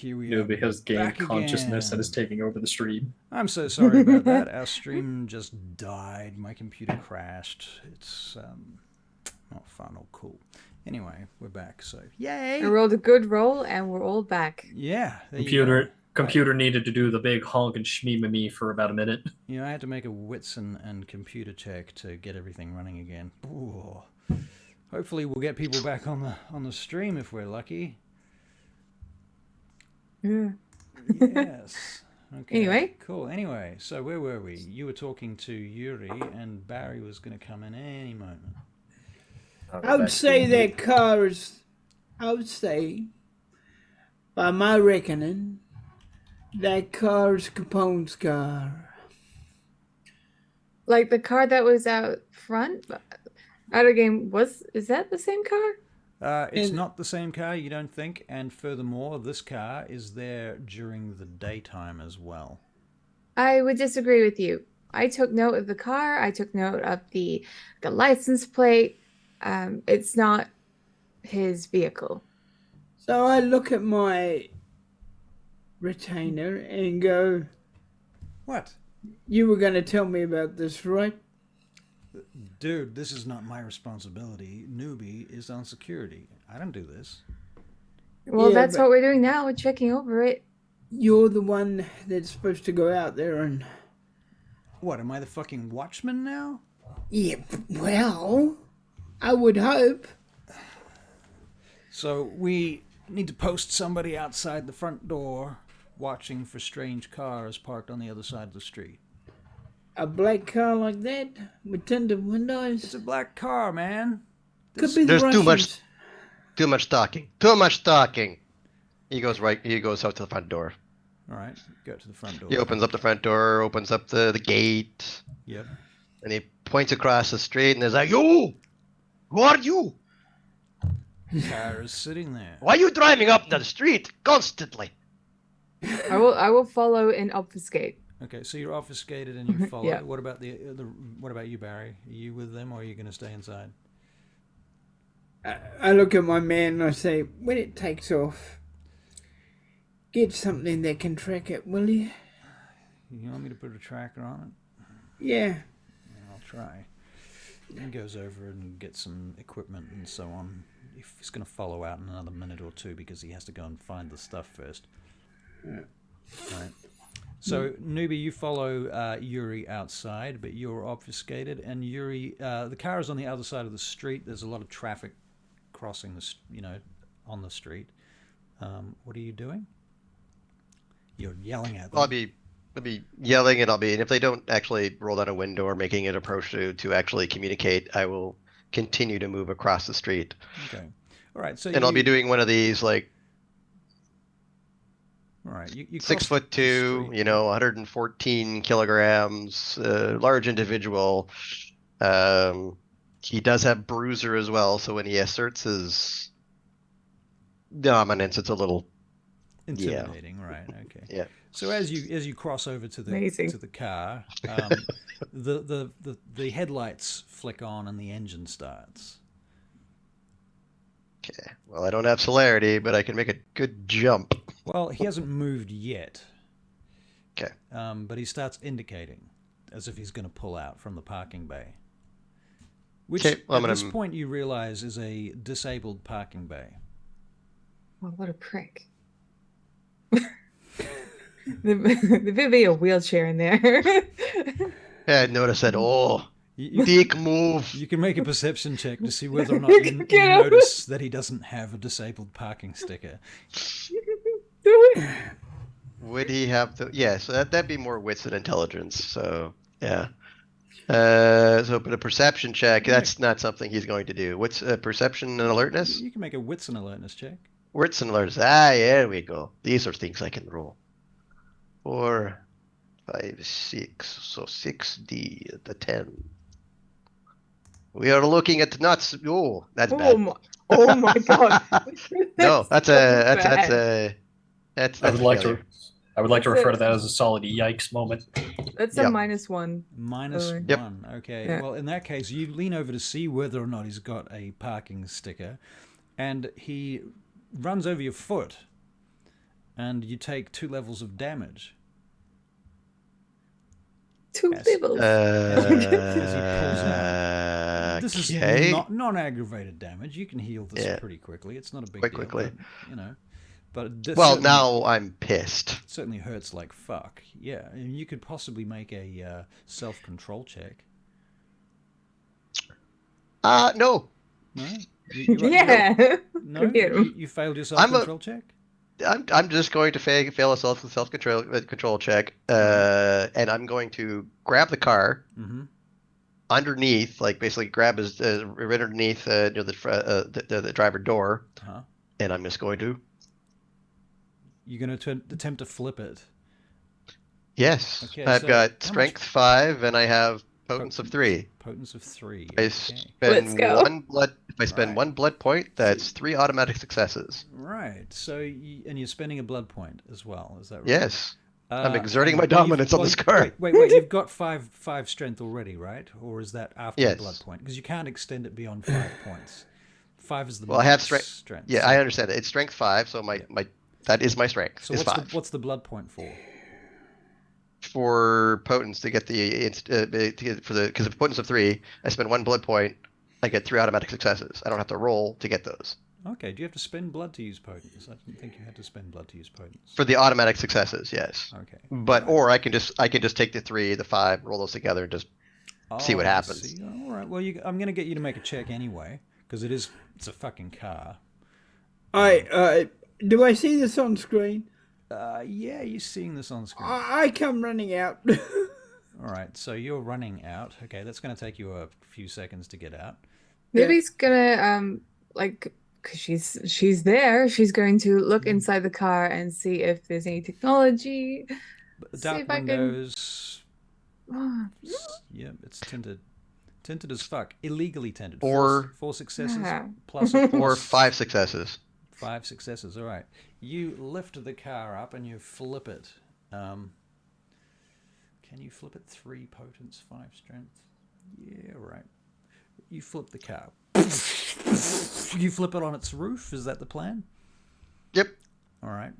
here we are Newbie has gained back consciousness again. and is taking over the stream. I'm so sorry about that. Our stream just died. My computer crashed. It's not fun or cool. Anyway, we're back. So yay! I rolled a good roll, and we're all back. Yeah, there you go. Computer needed to do the big honk and shmee for about a minute. I had to make a wits and computer check to get everything running again. Ooh. Hopefully, we'll get people back on the stream if we're lucky. Yeah. Yes. Okay. Anyway. Cool. Anyway, so where were we? You were talking to Yuri, and Barry was going to come in any moment. I would say that car is, I would say, by my reckoning, that car is Capone's car. Like the car that was out front, out of game, is that the same car? It's not the same car, you don't think, and furthermore, this car is there during the daytime as well. I would disagree with you. I took note of the car. I took note of the license plate. It's not his vehicle. So I look at my retainer and go, What? You were going to tell me about this, right? Dude, this is not my responsibility. Newbie is on security. I don't do this. Well, Yeah, that's but what we're doing now. We're checking over it. You're the one that's supposed to go out there and... What, am I the fucking watchman now? Yeah, well, I would hope. So we need to post somebody outside the front door watching for strange cars parked on the other side of the street. A black car like that with tinted windows? It's a black car, man. Could be the There's Russians. too much talking. Too much talking. He goes out to the front door. All right, go to the front door. He opens up the front door, opens up the gate. Yep. And he points across the street and is like, "You! Who are you? The car is sitting there. Why are you driving up the street constantly?" I will follow and obfuscate. Okay, so you're obfuscated and you follow. Yeah. What about what about you, Barry? Are you with them or are you going to stay inside? I look at my man and I say, when it takes off, get something that can track it, will you? You want me to put a tracker on it? Yeah. I'll try. He goes over and gets some equipment and so on. He's going to follow out in another minute or two because he has to go and find the stuff first. Right. So, Newbie, you follow Yuri outside, but you're obfuscated. And Yuri, the car is on the other side of the street. There's a lot of traffic crossing on the street. What are you doing? You're yelling at them. I'll be yelling and and if they don't actually roll down a window or making an approach to actually communicate, I will continue to move across the street. Okay. All right. So I'll be doing one of these like all right, you 6'2", 114 kilograms, large individual. He does have bruiser as well, so when he asserts his dominance, it's a little intimidating, right? Okay. Yeah. So as you cross over to the car, the headlights flick on and the engine starts. Okay. Well, I don't have celerity, but I can make a good jump. Well, he hasn't moved yet. Okay. But he starts indicating as if he's going to pull out from the parking bay. Which, at this point, you realize is a disabled parking bay. Oh, what a prick. There could be a wheelchair in there. Yeah, I noticed that. Oh, dick move. You can make a perception check to see whether or not you notice that he doesn't have a disabled parking sticker. Would he have to? Yeah, so that'd be more wits than intelligence. So yeah. But a perception check, that's not something he's going to do. What's perception and alertness? You can make a wits and alertness check. Wits and alertness. There we go. These are things I can roll. 4, 5, 6. So 6D, the 10. We are looking at nuts. Oh, that's bad. Oh my god. No, that's I would like to refer to that as a solid yikes moment. That's a -1. -1. Okay. Yeah. Well, in that case, you lean over to see whether or not he's got a parking sticker, and he runs over your foot and you take 2 levels of damage. 2 Yes. levels. As he pulls out. This is Okay. not non-aggravated damage. You can heal this Yeah. pretty quickly. It's not a big Quite deal. quickly. But, you know, but it Well, certainly- now I'm pissed. certainly hurts like fuck. Yeah, and you could possibly make a self-control check. No. No, Yeah. no, Good. you failed your I'm a- self-control check. I'm just going to fail a self-control check, and I'm going to grab the car Mm-hmm. underneath, like basically grab his right underneath near the driver door, Uh-huh. and I'm just going to. You're going to attempt to flip it. Yes, Okay, I've so got how strength 5, and I have potence of 3. Potence of 3. I Okay. spend Let's go. one blood. If I spend Right. 1 blood point, that's 3 automatic successes. Right. So, and you're spending a blood point as well. Is that right? Yes, I'm exerting hang my on. Well, dominance on this car. Wait. You've got five strength already, right? Or is that after the Yes. blood point? Because you can't extend it beyond 5 points. 5 is the Well, I have max strength. Yeah, so- I understand it. It's strength 5, so my that is my strength. So is 5 what's the blood point for? for potence to get because of potence of 3, I spend 1 blood point. I get 3 automatic successes. I don't have to roll to get those Okay. Do you have to spend blood to use potence? I didn't think you had to spend blood to use potence. for the automatic successes. Yes, Okay. but or I can just take the 3, the 5, roll those together, and just see what I happens. see. All right. Well, I'm going to get you to make a check anyway because it's a fucking car. Do I see this on screen? Yeah, you're seeing this on screen. I come running out. All right, so you're running out. Okay, that's going to take you a few seconds to get out. Maybe he's gonna cause she's there. She's going to look inside the car and see if there's any technology. But the See dark if I can- windows. Yeah, it's tinted as fuck. Illegally tinted. Four successes Yeah. plus or 5 successes. 5 successes. All right, you lift the car up and you flip it. Can you flip it 3 potence, 5 strength? Yeah, right. You flip the car. You flip it on its roof. Is that the plan? Yep. All right.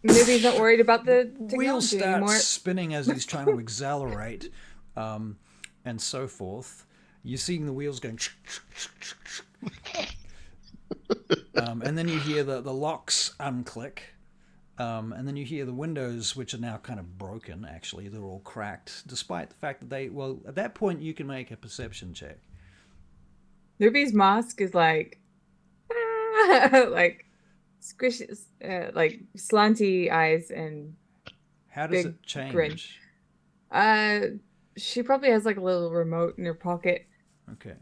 Maybe he's not worried about the Wheel technology starts anymore. spinning as he's trying to accelerate, and so forth. You're seeing the wheels going, and then you hear the locks unclick, and then you hear the windows, which are now kind of broken. Actually, they're all cracked, despite the fact that at that point you can make a perception check. Ruby's mask is like like squishy, like slanty eyes, and How does Big it change? grin. She probably has like a little remote in her pocket. Okay,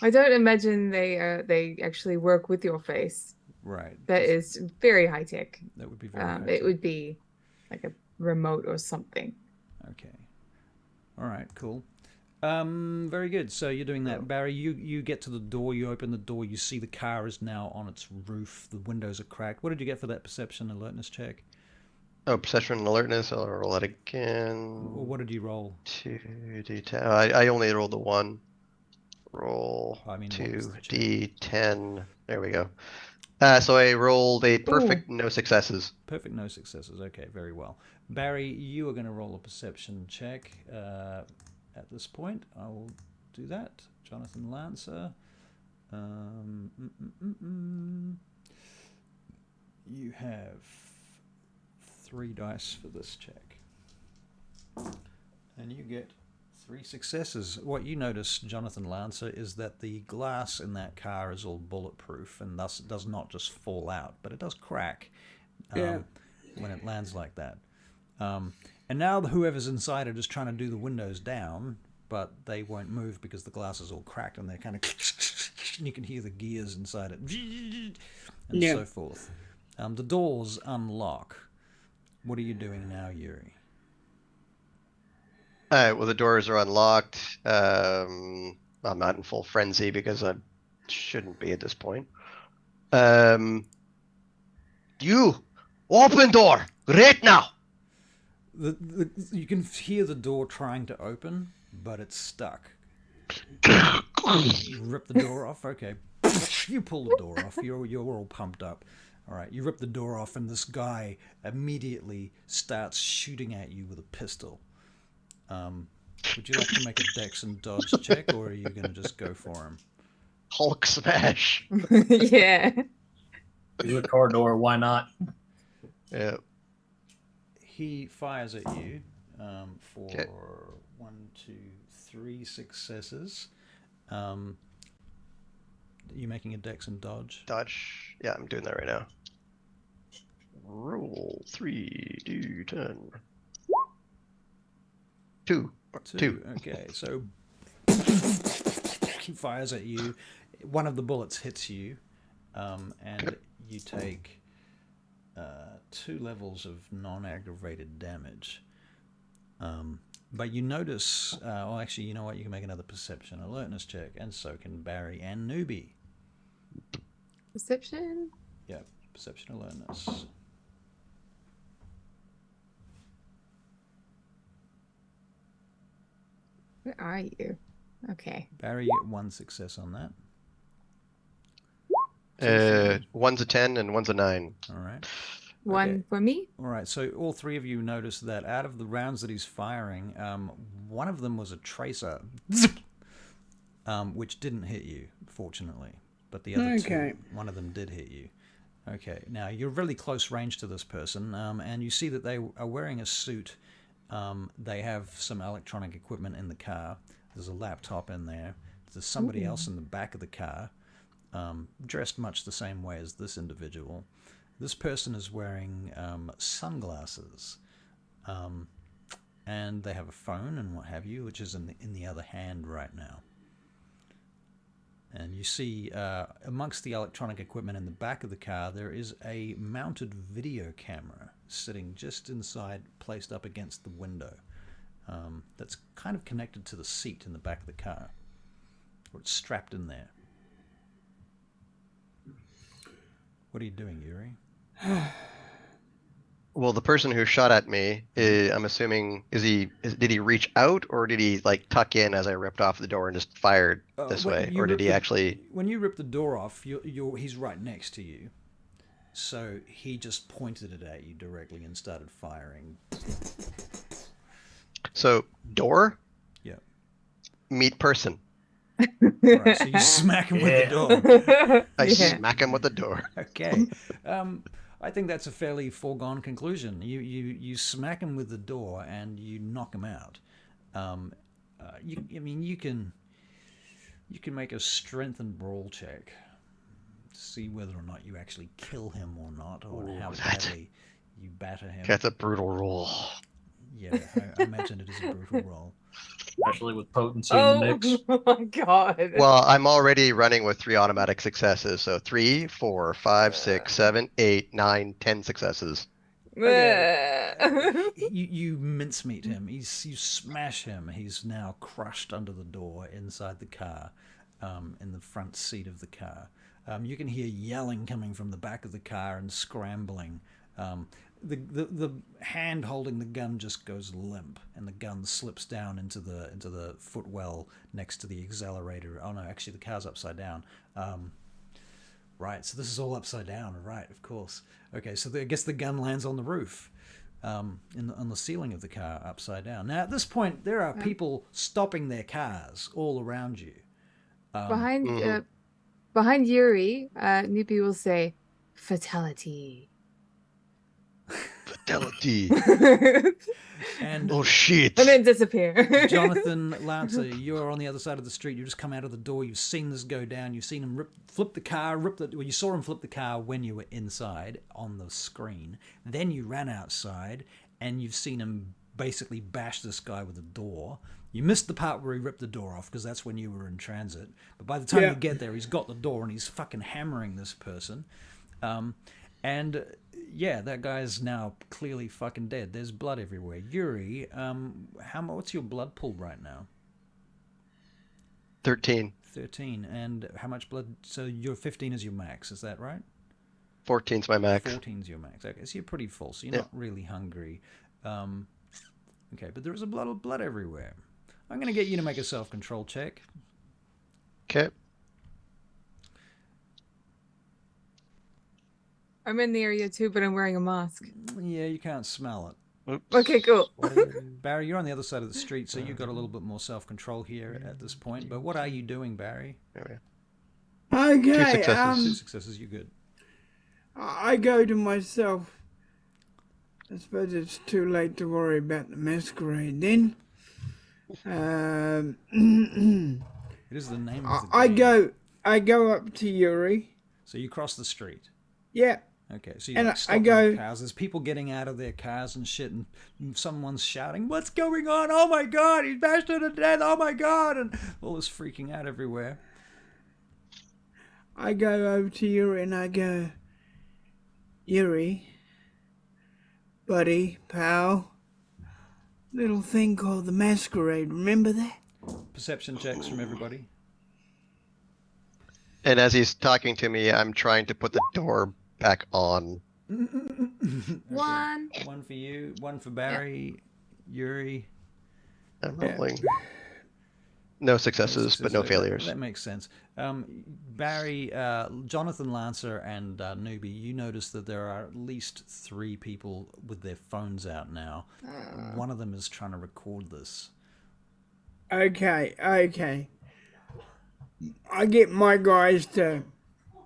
I don't imagine they actually work with your face. right. That is very high tech. That would be very. It high-tech. would be like a remote or something. Okay. All right, cool. Very good. So you're doing that. Barry, you get to the door, you open the door, you see the car is now on its roof, the windows are cracked. What did you get for that perception alertness check? Oh, perception and alertness. I'll roll that again. Or what did you roll? 2d10. I only rolled the 1. Roll I mean, what was the check? 2d10. There we go. So I rolled a perfect, no successes. Perfect, no successes. Okay, very well. Barry, you are going to roll a perception check at this point. I will do that. Jonathan Lancer. You have 3 dice for this check. And you get 3 successes. What you notice, Jonathan Lancer, is that the glass in that car is all bulletproof and thus it does not just fall out, but it does crack when it lands like that. And now whoever's inside are just trying to do the windows down, but they won't move because the glass is all cracked and they're kind of... and you can hear the gears inside it and so forth. The doors unlock. What are you doing now, Yuri? Well, the doors are unlocked. I'm not in full frenzy because I shouldn't be at this point. You open door right now. You can hear the door trying to open, but it's stuck. You rip the door off. Okay, you pull the door off. You're all pumped up. All right, you rip the door off, and this guy immediately starts shooting at you with a pistol. Would you like to make a dex and dodge check, or are you going to just go for him? Hulk smash. Yeah. Do a corridor, why not? Yeah. He fires at you for Okay. 1, 2, 3 successes. You making a dex and dodge? Dodge. Yeah, I'm doing that right now. Roll 3d10. 2. 2. Okay, so he fires at you. One of the bullets hits you, and you take 2 levels of non-aggravated damage. But you notice, well, actually, you know what? You can make another perception alertness check, and so can Barry and Newbie. Perception. Yeah, perception alertness. Where are you? Okay. Barry, you get 1 success on that. One's a 10 and one's a 9. All right. One Okay. for me. All right, so all 3 of you notice that out of the rounds that he's firing, one of them was a tracer, which didn't hit you, fortunately. But the other Okay. 2, one of them did hit you. Okay, now you're really close range to this person, and you see that they are wearing a suit. They have some electronic equipment in the car. There's a laptop in there. There's somebody else in the back of the car, dressed much the same way as this individual. This person is wearing sunglasses, and they have a phone and what have you, which is in the other hand right now. And you see, amongst the electronic equipment in the back of the car, there is a mounted video camera sitting just inside, placed up against the window. That's kind of connected to the seat in the back of the car, or it's strapped in there. What are you doing, Yuri? Well, the person who shot at me, I'm assuming, did he reach out or did he like tuck in as I ripped off the door and just fired this way, or did he actually? When you rip the door off, he's right next to you, so he just pointed it at you directly and started firing. So door, Yeah. meet person. Right, so you smack him with the door. I Yeah. smack him with the door. Okay. I think that's a fairly foregone conclusion. You smack him with the door and you knock him out. You can make a strength and brawl check to see whether or not you actually kill him or not, or Ooh, how that's- badly you batter him. That's a brutal roll. Yeah, I imagine it is a brutal roll. Especially with potency in the mix. Oh my god. Well, I'm already running with 3 automatic successes, so 3, 4, 5, 6, 7, 8, 9, 10 successes. You mincemeat him. You smash him. He's now crushed under the door inside the car, in the front seat of the car. You can hear yelling coming from the back of the car and scrambling. The hand holding the gun just goes limp, and the gun slips down into the footwell next to the accelerator. Oh no, actually the car's upside down. Right, so this is all upside down. Right, of course. Okay, so I guess the gun lands on the roof, on the ceiling of the car, upside down. Now at this point, there are people stopping their cars all around you. behind Mhm. behind Yuri, Nupi will say, "Fatality." Fatality. And Oh shit. And then disappear. Jonathan Lancer, you're on the other side of the street. You just come out of the door. You've seen this go down. You've seen him flip the car, well, you saw him flip the car when you were inside on the screen. Then you ran outside, and you've seen him basically bash this guy with a door. You missed the part where he ripped the door off because that's when you were in transit. But by the time you get there, he's got the door and he's fucking hammering this person. And yeah, that guy's now clearly fucking dead. There's blood everywhere. Yuri, what's your blood pool right now? 13. 13. And how much blood? So your 15 is your max, is that right? 14's my max. 14's your max. Okay, so you're pretty full. So you're not really hungry. Okay, but there is a lot of blood everywhere. I'm going to get you to make a self-control check. Okay. I'm in the area too, but I'm wearing a mask. Yeah, you can't smell it. Oops. Okay, cool. Barry, you're on the other side of the street, so you've got a little bit more self-control here at this point. But what are you doing, Barry? There we go. Okay, 2 successes. 2 successes, you're good. I go to myself. I suppose it's too late to worry about the masquerade then. It is the name of the I go up to Yuri. So you cross the street. Yeah. Okay, so you And like, I stop go- in the cars. There's people getting out of their cars and shit, and someone's shouting, "What's going on? Oh my god, he's bashed her to death! Oh my god!" And all this freaking out everywhere. I go over to Yuri and I go, Yuri, buddy, pal, little thing called the masquerade, remember that? Perception checks from everybody. And as he's talking to me, I'm trying to put the door back on. Okay. One. One for you, one for Barry, Yuri. I'm rolling. No successes, but no failures. That makes sense. Barry, Jonathan Lancer, and Newbie, you notice that there are at least 3 people with their phones out now. One of them is trying to record this. Okay. I get my guys to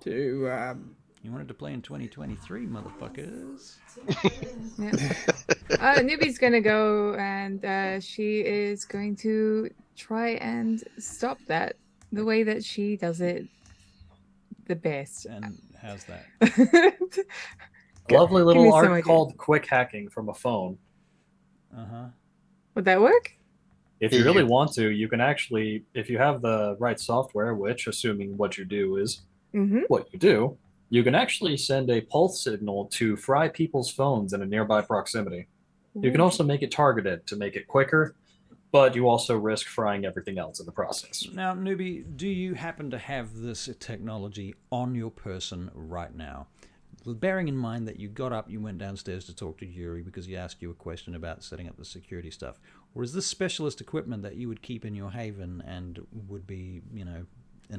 You wanted to play in 2023, motherfuckers. Yeah. Newbie's gonna go, and she is going to try and stop that the way that she does it the best. And how's that? A lovely Give little me some art idea. called quick hacking from a phone. Uh-huh. Would that work? If you really want to, you can actually, if you have the right software, which, assuming what you do is Mm-hmm. what you do, you can actually send a pulse signal to fry people's phones in a nearby proximity. You can also make it targeted to make it quicker, but you also risk frying everything else in the process. Now, Newbie, do you happen to have this technology on your person right now? Bearing in mind that you got up, you went downstairs to talk to Yuri because he asked you a question about setting up the security stuff. Or is this specialist equipment that you would keep in your haven and would be, in a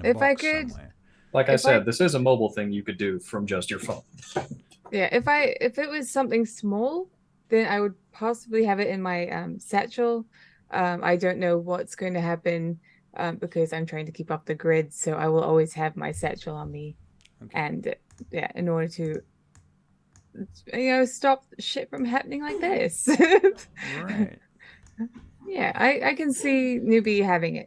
If box I could- somewhere? Like I If said, I- this is a mobile thing you could do from just your phone. Yeah, if it was something small, then I would possibly have it in my satchel. I don't know what's going to happen because I'm trying to keep up the grid, so I will always have my satchel on me. Okay. And yeah, in order to stop shit from happening like this. Right. Yeah, I can see Newbie having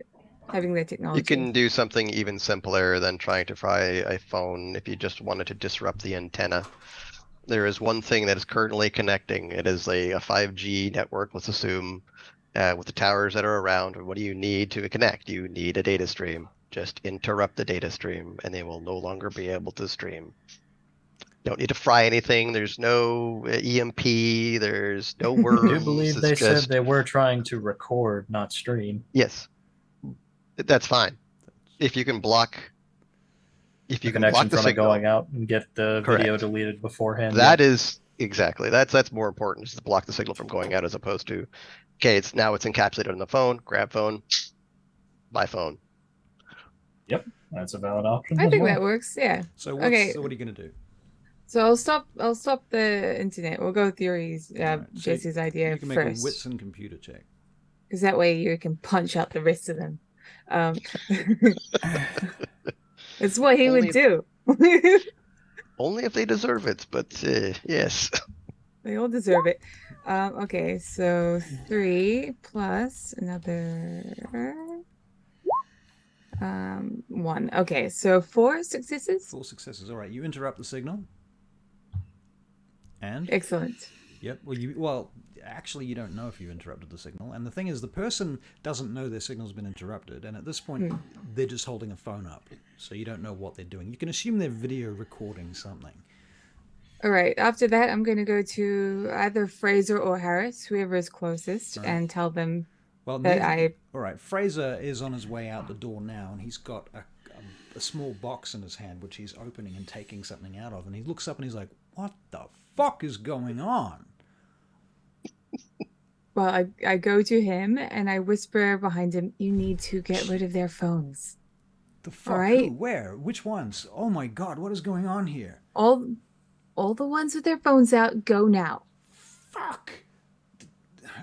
the technology. You can do something even simpler than trying to fry a phone if you just wanted to disrupt the antenna. There is one thing that is currently connecting. It is a 5G network, let's assume, with the towers that are around. What do you need to connect? You need a data stream. Just interrupt the data stream and they will no longer be able to stream. Don't need to fry anything. There's no EMP. There's no I worms. do believe It's they just... said they were trying to record, not stream. Yes. That's fine. If you can block... If you The can block connection the from it signal, going out and get the video Correct. deleted beforehand. that is... Exactly. That's more important, is to block the signal from going out as opposed to, okay, it's encapsulated in the phone, grab phone, buy phone. That's a valid option. I as think well. that works. Yeah. So what are you going to do? So I'll stop the internet. We'll go with Yuri's Alright, so Jesse's idea You can make a first. wits and computer check. Because that way you can punch out the rest of them. It's what he would do. Only if they deserve it, but yes. They all deserve it. Okay, so 3 plus another 1. Okay, so 4 successes. 4 successes. All right, you interrupt the signal. And? Excellent. Yep. Actually, you don't know if you interrupted the signal. And the thing is, the person doesn't know their signal's been interrupted. And at this point, they're just holding a phone up. So you don't know what they're doing. You can assume they're video recording something. All right, after that, I'm going to go to either Fraser or Harris, whoever is closest, Right. and tell them Well, that I... All right, Fraser is on his way out the door now, and he's got a small box in his hand, which he's opening and taking something out of. And he looks up and he's like, what the fuck is going on? Well, I go to him and I whisper behind him, you need to get rid of their phones. The fuck? Right. Who? Where? Which ones? Oh my god, what is going on here? All All the ones with their phones out, go now. Fuck!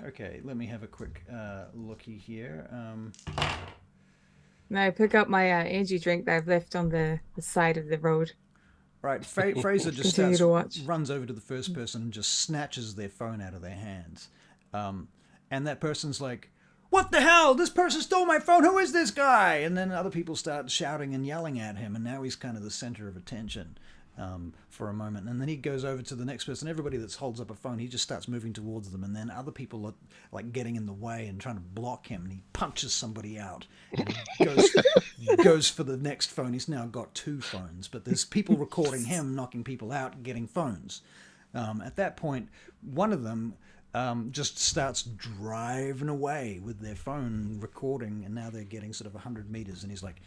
Okay, let me have a quick looky here. Now I pick up my energy drink that I've left on the side of the road. Right, Fraser just Continue to watch. runs over to the first person and just snatches their phone out of their hands. And that person's like, "What the hell? This person stole my phone. Who is this guy?" And then other people start shouting and yelling at him, and now he's kind of the center of attention for a moment. And then he goes over to the next person. Everybody that holds up a phone, he just starts moving towards them, and then other people are like getting in the way and trying to block him, and he punches somebody out. And he goes for the next phone. He's now got 2 phones, but there's people recording him knocking people out and getting phones. At that point, one of them just starts driving away with their phone recording, and now they're getting sort of 100 meters, and he's like,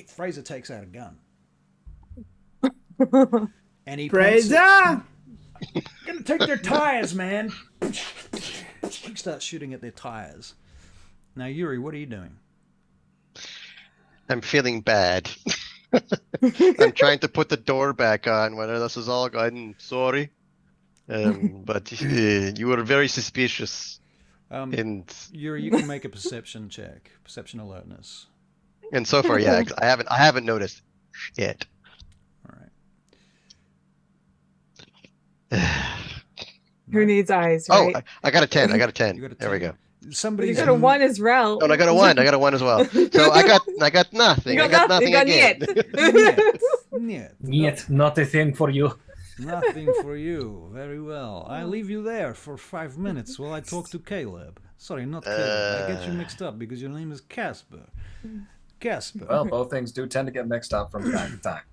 Fraser takes out a gun. And he Fraser! I'm gonna take their tires, man. He starts shooting at their tires. Now, Yuri, what are you doing? I'm feeling bad. I'm trying to put the door back on when this is all gone. Sorry. But you were very suspicious. And Yuri, you can make a perception check. Perception alertness. and so far, yeah, I haven't noticed yet. All right. Who needs eyes, right? Oh, I got a 10. I got a 10. You got a There we 10. go. Somebody You got a 1 as well. Oh, I got a 1. I got a 1 as well. So I got nothing. You I got nothing again. Yet, not a thing for you. Nothing for you. Very well. I leave you there for 5 minutes while I talk to Caleb. Sorry, not Caleb. I get you mixed up because your name is Casper. Casper. Well, both things do tend to get mixed up from time to time.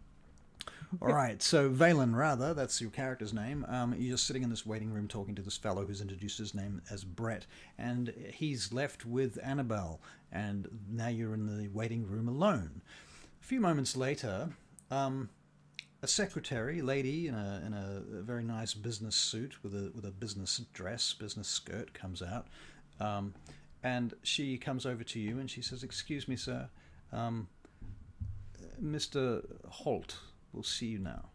All right, so Valen, rather, that's your character's name. You're sitting in this waiting room talking to this fellow who's introduced his name as Brett, and he's left with Annabelle, and now you're in the waiting room alone. A few moments later, a secretary, lady in a very nice business suit with a business dress, business skirt, comes out, and she comes over to you and she says, "Excuse me, sir, Mr. Holte will see you now."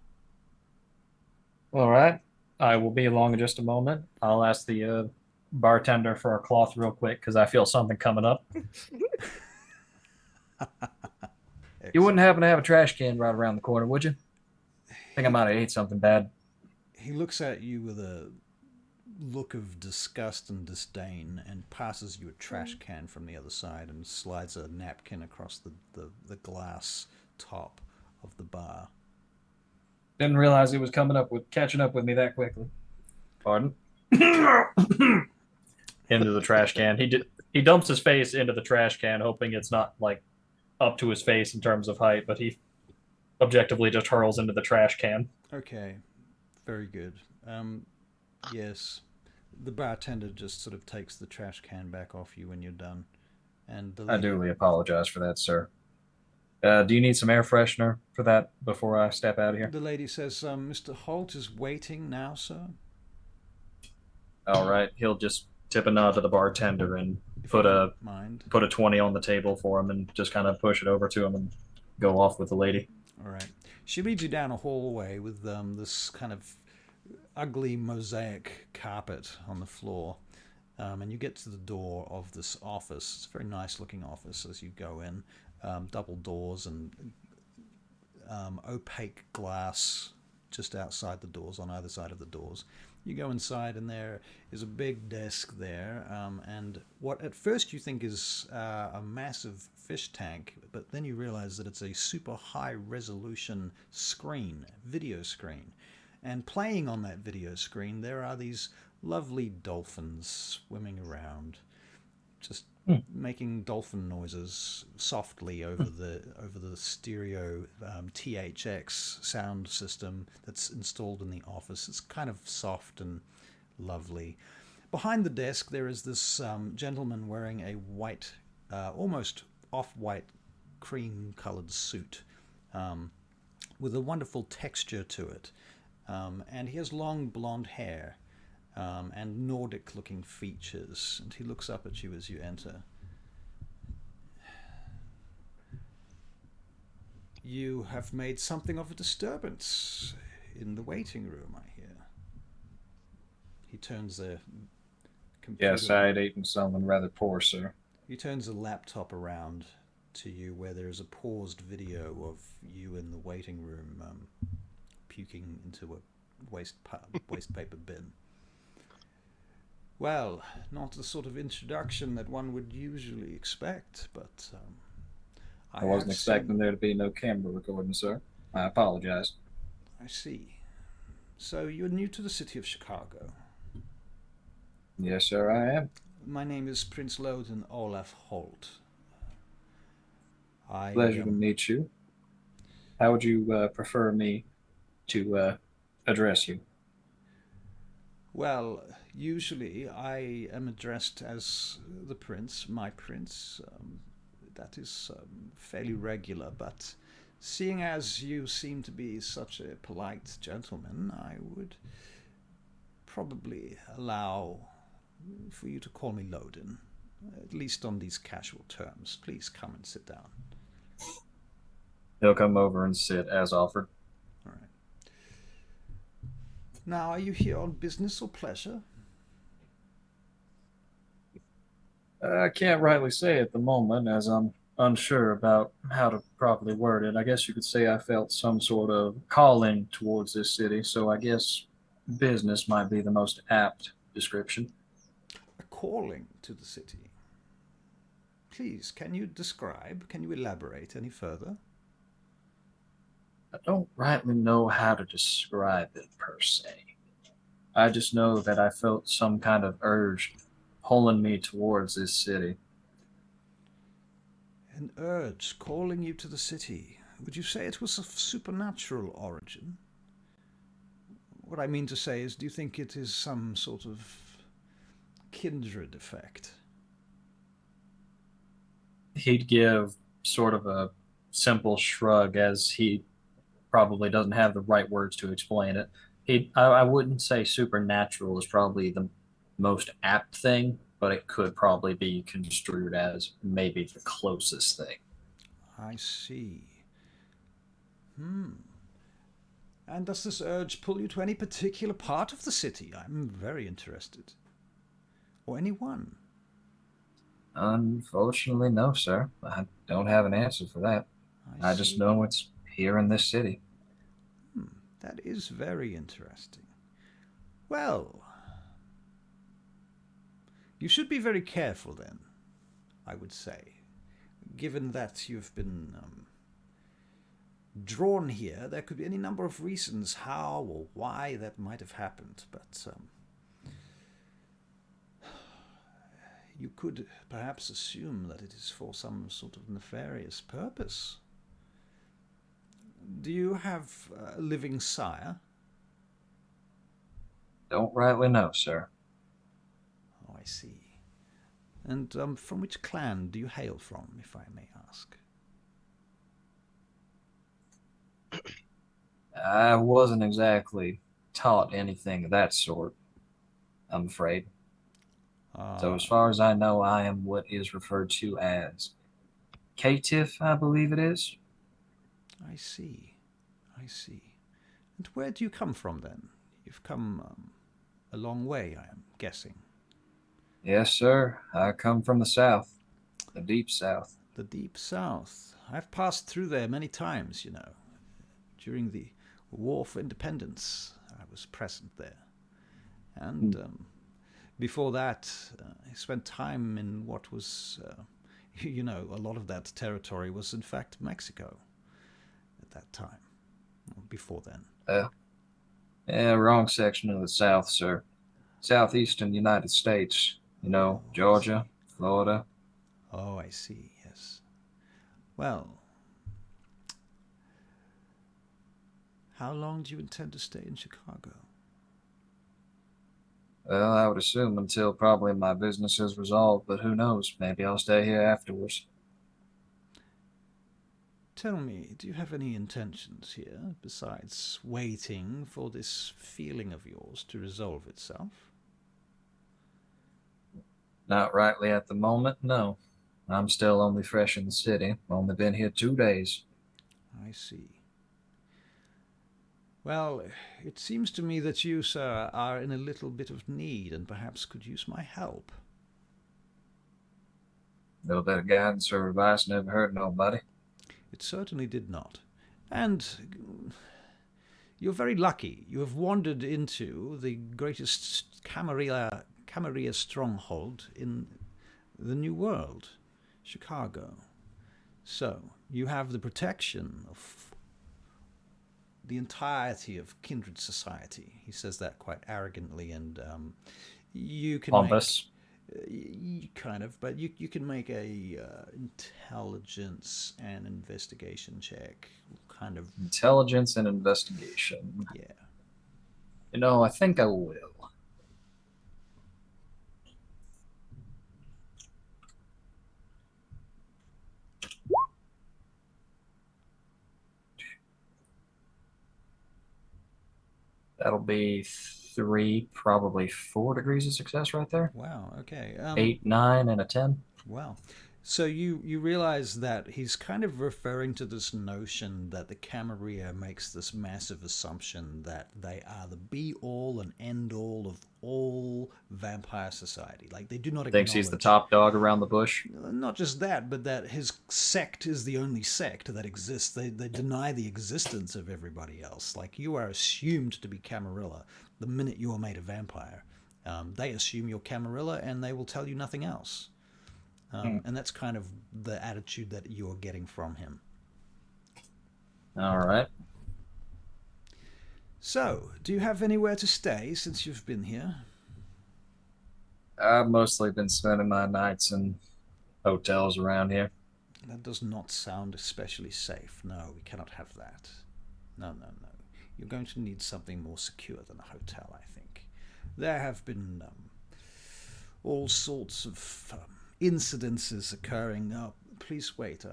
All right. I will be along in just a moment. I'll ask the bartender for a cloth real quick because I feel something coming up. You wouldn't happen to have a trash can right around the corner, would you? I think I might have ate something bad. He looks at you with a look of disgust and disdain and passes you a trash can from the other side and slides a napkin across the glass top of the bar. Didn't realize he was catching up with me that quickly. Pardon? Into the trash can. He dumps his face into the trash can, hoping it's not like up to his face in terms of height, but he objectively just hurls into the trash can. Okay, very good. Yes, the bartender just sort of takes the trash can back off you when you're done, and I duly apologize for that, sir. Do you need some air freshener for that before I step out of here? The lady says, "Mr. Holt is waiting now, sir." All right, he'll just tip a nod to the bartender and put a 20 on the table for him and just kind of push it over to him and go off with the lady. All right. She leads you down a hallway with this kind of ugly mosaic carpet on the floor, and you get to the door of this office. It's a very nice looking office as you go in. Double doors and opaque glass just outside the doors, on either side of the doors. You go inside and there is a big desk there, and what at first you think is a massive fish tank, but then you realize that it's a super high resolution screen, video screen. And playing on that video screen there are these lovely dolphins swimming around, just making dolphin noises softly over the stereo THX sound system that's installed in the office. It's kind of soft and lovely. Behind the desk there is this gentleman wearing a white, almost off-white cream-colored suit with a wonderful texture to it. And he has long blonde hair. And Nordic-looking features, and he looks up at you as you enter. "You have made something of a disturbance. in the waiting room, I hear. He turns the computer. Yes, I had eaten something rather poor, sir. He turns the laptop around to you where there is a paused video of you in the waiting room puking into a waste paper bin. Well, not the sort of introduction that one would usually expect, but I wasn't expecting there to be no camera recording, sir. I apologize. I see. So you're new to the city of Chicago? Yes, sir, I am. My name is Prince Lodin Olaf Holte. Pleasure to meet you. How would you prefer me to address you? Well, usually I am addressed as the prince, my prince. That is fairly regular, but seeing as you seem to be such a polite gentleman, I would probably allow for you to call me Lodin, at least on these casual terms. Please come and sit down. He'll come over and sit as offered. All right. Now, are you here on business or pleasure? I can't rightly say at the moment, as I'm unsure about how to properly word it. I guess you could say I felt some sort of calling towards this city, so I guess business might be the most apt description. A calling to the city. Please, can you elaborate any further? I don't rightly know how to describe it per se. I just know that I felt some kind of urge pulling me towards this city. An urge calling you to the city. Would you say it was of supernatural origin? What I mean to say is, do you think it is some sort of kindred effect? He'd give sort of a simple shrug, as he probably doesn't have the right words to explain it. I wouldn't say supernatural is probably the most apt thing, but it could probably be construed as maybe the closest thing. I see. And does this urge pull you to any particular part of the city? I'm very interested. Or anyone? Unfortunately, no, sir. I don't have an answer for that. I just know it's here in this city. That is very interesting. Well, you should be very careful then, I would say, given that you've been drawn here. There could be any number of reasons how or why that might have happened, but you could perhaps assume that it is for some sort of nefarious purpose. Do you have a living sire? Don't rightly know, sir. Oh, I see. And from which clan do you hail from, if I may ask? I wasn't exactly taught anything of that sort, I'm afraid. So as far as I know, I am what is referred to as caitiff, I believe it is. I see. And where do you come from, then? You've come a long way, I am guessing. Yes, sir. I come from the south, the deep south. The deep south. I've passed through there many times, you know. During the War for Independence, I was present there. And before that, I spent time in what was, a lot of that territory was in fact Mexico at that time, before then. Yeah, wrong section of the South, sir. Southeastern United States. You know, Georgia, Florida. Oh, I see, yes. Well, how long do you intend to stay in Chicago? Well, I would assume until probably my business is resolved, but who knows? Maybe I'll stay here afterwards. Tell me, do you have any intentions here besides waiting for this feeling of yours to resolve itself? Not rightly at the moment, no. I'm still only fresh in the city. Only been here 2 days. I see. Well, it seems to me that you, sir, are in a little bit of need and perhaps could use my help. A little bit of guidance or advice never hurt nobody. It certainly did not. And you're very lucky. You have wandered into the greatest Camarilla stronghold in the New World, Chicago. So, you have the protection of the entirety of kindred society. He says that quite arrogantly, and you can Pompous. kind of, but you can make a intelligence and investigation check, kind of. Intelligence and investigation. Yeah. You know, I think I will. That'll be 3, probably 4 degrees of success right there. Wow. Okay. 8, 9, and a 10. Wow. So you realize that he's kind of referring to this notion that the Camarilla makes this massive assumption that they are the be-all and end-all of all vampire society. Like, they do not Thinks he's the acknowledge- top dog around the bush. Not just that, but that his sect is the only sect that exists. They deny the existence of everybody else. Like, you are assumed to be Camarilla the minute you are made a vampire. They assume you're Camarilla and they will tell you nothing else. And that's kind of the attitude that you're getting from him. All right. So, do you have anywhere to stay since you've been here? I've mostly been spending my nights in hotels around here. That does not sound especially safe. No, we cannot have that. No. You're going to need something more secure than a hotel, I think. There have been all sorts of incidences occurring. Oh, please wait.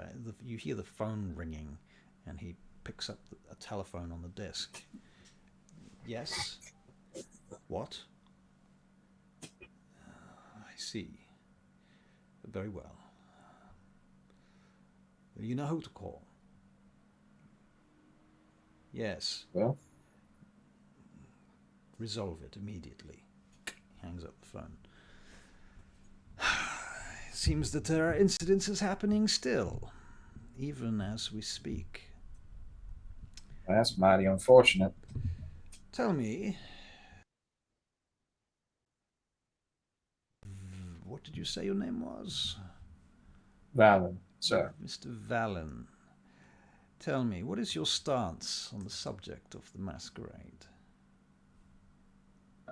You hear the phone ringing, and he picks up a telephone on the desk. Yes? What? I see. Very well. You know who to call. Yes. Well, Resolve it immediately. Hangs up the phone. Seems that there are incidences happening still, even as we speak. that's mighty unfortunate. Tell me, what did you say your name was? Valen, sir. Mr. Valen. Tell me, what is your stance on the subject of the Masquerade?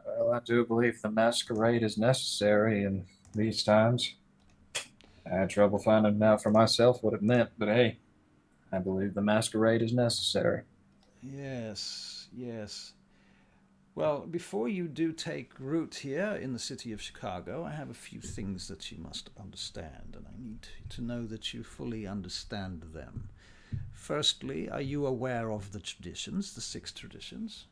Well, I do believe the masquerade is necessary in these times. I had trouble finding out for myself what it meant, but hey, I believe the masquerade is necessary. Yes. Well, before you do take root here in the city of Chicago, I have a few things that you must understand, and I need to know that you fully understand them. Firstly, are you aware of the traditions, the 6 traditions?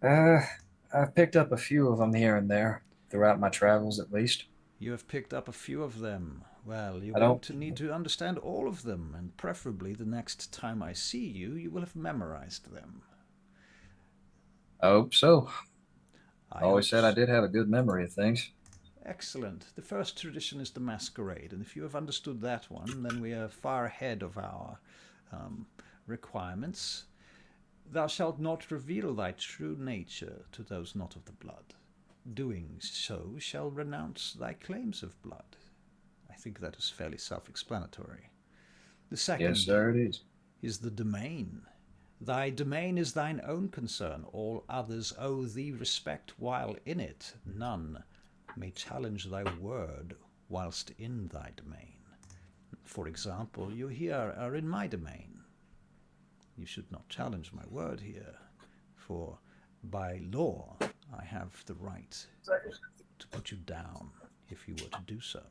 I've picked up a few of them here and there, throughout my travels at least. You have picked up a few of them. Well, you're I going don't- to need to understand all of them, and preferably the next time I see you, you will have memorized them. I hope so. I I always hope said I so. did have a good memory of things. Excellent. The first tradition is the Masquerade, and if you have understood that one, then we are far ahead of our requirements. Thou shalt not reveal thy true nature to those not of the blood. Doing so shall renounce thy claims of blood. I think that is fairly self-explanatory. The second Yes, sir, it is the domain. Thy domain is thine own concern. All others owe thee respect while in it. None may challenge thy word whilst in thy domain. For example, you here are in my domain. You should not challenge my word here, for by law I have the right to put you down if you were to do so.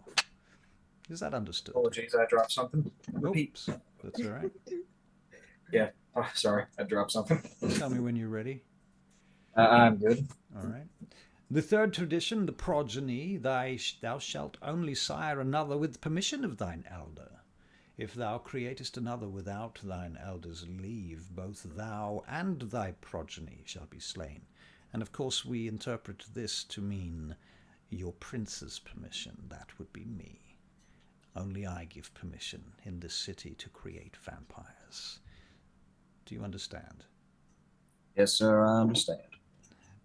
Is that understood? Oh, geez, I dropped something. Oops, that's all right. Yeah, oh, sorry, I dropped something. Tell me when you're ready. I'm good. All right. The third tradition, the progeny, thou shalt only sire another with permission of thine elder. If thou createst another without thine elders' leave, both thou and thy progeny shall be slain. And of course we interpret this to mean your prince's permission. That would be me. Only I give permission in this city to create vampires. Do you understand? Yes, sir, I understand.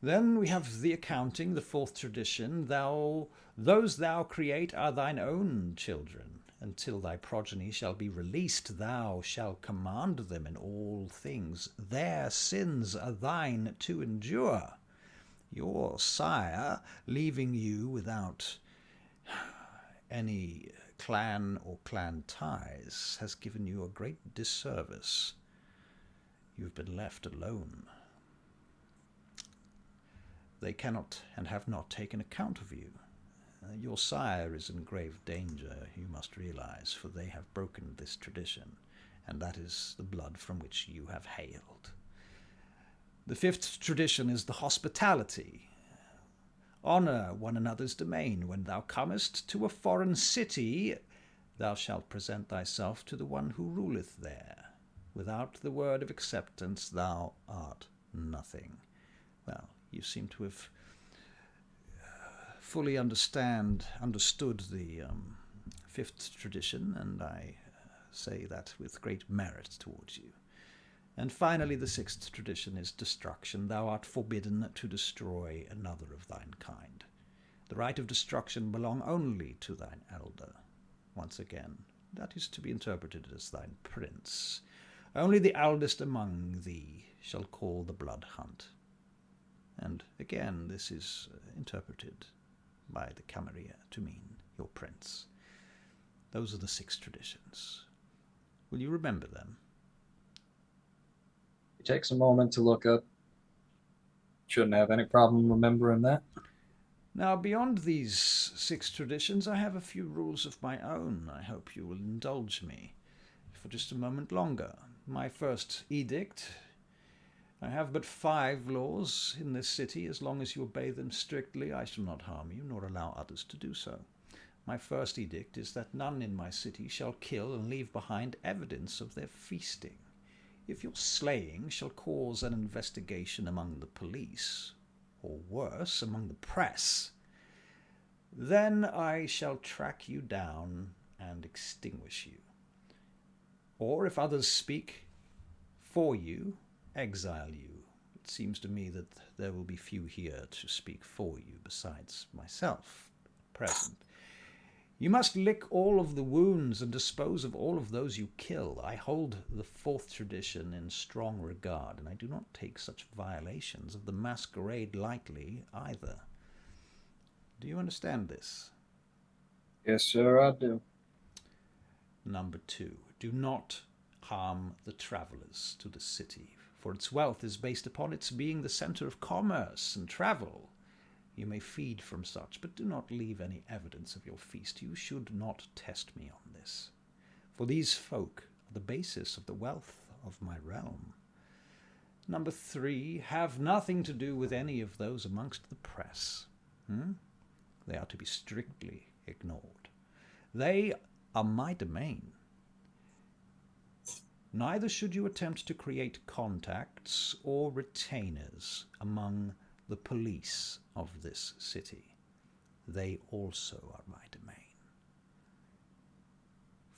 Then we have the accounting, the fourth tradition. Those thou create are thine own children. Until thy progeny shall be released, thou shalt command them in all things. Their sins are thine to endure. Your sire, leaving you without any clan or clan ties, has given you a great disservice. You've been left alone. They cannot and have not taken account of you. Your sire is in grave danger, you must realize, for they have broken this tradition, and that is the blood from which you have hailed. The fifth tradition is the hospitality. Honor one another's domain. When thou comest to a foreign city, thou shalt present thyself to the one who ruleth there. Without the word of acceptance, thou art nothing. Well, you seem to have fully understood the fifth tradition, and I say that with great merit towards you. And finally, the sixth tradition is destruction. Thou art forbidden to destroy another of thine kind. The right of destruction belong only to thine elder. Once again, that is to be interpreted as thine prince. Only the eldest among thee shall call the blood hunt. And again, this is interpreted by the Camarilla to mean your prince. Those are the six traditions. Will you remember them? It takes a moment to look up. Shouldn't have any problem remembering that. Now, beyond these six traditions, I have a few rules of my own. I hope you will indulge me for just a moment longer. My first edict. I have but 5 laws in this city. As long as you obey them strictly, I shall not harm you, nor allow others to do so. My first edict is that none in my city shall kill and leave behind evidence of their feasting. If your slaying shall cause an investigation among the police, or worse, among the press, then I shall track you down and extinguish you. Or if others speak for you, exile you. It seems to me that there will be few here to speak for you besides myself at present. You must lick all of the wounds and dispose of all of those you kill. I hold the fourth tradition in strong regard, and I do not take such violations of the Masquerade lightly either. Do you understand this? Yes, sir, I do. Number 2, do not harm the travelers to the city, for its wealth is based upon its being the center of commerce and travel. You may feed from such, but do not leave any evidence of your feast. You should not test me on this, for these folk are the basis of the wealth of my realm. Number 3, have nothing to do with any of those amongst the press. They are to be strictly ignored. They are my domain. Neither should you attempt to create contacts or retainers among the police of this city. They also are my domain.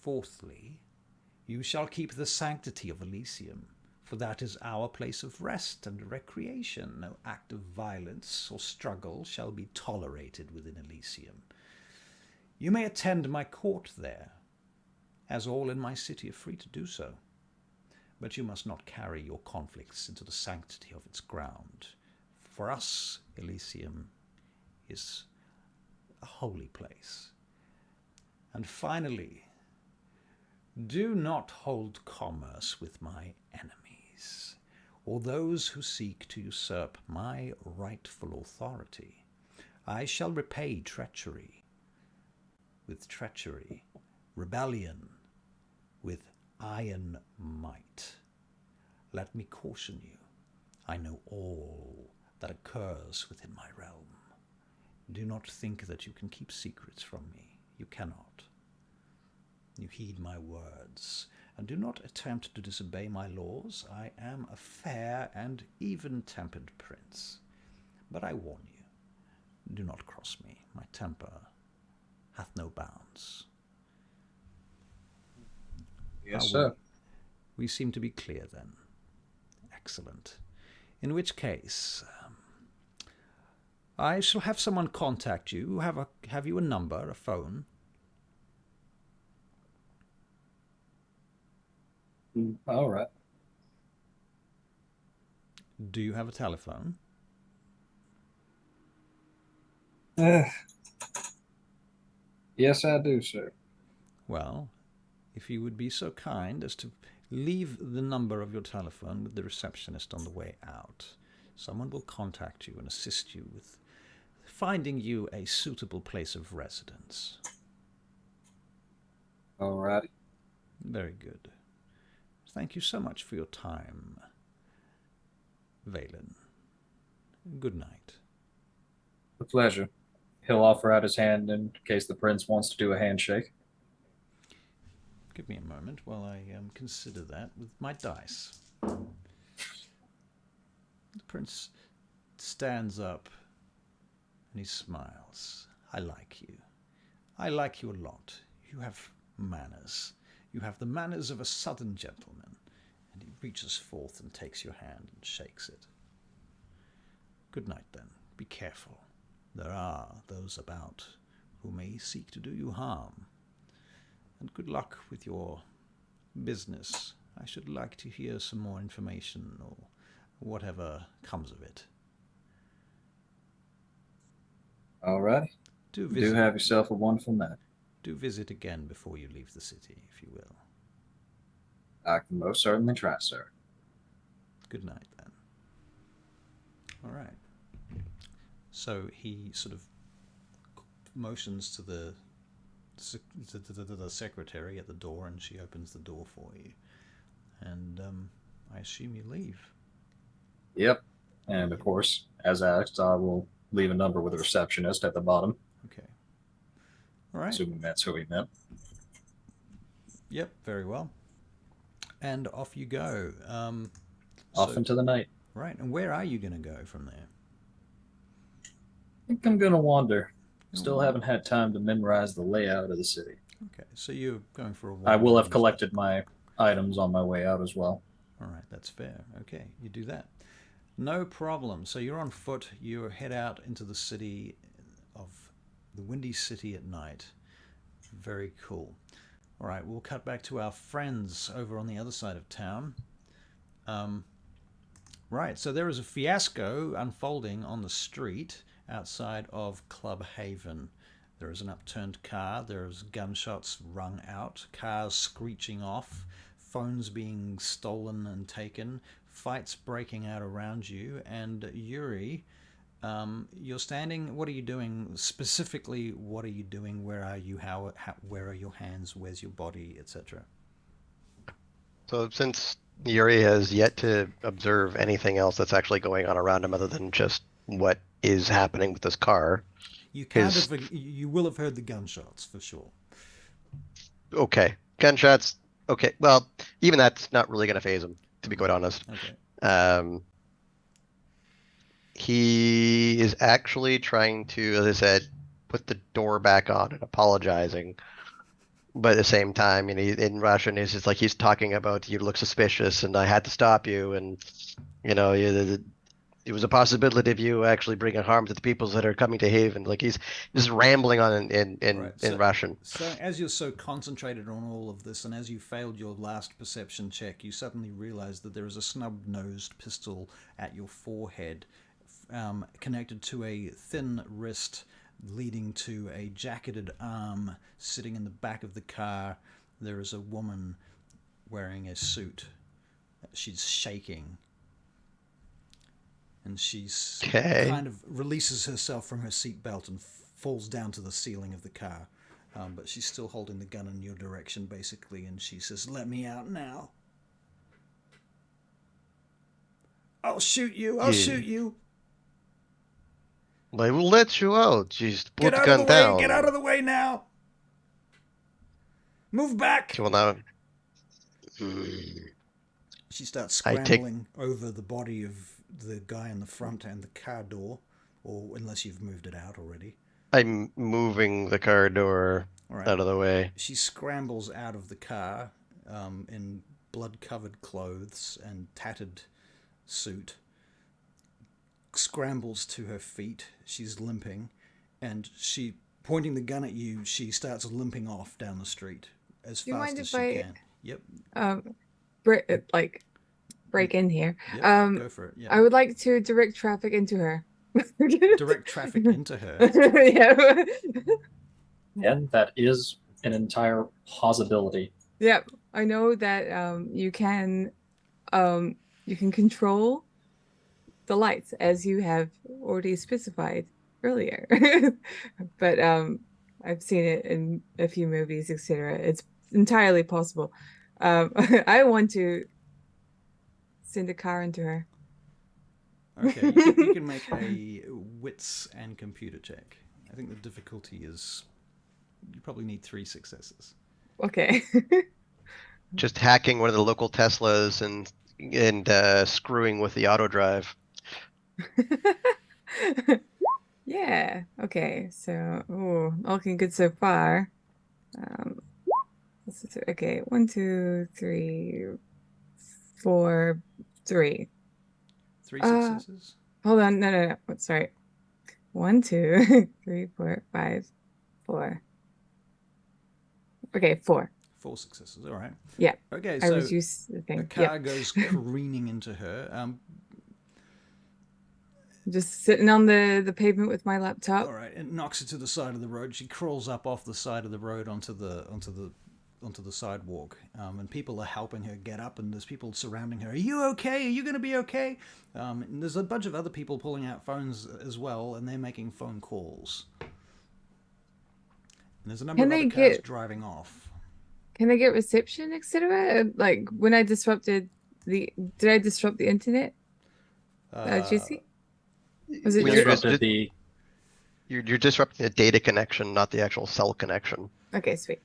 Fourthly, you shall keep the sanctity of Elysium, for that is our place of rest and recreation. No act of violence or struggle shall be tolerated within Elysium. You may attend my court there, as all in my city are free to do so. But you must not carry your conflicts into the sanctity of its ground. For us, Elysium is a holy place. And finally, do not hold commerce with my enemies, or those who seek to usurp my rightful authority. I shall repay treachery with treachery, rebellion with iron might. Let me caution you, I know all that occurs within my realm. Do not think that you can keep secrets from me. You cannot. You heed my words, and do not attempt to disobey my laws. I am a fair and even-tempered prince. But I warn you, do not cross me. My temper hath no bounds. Yes, sir. We seem to be clear then. Excellent. In which case, I shall have someone contact you. Have you a number, a phone? All right. Do you have a telephone? Yes, I do, sir. Well, if you would be so kind as to leave the number of your telephone with the receptionist on the way out, someone will contact you and assist you with finding you a suitable place of residence. All right. Very good. Thank you so much for your time, Valen. Good night. A pleasure. He'll offer out his hand in case the prince wants to do a handshake. Give me a moment while I consider that with my dice. The prince stands up and he smiles. I like you. I like you a lot. You have manners. You have the manners of a southern gentleman. And he reaches forth and takes your hand and shakes it. Good night, then. Be careful. There are those about who may seek to do you harm. And good luck with your business. I should like to hear some more information or whatever comes of it. All right. Do have yourself a wonderful night. Do visit again before you leave the city, if you will. I can most certainly try, sir. Good night, then. All right. So he sort of motions to the secretary at the door, and she opens the door for you. And I assume you leave. Yep. And of course, as asked, I will leave a number with the receptionist at the bottom. Okay. All right. Assuming that's who he meant. Yep, very well. And off you go. Off into the night. Right. And where are you going to go from there? I think I'm going to wander. Still haven't had time to memorize the layout of the city. Okay, so you're going for a walk. I will have collected my items on my way out as well. All right, that's fair. Okay, you do that. No problem. So you're on foot. You head out into the city of the Windy City at night. Very cool. All right, we'll cut back to our friends over on the other side of town. Right, so there is a fiasco unfolding on the street outside of Club Haven. There is an upturned car. There's gunshots rung out, cars screeching off, phones being stolen and taken, fights breaking out around you. And Yuri, you're standing. What are you doing? Specifically, what are you doing? Where are you? Where are your hands? Where's your body, etc.? So since Yuri has yet to observe anything else that's actually going on around him other than just what is happening with this car. You will have heard the gunshots for sure. Okay. Gunshots. Okay. Well, even that's not really going to faze him, to be quite honest. Okay. He is actually trying to, as I said, put the door back on and apologizing. But at the same time, in Russian, it's just like he's talking about you look suspicious and I had to stop you. And, it was a possibility of you actually bringing harm to the peoples that are coming to Haven. Like he's just rambling on in Russian. So as you're so concentrated on all of this, and as you failed your last perception check, you suddenly realize that there is a snub-nosed pistol at your forehead, connected to a thin wrist, leading to a jacketed arm sitting in the back of the car. There is a woman wearing a suit. She's shaking. And she's kind of releases herself from her seatbelt and falls down to the ceiling of the car. But she's still holding the gun in your direction, basically. And she says, "Let me out now. I'll shoot you. I'll shoot you. I will let you out. Just put Get out the gun of the down. way. Get out of the way now. Move back! She will now. She starts I take- scrambling over the body of the guy in the front and the car door, or unless you've moved it out already. I'm moving the car door All right. out of the way. She scrambles out of the car in blood-covered clothes and tattered suit. Scrambles to her feet. She's limping, and she, pointing the gun at you, she starts limping off down the street as Do you fast mind as if she I- can. Yep. Break in here. Yep. Go for it. Yeah. I would like to direct traffic into her. Direct traffic into her. Yeah. And that is an entire possibility. Yep. I know that you can control the lights as you have already specified earlier. But I've seen it in a few movies, etc. It's entirely possible. I want to send a car into her. Okay, you can make a wits and computer check. I think the difficulty is you probably need 3 successes. Okay. Just hacking one of the local Teslas and screwing with the auto drive. Yeah. Okay. So, looking good so far. Okay. 1, 2, 3, 4, 3. 3 successes? Hold on. No. Sorry. 1, 2, 3, 4, 5, 4. Okay, 4. 4 successes. All right. Yeah. Okay, I so reduced the thing. a car Yep. goes careening into her. Just sitting on the pavement with my laptop. All right, it knocks her to the side of the road. She crawls up off the side of the road onto the sidewalk, and people are helping her get up, and there's people surrounding her. Are you okay? Are you going to be okay? And there's a bunch of other people pulling out phones as well, and they're making phone calls. And there's a number Can of other they cars get- driving off. Can I get reception, etc.? Like when I disrupted did I disrupt the internet? Jesse? Was it When just- you're, Disrupted the you're disrupting the data connection, not the actual cell connection. Okay, sweet.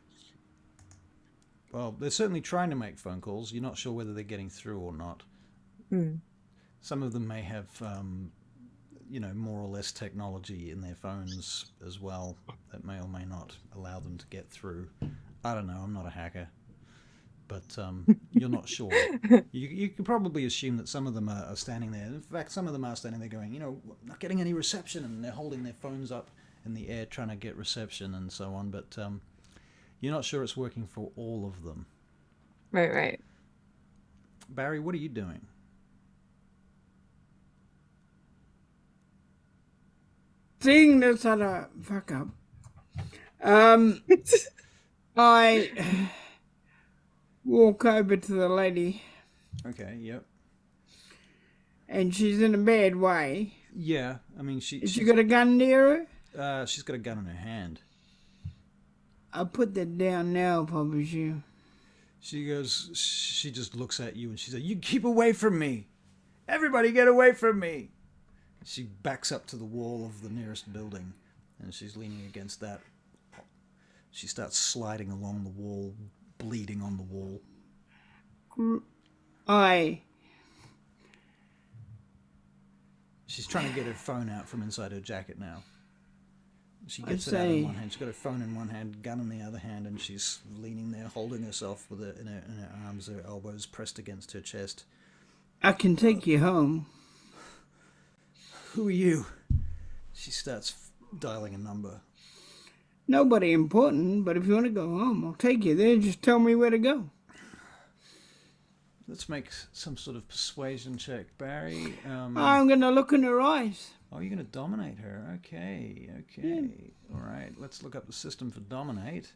Well, they're certainly trying to make phone calls. You're not sure whether they're getting through or not. Some of them may have, more or less technology in their phones as well that may or may not allow them to get through. I don't know. I'm not a hacker, but you're not sure. You can probably assume that some of them are standing there. In fact, some of them are standing there going, not getting any reception, and they're holding their phones up in the air trying to get reception and so on. But you're not sure it's working for all of them. Right. Barry, what are you doing? Seeing this other fuck up, I walk over to the lady, Okay, yep. and she's in a bad way. Yeah, I mean, Has she's she got a gun near her? she's got a gun in her hand. I'll put that down now if I was you. She just looks at you and she says, "You keep away from me! Everybody get away from me!" She backs up to the wall of the nearest building, and she's leaning against that. She starts sliding along the wall, bleeding on the wall. She's trying to get her phone out from inside her jacket now. She gets it out in one hand. She's got her phone in one hand, gun in the other hand, and she's leaning there, holding herself with in her arms, her elbows pressed against her chest. I can take you home. Who are you? She starts dialing a number. Nobody important, but if you want to go home, I'll take you there. Just tell me where to go. Let's make some sort of persuasion check, Barry. I'm going to look in her eyes. Oh, you're going to dominate her. Okay. Yeah. All right, let's look up the system for dominate.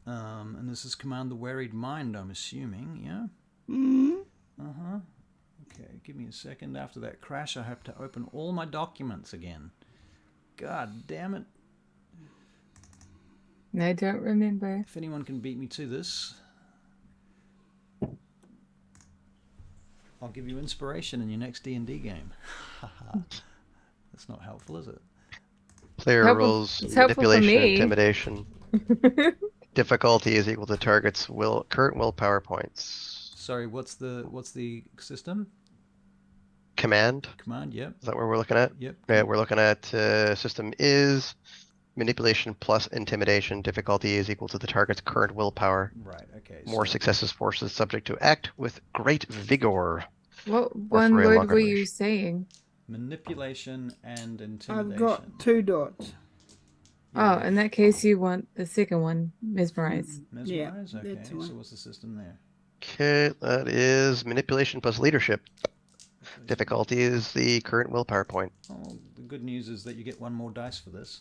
And this is command the wearied mind, I'm assuming, yeah? Mm-hmm. Uh-huh. Okay, give me a second. After that crash, I have to open all my documents again. God damn it. I don't remember. If anyone can beat me to this, I'll give you inspiration in your next D&D game. That's not helpful, is it? Player Helpful- rolls it's helpful for manipulation, me. intimidation. Difficulty is equal to target's current willpower points. Sorry, what's the system? Command. Command, yep. Is that what we're looking at? Yep. Yeah, we're looking at system is manipulation plus intimidation. Difficulty is equal to the target's current willpower. Right, okay. More successes forces subject to act with great vigor. What Or one for a word longer were you duration. saying? Manipulation and intimidation. I've got 2 dots. Oh, in that case, you want the second one, mesmerize. Mesmerize? Yeah, Okay, that's the one. so what's the system there? Okay, that is manipulation plus leadership. Difficulty is the current willpower point. Oh, the good news is that you get 1 more dice for this.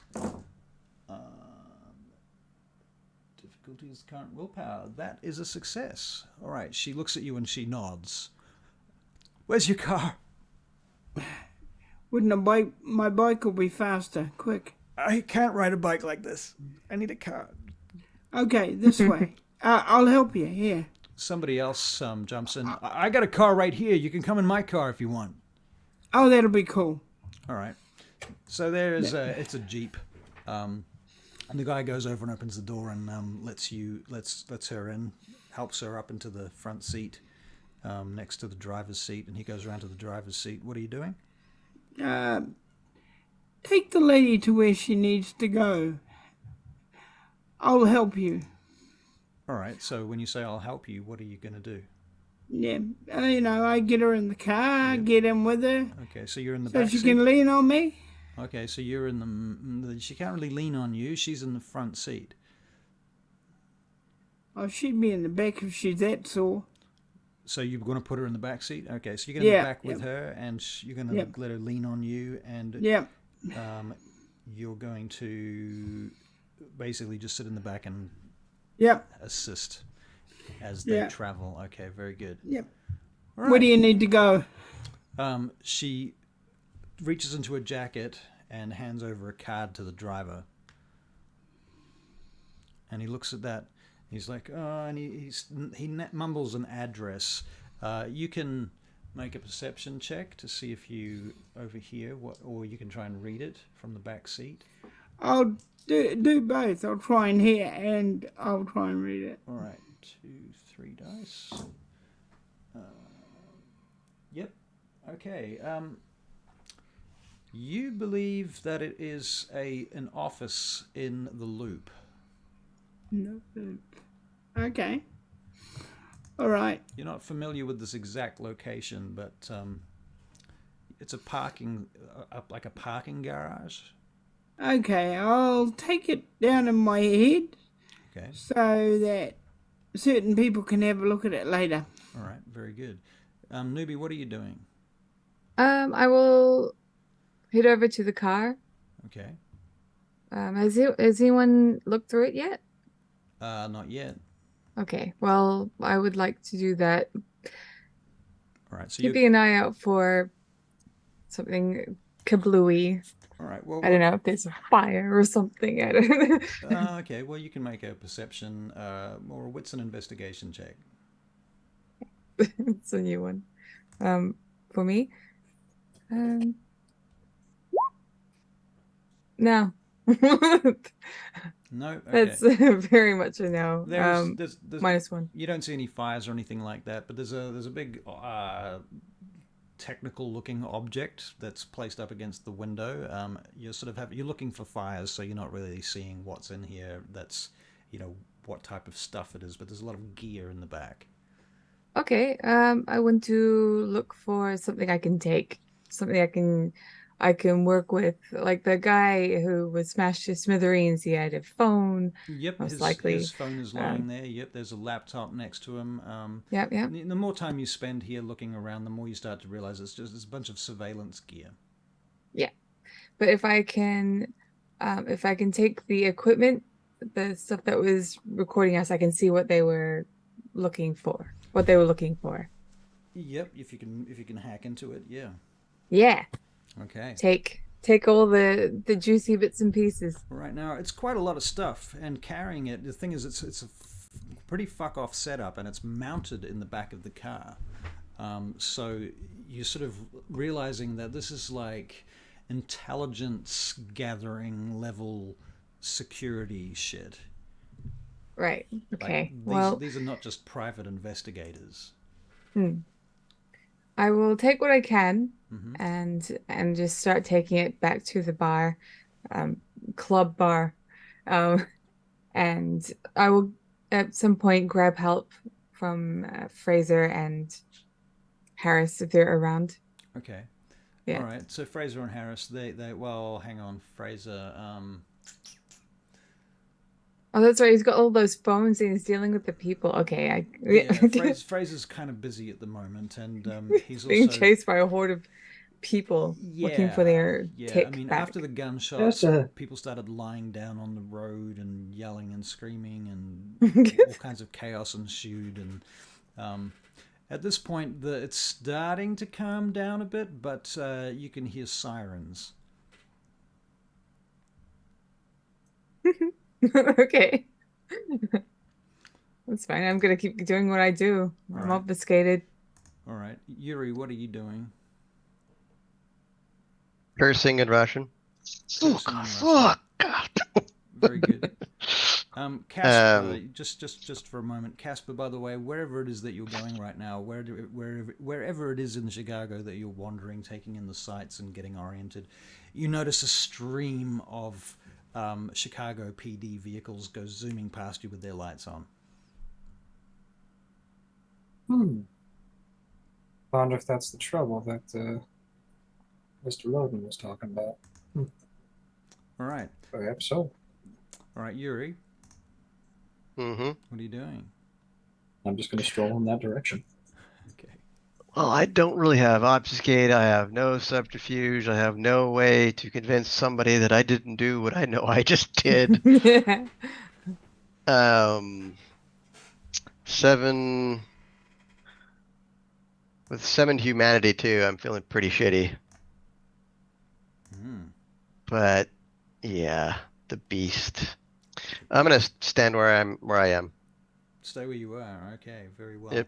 Difficulty is current willpower. That is a success. All right, she looks at you and she nods. Where's your car? Wouldn't a bike? My bike will be faster. Quick. I can't ride a bike like this. I need a car. Okay, this way. I'll help you. Here. Somebody else jumps in. I got a car right here. You can come in my car if you want. Oh, that'll be cool. All right. So there's it's a Jeep, and the guy goes over and opens the door and lets her in, helps her up into the front seat, next to the driver's seat, and he goes around to the driver's seat. What are you doing? Take the lady to where she needs to go. I'll help you. All right. So when you say I'll help you, what are you going to do? Yeah, I get her in the car, get in with her, Okay. So you're in the so back she seat. can lean on me. Okay. So you're in the. She can't really lean on you. She's in the front seat. Oh, she'd be in the back if she's that sore. So you're going to put her in the back seat? Okay, so you're going to be back with her, and you're going to let her lean on you, and you're going to basically just sit in the back and assist as they travel. Okay, very good. Yep. All right. Where do you need to go? She reaches into her jacket and hands over a card to the driver, and he looks at that. He's like, oh, and he mumbles an address. You can make a perception check to see if you overhear or you can try and read it from the back seat. I'll do both. I'll try and hear and I'll try and read it. All right, 2, 3 dice. Yep. Okay. You believe that it is an office in the Loop. No. Okay. All right. You're not familiar with this exact location, but it's a parking, like a parking garage. Okay, I'll take it down in my head Okay. so that certain people can have a look at it later. All right. Very good. Newbie, what are you doing? I will head over to the car. Okay. Has anyone looked through it yet? Not yet. Okay, well, I would like to do that. All right. So Keeping an eye out for something kablooey. All right. Well, I don't know if there's a fire or something. I don't know. okay. Well, you can make a perception or a wits and investigation check. It's a new one. For me. No. No. Okay. That's very much a no. There's -1. You don't see any fires or anything like that, but there's a big technical looking object that's placed up against the window. You're looking for fires, so you're not really seeing what's in here. That's what type of stuff it is, but there's a lot of gear in the back. Okay. I want to look for something I can take, something I can work with. Like the guy who was smashed to smithereens, he had a phone. Yep, most likely. His phone is lying there. Yep, there's a laptop next to him. Yep. The more time you spend here looking around, the more you start to realize it's a bunch of surveillance gear. Yeah, but if I can take the equipment, the stuff that was recording us, I can see what they were looking for. Yep, if you can hack into it, yeah. Yeah. Okay. Take all the juicy bits and pieces. Right now, it's quite a lot of stuff, and carrying it. The thing is, it's a pretty fuck off setup, and it's mounted in the back of the car. So you're sort of realizing that this is like intelligence gathering level security shit. Right. Like, Okay. these are not just private investigators. I will take what I can Hmm. and just start taking it back to the bar, club bar, and I will at some point grab help from Fraser and Harris if they're around. Okay. Yeah. All right. So Fraser and Harris, they well, hang on, Fraser. Oh, that's right. He's got all those phones and he's dealing with the people. Okay, Yeah, Fraser's kind of busy at the moment, and he's being also chased by a horde of people looking for their yeah. I tick mean, back. after the gunshots, That's people started lying down on the road and yelling and screaming, and all kinds of chaos ensued. And at this point, it's starting to calm down a bit, but you can hear sirens. Okay. That's fine. I'm gonna keep doing what I do. I'm right. obfuscated. All right, Yuri, what are you doing? Cursing in Russian. Cursing in Fuck, Russian. fuck. Very good. Casper, just for a moment, Casper. By the way, wherever it is that you're going right now, wherever it is in Chicago that you're wandering, taking in the sights and getting oriented, you notice a stream of Chicago PD vehicles go zooming past you with their lights on. Wonder if that's the trouble that Mr. Lodin was talking about. All right. Perhaps so. All right, Yuri. Mm-hmm. What are you doing? I'm just going to stroll in that direction. Okay. Well, I don't really have obfuscate. I have no subterfuge. I have no way to convince somebody that I didn't do what I know I just did. 7 with 7 humanity too. I'm feeling pretty shitty. But yeah, the beast. I'm gonna stand where I am. Stay where you are. Okay, very well. Yep.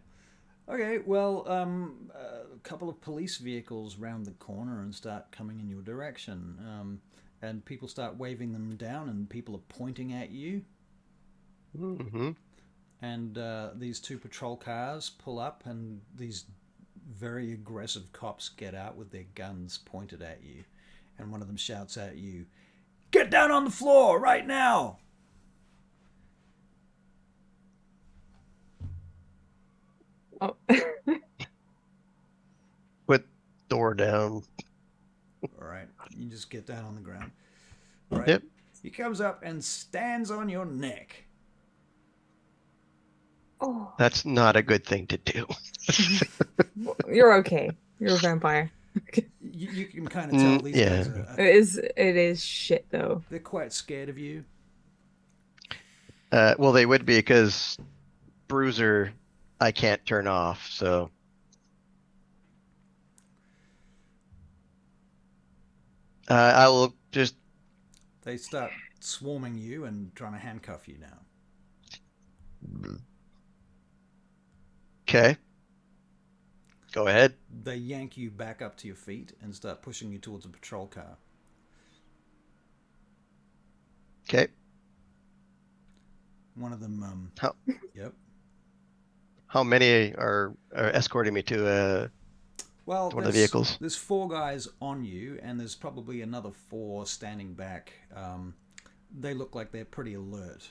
Okay, well, a couple of police vehicles round the corner and start coming in your direction, and people start waving them down, and people are pointing at you. Mm-hmm. And these 2 patrol cars pull up, and these very aggressive cops get out with their guns pointed at you, and one of them shouts at you, "Get down on the floor right now!" Oh. Put door down. All right, you just get down on the ground. All right. Yep. He comes up and stands on your neck. Oh. That's not a good thing to do. You're okay. You're a vampire. You can kind of tell these guys are... It is shit, though. They're quite scared of you. Well, they would be because Bruiser I can't turn off, so... I will just... They start swarming you and trying to handcuff you now. Okay. Go ahead. They yank you back up to your feet and start pushing you towards a patrol car. Okay. One of them... How? Yep. How many are escorting me to one of the vehicles? There's 4 guys on you, and there's probably another 4 standing back. They look like they're pretty alert.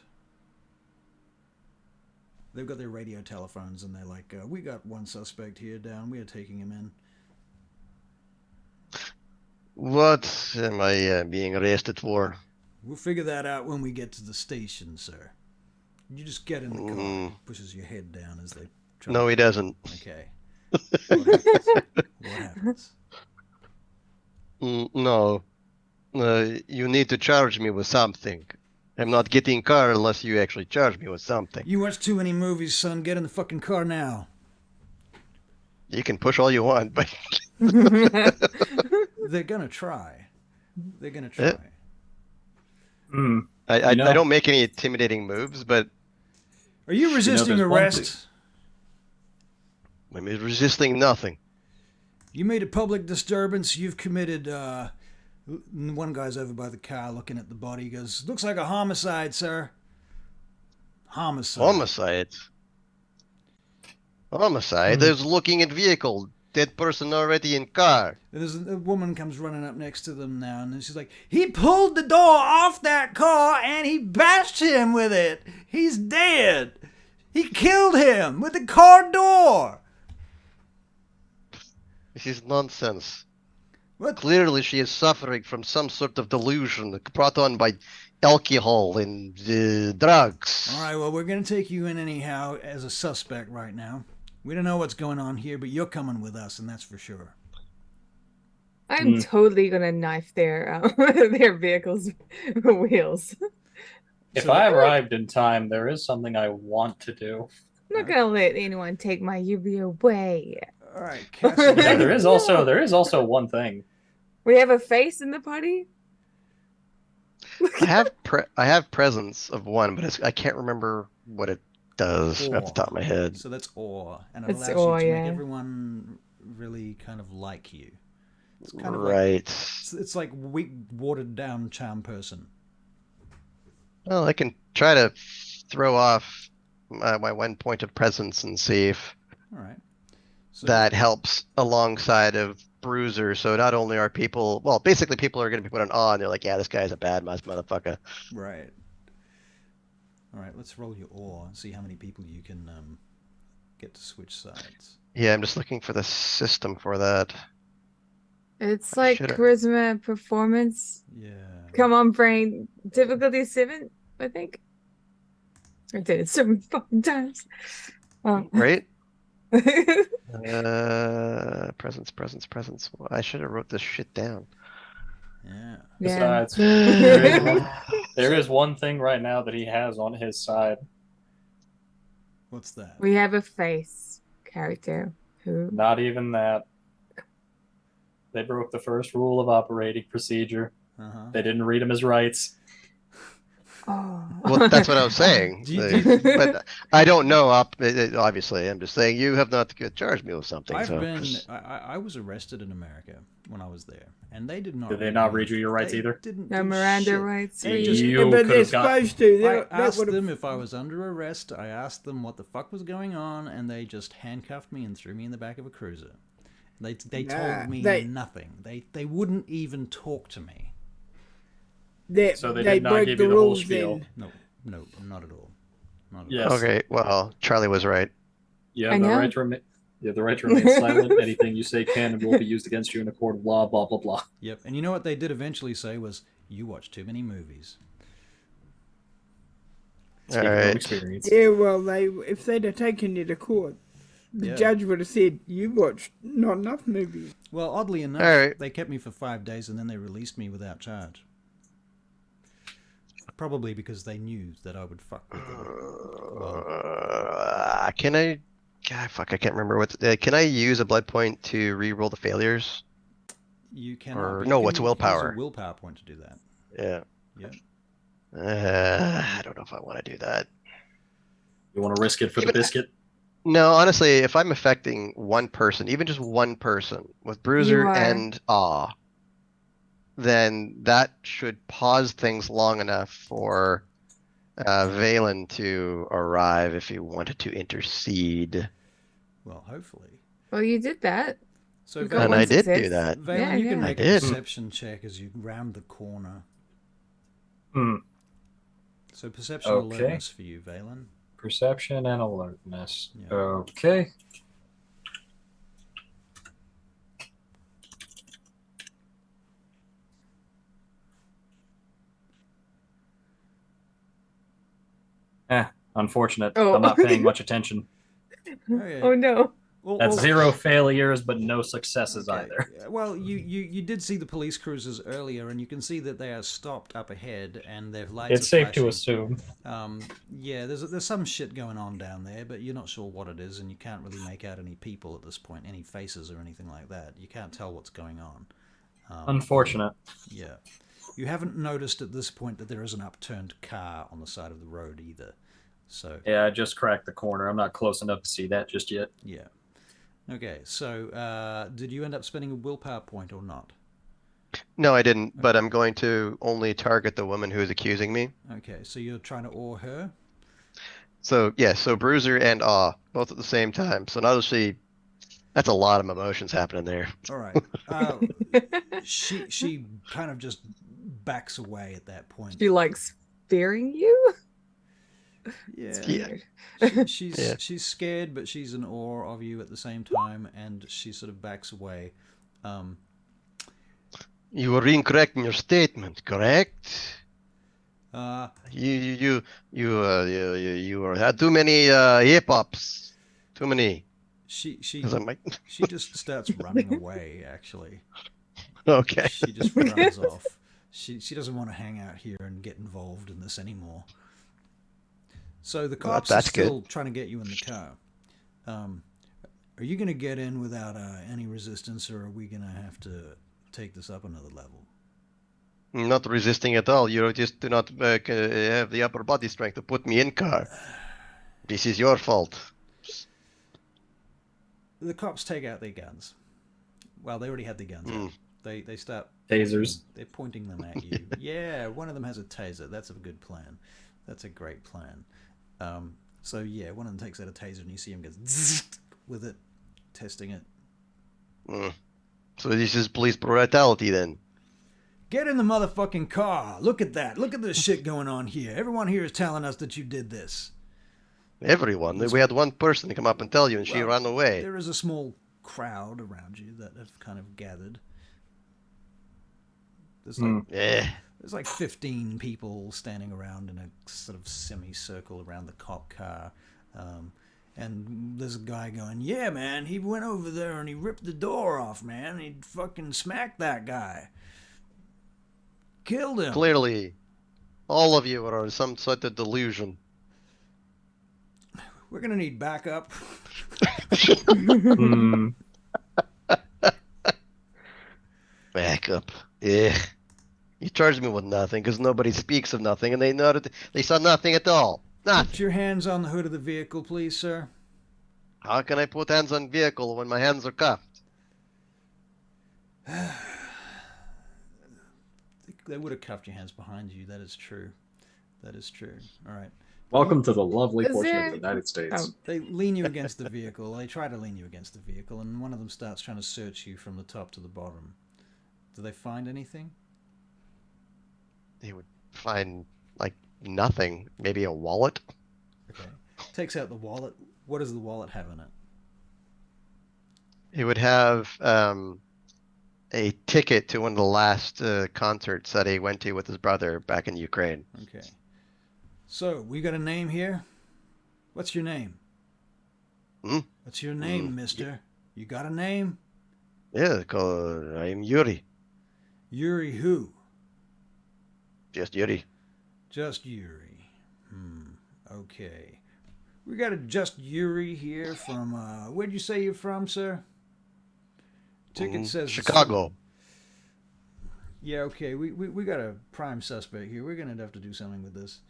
They've got their radio telephones, and they're like, "We got one suspect here down. We are taking him in." What am I being arrested for? We'll figure that out when we get to the station, sir. You just get in the car. He pushes your head down as they try. No, he doesn't. Okay. What happens? What happens? No. You need to charge me with something. I'm not getting car unless you actually charge me with something. You watch too many movies, son. Get in the fucking car now. You can push all you want, but... They're gonna try. They're gonna try. I don't make any intimidating moves, but... Are you resisting arrest? I'm resisting nothing. You made a public disturbance. You've committed... One guy's over by the car looking at the body. He goes, "Looks like a homicide, sir." Homicide. Homicide? There's looking at vehicle. Dead person already in car. There's a woman comes running up next to them now, and she's like, "He pulled the door off that car and he bashed him with it. He's dead. He killed him with the car door." This is nonsense. What? Clearly she is suffering from some sort of delusion brought on by alcohol and drugs. All right, well, we're going to take you in anyhow as a suspect right now. We don't know what's going on here, but you're coming with us, and that's for sure. I'm totally gonna knife their their vehicles' wheels. If I arrived in time, there is something I want to do. I'm not gonna let anyone take my Yuri away. All right, Yeah, there is also one thing. We have a face in the party. I have presence of one, but I can't remember what it does at the top of my head. So that's awe, and it It's allows awe, you to yeah. make everyone really kind of like you. It's kind of Right. Like, it's like weak, watered down charm person. Well, I can try to throw off my 1 point of presence and see if All right. So that helps alongside of Bruiser. So not only are people, well, basically people are going to be put on awe, and they're like, yeah, this guy's a badass motherfucker. Right. All right. Let's roll your awe and see how many people you can get to switch sides. Yeah, I'm just looking for the system for that. It's like Should've- charisma performance. Yeah. Come on, brain. Difficulty 7, I think. I did it 7 fucking times. Oh. Right? Presence. Well, I should have wrote this shit down. Yeah. Yeah. Besides, there is one thing right now that he has on his side. What's that? We have a face character who. Not even that. They broke the first rule of operating procedure. Uh-huh. They didn't read him his rights. Oh. Well, that's what I was saying. Do you- But I don't know. Obviously, I'm just saying you have not charged me with something. I've so. been. I was arrested in America when I was there, and they did not. Did they not read you your rights they either? Didn't No do Miranda shit. rights. They just- You but they're could've got- supposed to. I That asked would've- them if I was under arrest. I asked them what the fuck was going on, and they just handcuffed me and threw me in the back of a cruiser. They told me nothing. They wouldn't even talk to me. So they they did not broke give the you the whole rules spiel. then. No, not at all. Not at Yes. all. Okay, well, Charlie was right. You I have the know. right to remain. You have the right to remain silent. Anything you say can and will be used against you in a court of law. Blah blah blah. Yep. And you know what they did eventually say was, "You watch too many movies." Speaking Alright. from experience. Yeah, well, if they'd have taken you to court, the Yeah. judge would have said, you watched not enough movies. Well, oddly enough, Alright. they kept me for 5 days and then they released me without charge. Probably because they knew that I would fuck with them. Can I? God, fuck, I can't remember what. Can I use a blood point to re-roll the failures? You can. Or- no, what's willpower? Use a willpower point to do that. Yeah. Yeah. I don't know if I want to do that. You want to risk it for the Even- biscuit? No, honestly, if I'm affecting one person, even just one person with Bruiser You are. and Awe, then that should pause things long enough for Valen to arrive if he wanted to intercede. Well, hopefully. Well, you did that. So, You got And one I did do success. that. Valen, Yeah, you can yeah. make I a did. perception check as you round the corner. Hmm. So perception Okay. alertness for you, Valen. Perception and alertness. Yeah. Okay. Unfortunate. Oh. I'm not paying much attention. Okay. Oh no. Well, That's well, 0 failures, but no successes okay. either. Well, you did see the police cruisers earlier, and you can see that they are stopped up ahead, and their lights It's are safe to flashing. assume. Yeah, there's some shit going on down there, but you're not sure what it is, and you can't really make out any people at this point, any faces or anything like that. You can't tell what's going on. Unfortunate. Yeah. You haven't noticed at this point that there is an upturned car on the side of the road either. So, Yeah, I just cracked the corner. I'm not close enough to see that just yet. yeah. Okay, so did you end up spending a willpower point or not? No, I didn't, but I'm going to only target the woman who is accusing me. Okay, so you're trying to awe her? So yeah, so Bruiser and Awe both at the same time. So now that's a lot of emotions happening there. All right. She kind of just backs away at that point. She likes fearing you. Yeah. Yeah. She's scared, but she's in awe of you at the same time, and she sort of backs away. You were incorrect in your statement, correct? You had too many hip hops. Too many. She Like... she just starts running away. Actually, okay. She just runs off. She doesn't want to hang out here and get involved in this anymore. So the cops are still trying to get you in the car. Are you going to get in without any resistance, or are we going to have to take this up another level? Not resisting at all. You just do not have the upper body strength to put me in car. This is your fault. The cops take out their guns. Well, they already had the guns out. They start... Tasers. They're pointing them at you. Yeah, one of them has a taser. That's a good plan. That's a great plan. So yeah, one of them takes out a taser and you see him go with it, testing it. So this is police brutality then? Get in the motherfucking car. Look at that. Look at this shit going on here. Everyone here is telling us that you did this. Everyone? We had one person come up and tell you and she ran away. There is a small crowd around you that have kind of gathered. There's like 15 people standing around in a sort of semicircle around the cop car. And there's a guy going, yeah, man, he went over there and he ripped the door off, man. He fucking smacked that guy. Killed him. Clearly, all of you are some sort of delusion. We're going to need backup. Backup. Yeah. You charged me with nothing because nobody speaks of nothing and they saw nothing at all. Nothing. Put your hands on the hood of the vehicle, please, sir. How can I put hands on vehicle when my hands are cuffed? They would have cuffed your hands behind you. That is true. That is true. All right. Welcome to the lovely portion of the United States. They lean you against the vehicle. They try to lean you against the vehicle, and one of them starts trying to search you from the top to the bottom. Do they find anything? They would find, like, nothing. Maybe a wallet? Okay. Takes out the wallet. What does the wallet have in it? It would have a ticket to one of the last concerts that he went to with his brother back in Ukraine. Okay. So, we got a name here? What's your name? What's your name, mister? You got a name? Yeah, I'm Yuri. Yuri who? Just Yuri. Just Yuri. Okay. We got a Just Yuri here from, where'd you say you're from, sir? Ticket says... Chicago. Yeah, okay. We got a prime suspect here. We're going to have to do something with this.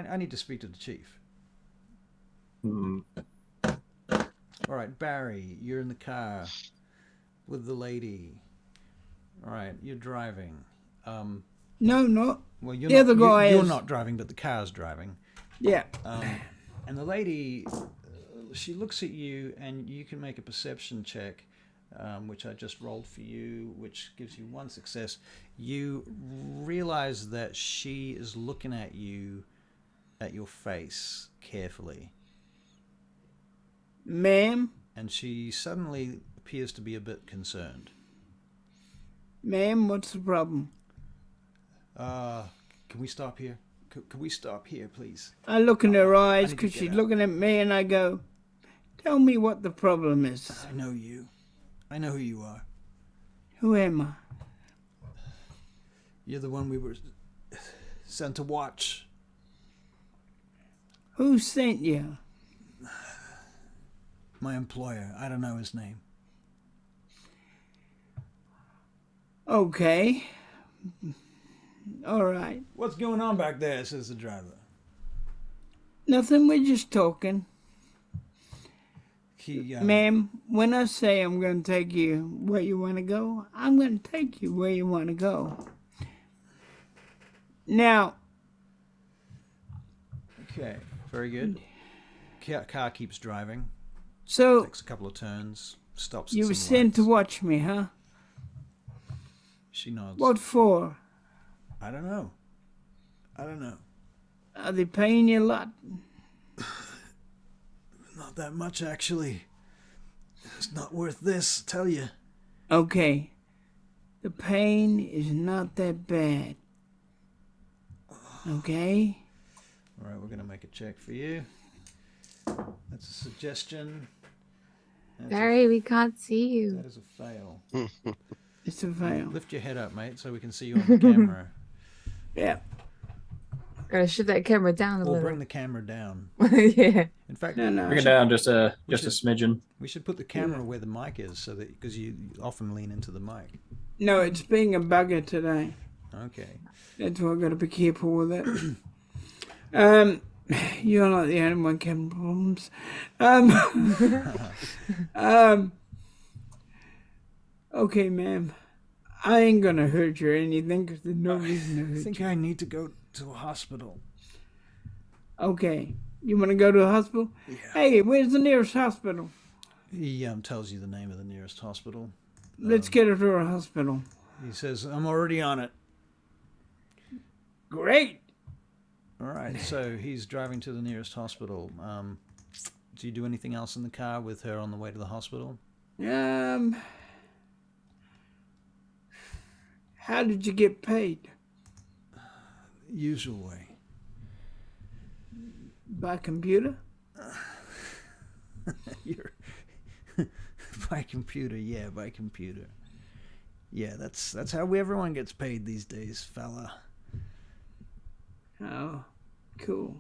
I need to speak to the chief. All right, Barry, you're in the car with the lady. All right, you're driving. No, not. Well, you're the not, other guy you're is. not driving, but the car's driving. Yeah. And the lady, she looks at you, and you can make a perception check, which I just rolled for you, which gives you 1 success. You realize that she is looking at you, at your face, carefully. Ma'am? And she suddenly appears to be a bit concerned. Ma'am, what's the problem? Can we stop here? Can we stop here, please? I look in her eyes because she's looking at me and I go, tell me what the problem is. I know you. I know who you are. Who am I? You're the one we were sent to watch. Who sent you? My employer. I don't know his name. Okay. All right. What's going on back there, says the driver. Nothing, we're just talking. He, Ma'am, when I say I'm going to take you where you want to go, I'm going to take you where you want to go. Now. Okay. Very good. Car keeps driving. So, Takes a couple of turns. Stops. At you were some sent to lights. watch me, huh? She nods. What for? I don't know. Are they paying you a lot? Not that much, actually. It's not worth this, tell you. Okay. The pain is not that bad. Okay? All right, we're going to make a check for you. That's a suggestion. Barry, we can't see you. That is a fail. It's a fail. Lift your head up, mate, so we can see you on the camera. Yeah. Gotta shift that camera down a Or little. bring the camera down. Yeah. In fact, No. Bring it down just a should- smidgen. we should put the camera where the mic is, so that because you often lean into the mic. No, it's being a bugger today. Okay. That's why I've got to be careful with it. You're not the only one having problems. Okay, ma'am. I ain't gonna hurt you or anything because there's no reason to I hurt think you. I need to go to a hospital. Okay. You want to go to a hospital? Yeah. Hey, where's the nearest hospital? He tells you the name of the nearest hospital. Let's get her to a hospital. He says, I'm already on it. Great. All right, so he's driving to the nearest hospital. Do you do anything else in the car with her on the way to the hospital? How did you get paid? Usual way. By computer? You're by computer, yeah, by computer. Yeah, that's how everyone gets paid these days, fella. Oh, cool.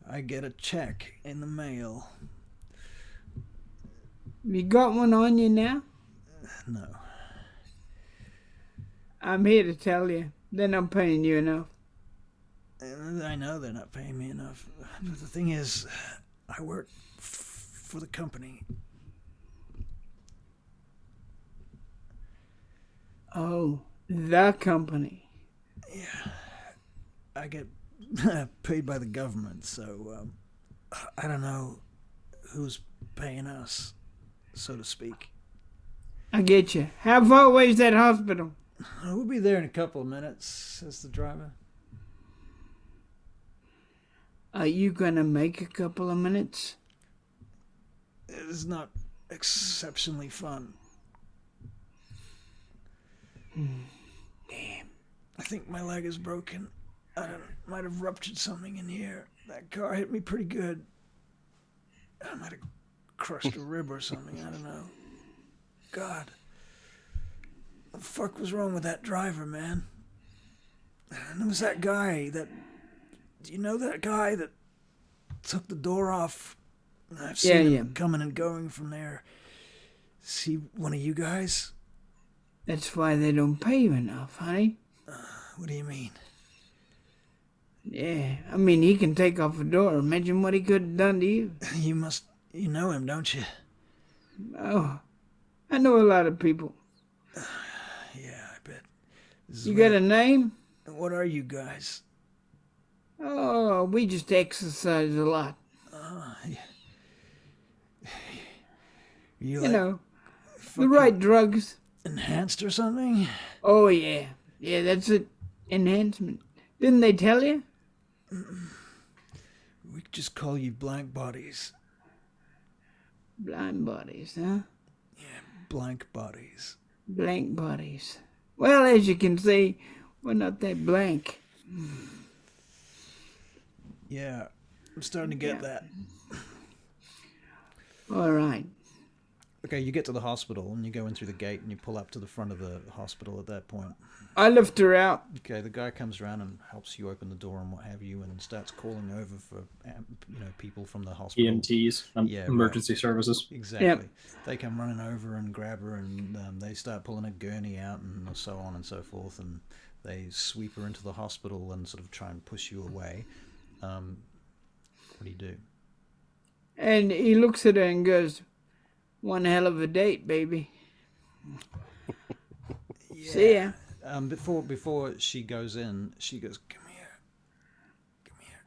I get a check in the mail. You got one on you now? No. I'm here to tell you. They're not paying you enough. I know they're not paying me enough. But the thing is, I work for the company. Oh, the company. Yeah. I get paid by the government, so I don't know who's paying us, so to speak. I get you. How far away is that hospital? We'll be there in a couple of minutes, says the driver. Are you gonna make a couple of minutes? It is not exceptionally fun. Damn. I think my leg is broken. Might have ruptured something in here. That car hit me pretty good. I might have crushed a rib or something. I don't know. God. What the fuck was wrong with that driver, man? And there was that guy that... Do you know that guy that took the door off? I've seen him coming and going from there. Is he one of you guys? That's why they don't pay you enough, honey. What do you mean? Yeah, I mean, he can take off a door. Imagine what he could have done to you. You know him, don't you? Oh, I know a lot of people. Yeah, I bet. You got a name? What are you guys? Oh, we just exercise a lot. You You know, the fucking right drugs. enhanced or something? Oh, yeah. Yeah, that's it. Enhancement. Didn't they tell you? We could just call you blank bodies. Blind bodies, huh? Blank bodies. Blank bodies. Well, as you can see, we're not that blank. Yeah, I'm starting to get that. All right. Okay, you get to the hospital and you go in through the gate and you pull up to the front of the hospital at that point. I lift her out. Okay, the guy comes around and helps you open the door and what have you, and starts calling over for people from the hospital. EMTs, Yeah, emergency services. Exactly. Yep. They come running over and grab her, and they start pulling a gurney out and so on and so forth, and they sweep her into the hospital and sort of try and push you away. What do you do? And he looks at her and goes, "One hell of a date, baby." Yeah. See ya. Before she goes in, she goes, "Come here, come here."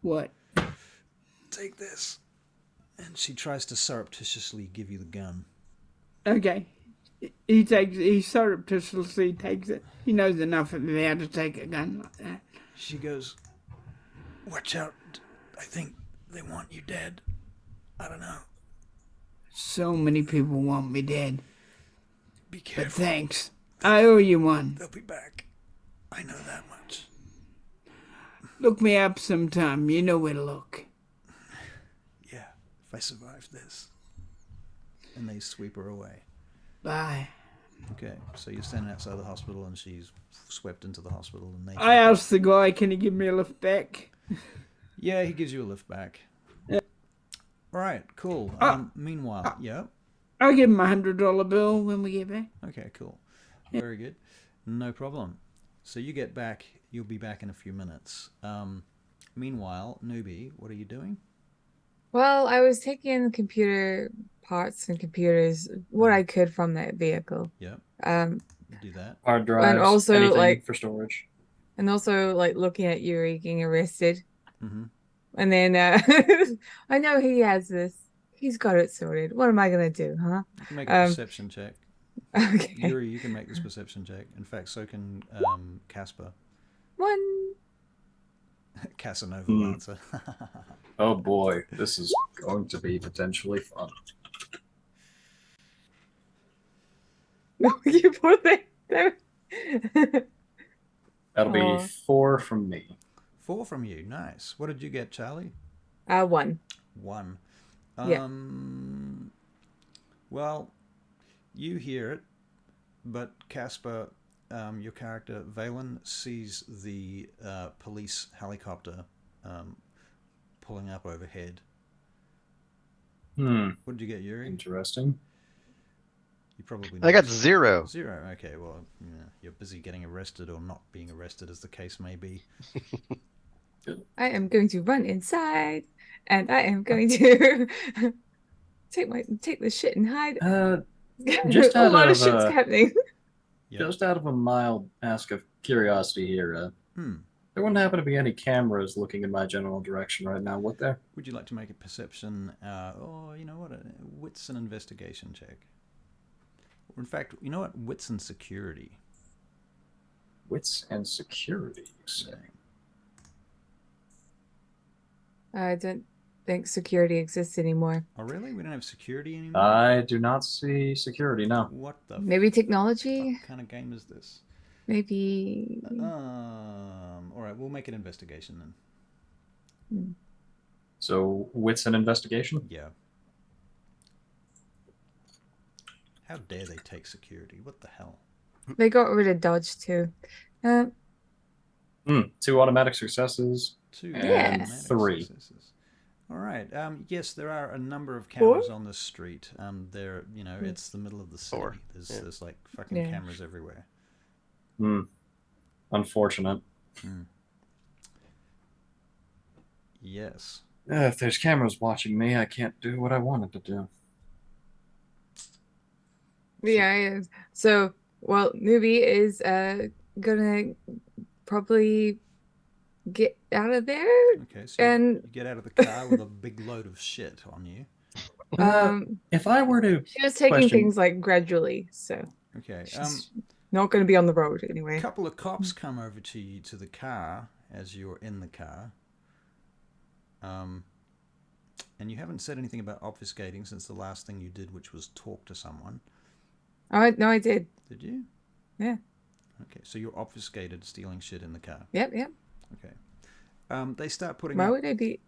What? Take this. And she tries to surreptitiously give you the gun. Okay. He surreptitiously takes it. He knows enough of how to take a gun like that. She goes, watch out. I think they want you dead. I don't know. So many people want me dead. Be But careful. thanks. I owe you one. They'll be back. I know that much. Look me up sometime. You know where to look. Yeah, if I survive this. And they sweep her away. Bye. Okay, so you're standing outside the hospital and she's swept into the hospital and they... I asked the guy, can he give me a lift back? Yeah, he gives you a lift back. Yeah. Alright, cool. Meanwhile, yeah. I'll give him a $100 bill when we get back. Okay, cool. Very good. No problem. So you get back, you'll be back in a few minutes. Meanwhile, newbie, what are you doing? Well, I was taking computer parts and computers, what I could from that vehicle. Yep. Do that. Hard drives, And also, anything like- for storage. And also, like, looking at Yuri getting arrested. Mm-hmm. And then, I know he has this. He's got it sorted. What am I going to do, huh? You can make a perception check. Okay. Yuri, you can make this perception check. In fact, so can Casper. 1. Casanova Lancer. Oh boy, this is going to be potentially fun. You poor thing. That'll be Aw. 4 from me. 4 from you. Nice. What did you get, Charlie? 1. 1. Yeah. Well, you hear it, but Casper, your character, Valen, sees the police helicopter pulling up overhead. What did you get, Yuri? Interesting. You probably I got noticed. 0. 0. Okay, well, yeah, you're busy getting arrested or not being arrested, as the case may be. I am going to run inside, and I am going to take the shit and hide. Just A out lot of of, shit's happening. Yep. Just out of a mild ask of curiosity here, there wouldn't happen to be any cameras looking in my general direction right now, would there? Would you like to make a perception, or you know what, a wits and investigation check? Or in fact, you know what, wits and security. Wits and security, you say? I don't think security exists anymore. Oh really? We don't have security anymore? I do not see security, no. What the Maybe technology? fuck kind of game is this? Maybe. Alright, we'll make an investigation then. So, wits and investigation? Yeah. How dare they take security? What the hell? They got rid of Dodge too. 2 automatic successes. 2 Yeah. automatic 3. successes. All right. Yes, there are a number of cameras on the street. There, you know, it's the middle of the city. 4. There's like fucking Yeah. cameras everywhere. Unfortunate. Yes. If there's cameras watching me, I can't do what I wanted to do. Yeah. So, well, newbie is gonna probably get out of there. Okay. So And you get out of the car with a big load of shit on you. If I were to She was taking question- things like gradually, so Okay. she's not going to be on the road A anyway. couple of cops come over to you to the car as you're in the car. And you haven't said anything about obfuscating since the last thing you did, which was talk to someone. Oh no, I did. Did you? Yeah. Okay, so you're obfuscated stealing shit in the car. Yep. Okay. They start putting Why up... would I be?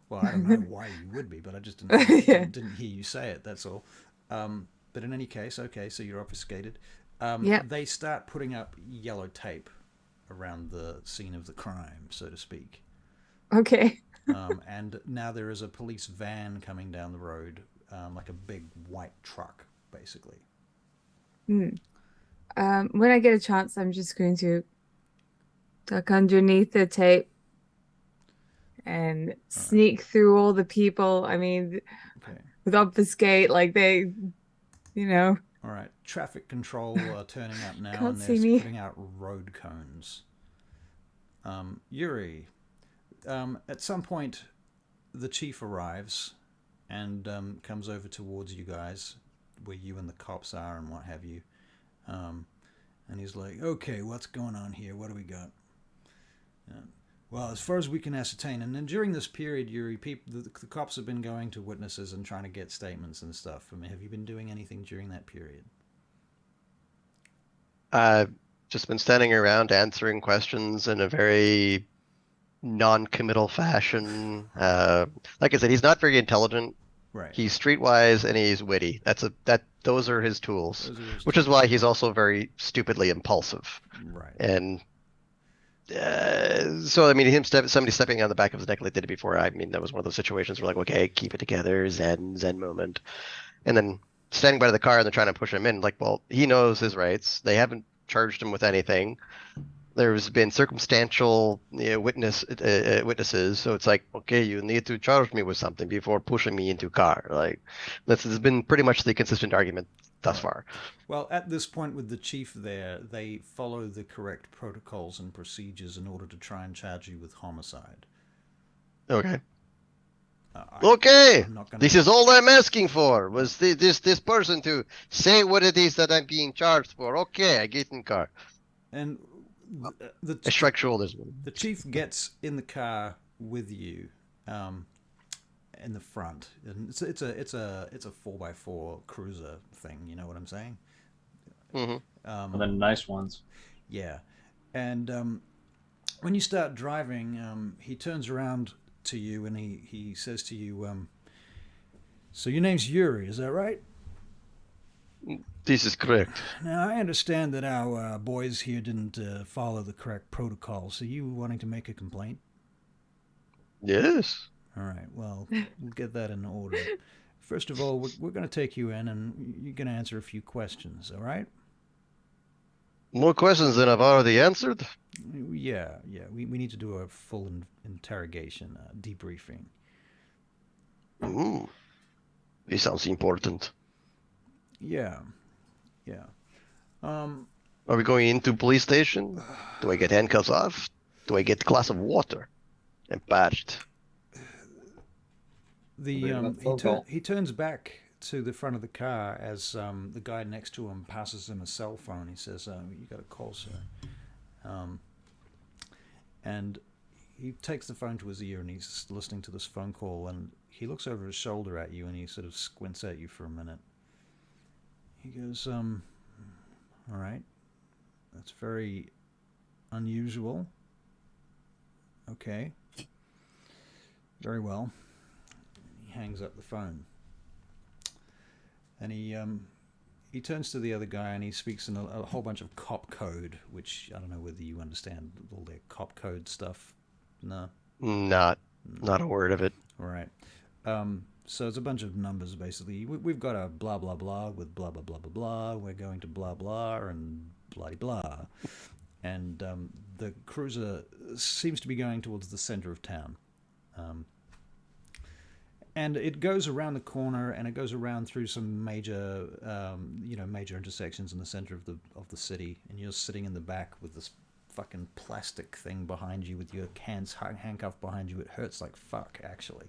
Well, I don't know why you would be, but I just didn't, Yeah. didn't hear you say it, that's all. But in any case, okay, so you're obfuscated. Yep. They start putting up yellow tape around the scene of the crime, so to speak. Okay. And now there is a police van coming down the road, like a big white truck, basically. When I get a chance, I'm just going to duck underneath the tape and sneak through all the people. I mean, Okay. with obfuscate, like they, you know. All right. Traffic control are turning up now, Can't and see they're me. putting out road cones. Yuri, at some point, the chief arrives and comes over towards you guys, where you and the cops are and what have you. And he's like, okay, what's going on here? What do we got? Well, as far as we can ascertain, and then during this period, Yuri, the cops have been going to witnesses and trying to get statements and stuff. I mean, have you been doing anything during that period? I've just been standing around answering questions in a very non-committal fashion. Like I said, he's not very intelligent. Right. He's streetwise and he's witty. Those are his tools, which is tools. why he's also very stupidly impulsive. Right. And so, I mean, somebody stepping on the back of his neck like they did before, I mean, that was one of those situations where like, okay, keep it together, zen moment. And then standing by the car and they're trying to push him in, like, well, he knows his rights. They haven't charged him with anything. There's been circumstantial witnesses, so it's like, okay, you need to charge me with something before pushing me into a car. Like, this has been pretty much the consistent argument thus far. Well, at this point with the chief there, they follow the correct protocols and procedures in order to try and charge you with homicide. Okay. Okay. This is all I'm asking for, was this person to say what it is that I'm being charged for. Okay, I get in the car. And I shrug shoulders. The chief gets in the car with you, in the front, and it's a 4x4 cruiser thing. You know what I'm saying? Mm-hmm. The nice ones. Yeah, and when you start driving, he turns around to you and he says to you, "So your name's Yuri, is that right?" This is correct. Now, I understand that our boys here didn't follow the correct protocols. So you wanting to make a complaint? Yes. All right, well, we'll get that in order. First of all, we're going to take you in and you're going to answer a few questions, all right? More questions than I've already answered? Yeah. We need to do a full interrogation, debriefing. Ooh. This sounds important. Yeah. Are we going into police station? Do I get handcuffs off? Do I get a glass of water? And badged? He turns back to the front of the car as the guy next to him passes him a cell phone. He says, "You got a call, sir." And he takes the phone to his ear and he's listening to this phone call. And he looks over his shoulder at you and he sort of squints at you for a minute. He goes, "All right, that's very unusual. Okay, very well." He hangs up the phone, and he turns to the other guy and he speaks in a whole bunch of cop code, which I don't know whether you understand all their cop code stuff. No, not a word of it. All right. So it's a bunch of numbers, basically. We've got a blah, blah, blah with blah, blah, blah, blah, blah. We're going to blah, blah, and blah, blah. And the cruiser seems to be going towards the center of town. And it goes around the corner, and it goes around through some major intersections in the center of the city. And you're sitting in the back with this fucking plastic thing behind you with your hands handcuffed behind you. It hurts like fuck, actually.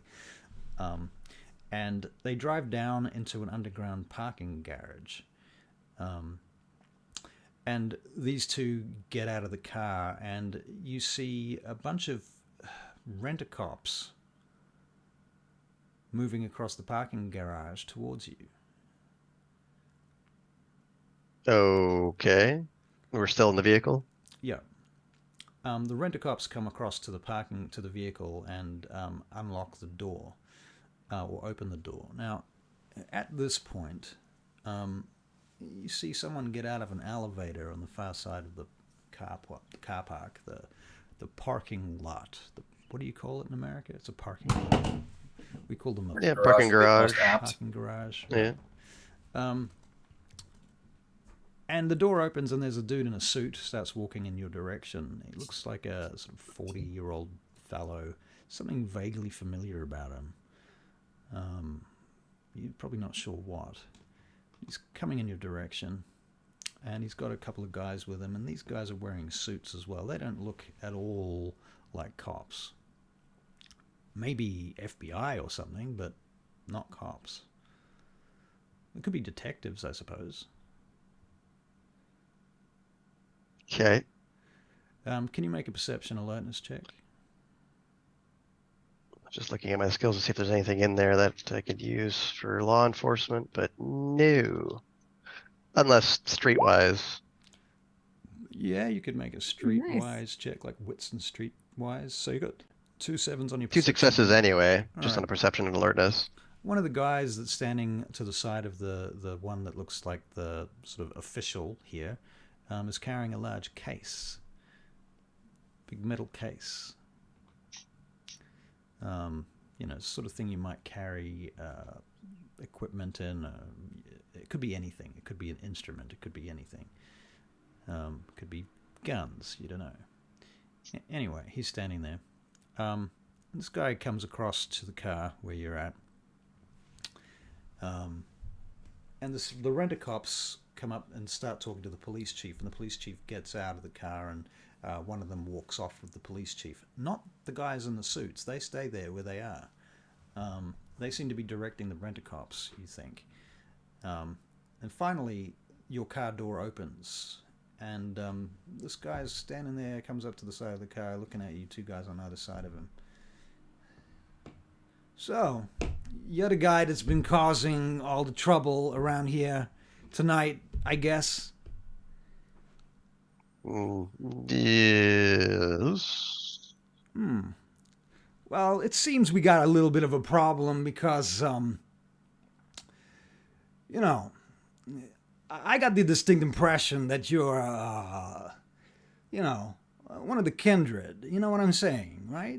And they drive down into an underground parking garage. And these two get out of the car, and you see a bunch of rent-a-cops moving across the parking garage towards you. Okay. We're still in the vehicle? Yeah. The rent-a-cops come across to the vehicle and unlock the door. Or open the door. Now, at this point, you see someone get out of an elevator on the far side of the car park, the parking lot. What do you call it in America? It's a parking lot. We call them a parking garage. Parking garage. Right? Yeah. And the door opens and there's a dude in a suit starts walking in your direction. He looks like a sort of 40-year-old fellow. Something vaguely familiar about him. You're probably not sure what. He's coming in your direction, and he's got a couple of guys with him, and these guys are wearing suits as well. They don't look at all like cops. Maybe FBI or something, but not cops. It could be detectives, I suppose. Okay. Can you make a perception alertness check? Just looking at my skills to see if there's anything in there that I could use for law enforcement, but no. Unless streetwise. Yeah, you could make a streetwise check, like wits and streetwise. So you got 2 7s on your 2 perception. successes anyway, just Alright. on a perception and alertness. One of the guys that's standing to the side of the one that looks like the sort of official here is carrying a large case. Big metal case. Sort of thing you might carry equipment in. It could be anything. It could be an instrument. It could be anything. It could be guns. You don't know. Anyway, he's standing there. This guy comes across to the car where you're at. And the rent-a-cops come up and start talking to the police chief, and the police chief gets out of the car, and one of them walks off with the police chief. Not the guys in the suits. They stay there where they are. They seem to be directing the rent-a-cops, you think. And finally, your car door opens, and this guy's standing there, comes up to the side of the car, looking at you, 2 guys on either side of him. So, you're the guy that's been causing all the trouble around here tonight, I guess. Yes. Well, it seems we got a little bit of a problem because, I got the distinct impression that you're, one of the kindred. You know what I'm saying, right?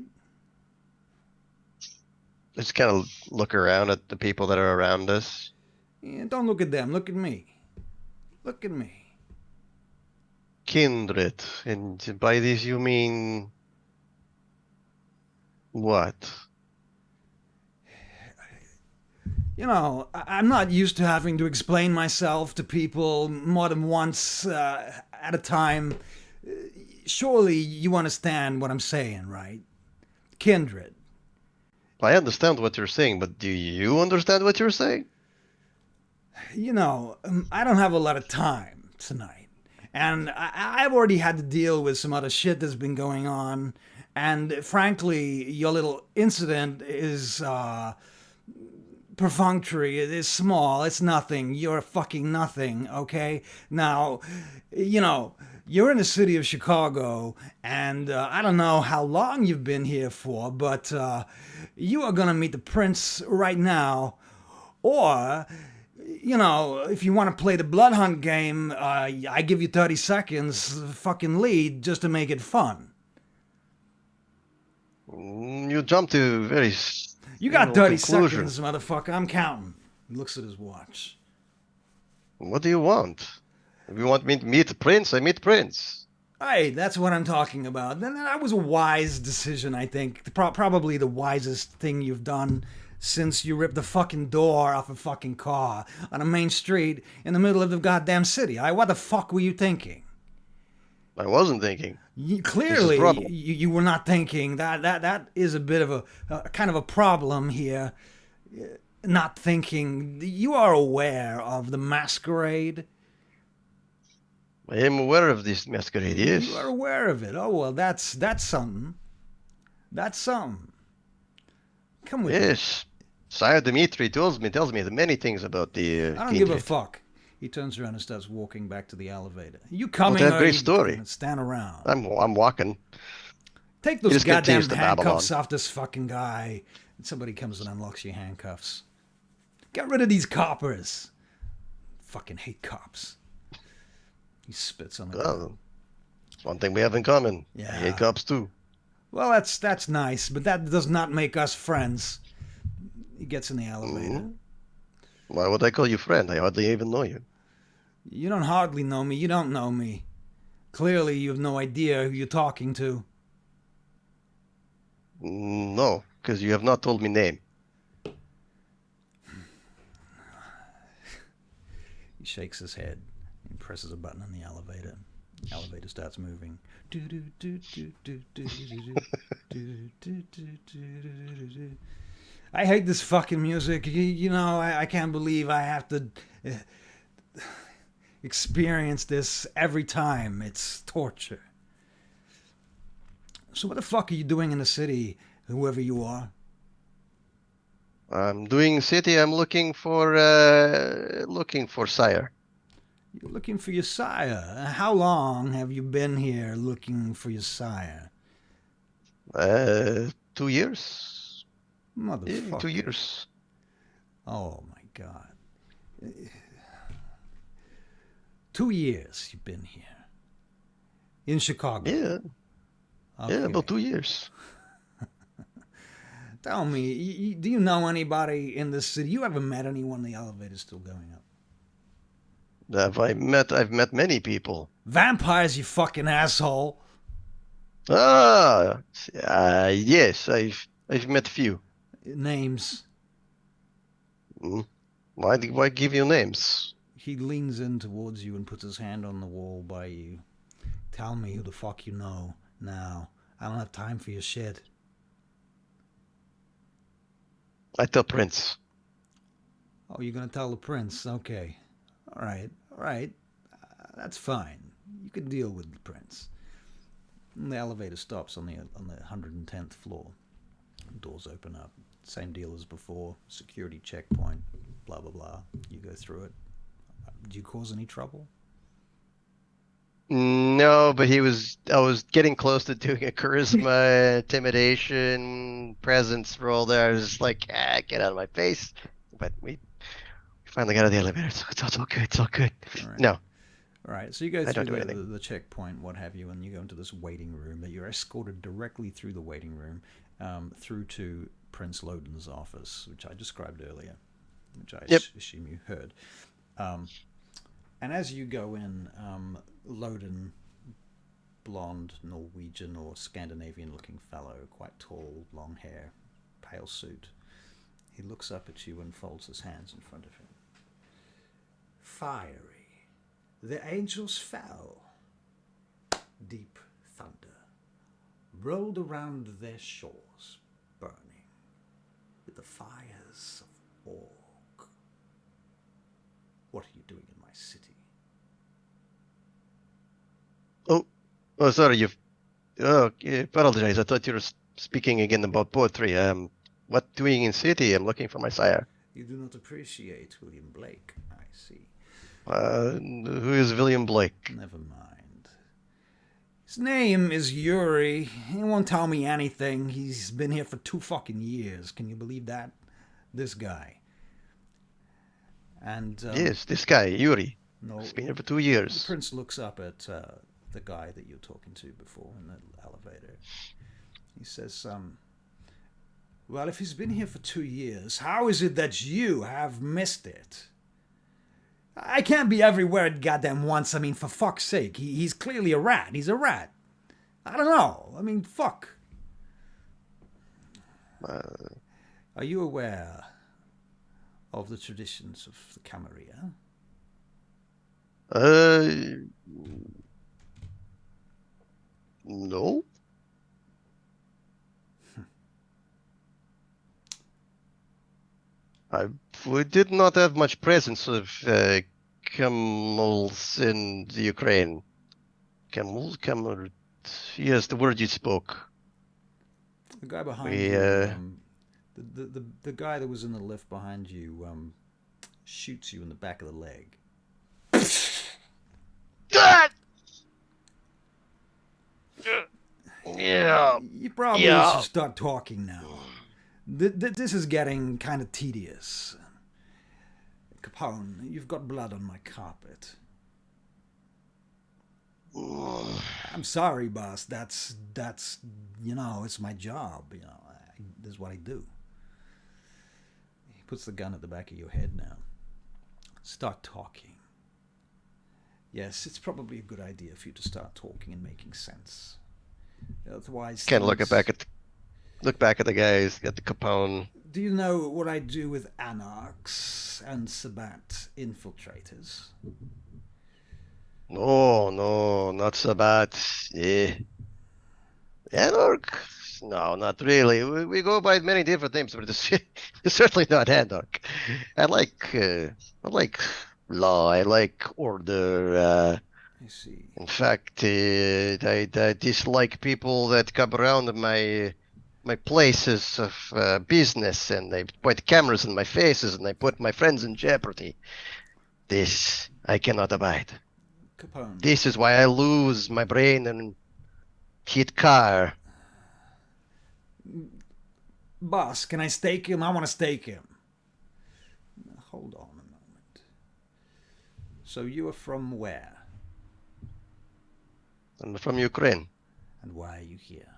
Let's kind of look around at the people that are around us. Yeah, don't look at them. Look at me. Look at me. Kindred. And by this you mean... what? I'm not used to having to explain myself to people more than once at a time. Surely you understand what I'm saying, right? Kindred. I understand what you're saying, but do you understand what you're saying? I don't have a lot of time tonight. And I've already had to deal with some other shit that's been going on. And frankly, your little incident is perfunctory. It is small. It's nothing. You're fucking nothing, okay? Now, you're in the city of Chicago, and I don't know how long you've been here for, but you are going to meet the prince right now. Or, if you want to play the blood hunt game, I give you 30 seconds fucking lead just to make it fun. You jump to very... You got 30 seconds, motherfucker. I'm counting. He looks at his watch. What do you want? If you want me to meet the prince, I meet Prince. Hey, that's what I'm talking about. Then that was a wise decision, I think. Probably the wisest thing you've done since you ripped the fucking door off a fucking car on a main street in the middle of the goddamn city. What the fuck were you thinking? I wasn't thinking. Clearly, you were not thinking. That is a bit of a kind of a problem here. Not thinking. You are aware of the Masquerade? I am aware of this Masquerade, yes. You are aware of it. Oh, well, that's something. That's something. Come with me. Yes. Sire Dimitri tells me many things about the I don't give a fuck. He turns around and starts walking back to the elevator. You coming? Well, that's a great story. Stand around. I'm walking. Take those goddamn handcuffs off this fucking guy. And somebody comes and unlocks your handcuffs. Get rid of these coppers. Fucking hate cops. He spits on the ground. It's one thing we have in common. Yeah. I hate cops too. Well, that's nice, but that does not make us friends. He gets in the elevator. Mm-hmm. Why would I call you friend? I hardly even know you. You don't hardly know me. You don't know me. Clearly, you have no idea who you're talking to. No, because you have not told me name. He shakes his head. He presses a button on the elevator. Elevator starts moving. I hate this fucking music. You know, I can't believe I have to experience this every time. It's torture. So what the fuck are you doing in the city, whoever you are? I'm doing city. I'm looking for Sire. You're looking for your sire. How long have you been here looking for your sire? 2 years. Motherfucker. Yeah, 2 years. Oh my god. 2 years you've been here. In Chicago. Yeah. Okay. Yeah, about 2 years. Tell me, do you know anybody in this city? You haven't met anyone? The elevator's still going up. I've met many people. Vampires, you fucking asshole. Yes, I've met few. Names. Why give you names? He leans in towards you and puts his hand on the wall by you. Tell me who the fuck you know now. I don't have time for your shit. I tell Prince. Oh, you're gonna tell the prince? Okay. All right. That's fine. You can deal with the prince. And the elevator stops on the 110th floor. Doors open up. Same deal as before. Security checkpoint. Blah blah blah. You go through it. Do you cause any trouble? No, but I was getting close to doing a charisma, intimidation, presence roll there. I was just like, get out of my face. But we finally got out of the elevator, so it's all good. It's all good. All right. No. All right, so you go don't do through anything. the checkpoint, what have you, and you go into this waiting room. But you're escorted directly through the waiting room, through to Prince Lodin's office, which I described earlier, which I assume you heard. And as you go in, Lodin, blonde, Norwegian or Scandinavian-looking fellow, quite tall, long hair, pale suit. He looks up at you and folds his hands in front of him. Fiery, the angels fell. Deep thunder rolled around their shores, burning with the fires of Orc. What are you doing in my city? Oh, sorry. Apologize. I thought you were speaking again about poetry. What doing in city? I'm looking for my sire. You do not appreciate William Blake, I see. Who is William Blake? Never mind. His name is Yuri. He won't tell me anything. He's been here for 2 fucking years. Can you believe that? This guy. And Yes, this guy, Yuri. no, He's been here for 2 the years. prince looks up at the guy that you're talking to before in the elevator. He says, well, if he's been here for 2 years, how is it that you have missed it? I can't be everywhere at goddamn once. I mean, for fuck's sake. He's clearly a rat. He's a rat. I don't know. I mean, fuck. Are you aware of the traditions of the Camarilla? No. We did not have much presence of camels in the Ukraine. Camel. Yes, the word you spoke. The guy behind We, you, the guy that was in the lift behind you, shoots you in the back of the leg. Yeah. You probably should start talking now. This is getting kind of tedious. Capone, you've got blood on my carpet. I'm sorry, boss. That's it's my job. This is what I do. He puts the gun at the back of your head now. Start talking. Yes, it's probably a good idea for you to start talking and making sense. Otherwise, Can't look back at the guys, at the Capone. Do you know what I do with anarchs and Sabbat infiltrators? No, not so bad. Anarch? No, not really. We go by many different names, but it's, it's certainly not Anarch. I like law. I like order. I see. In fact, I dislike people that come around my places of business and they point cameras in my faces and they put my friends in jeopardy. This I cannot abide. Capone. This is why I lose my brain and hit car. Boss, can I stake him? I want to stake him. Hold on a moment. So you are from where? I'm from Ukraine, And why are you here?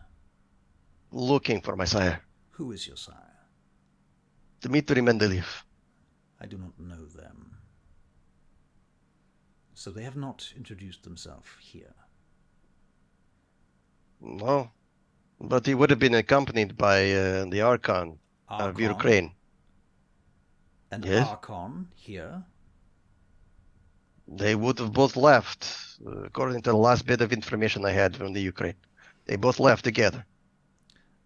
looking for my sire, Who is your sire? Dmitry Mendeleev. I do not know them. So they have not introduced themselves here. No, but he would have been accompanied by the Archon of Ukraine. An Yes? Archon here? They would have both left, according to the last bit of information I had from the Ukraine. They both left together.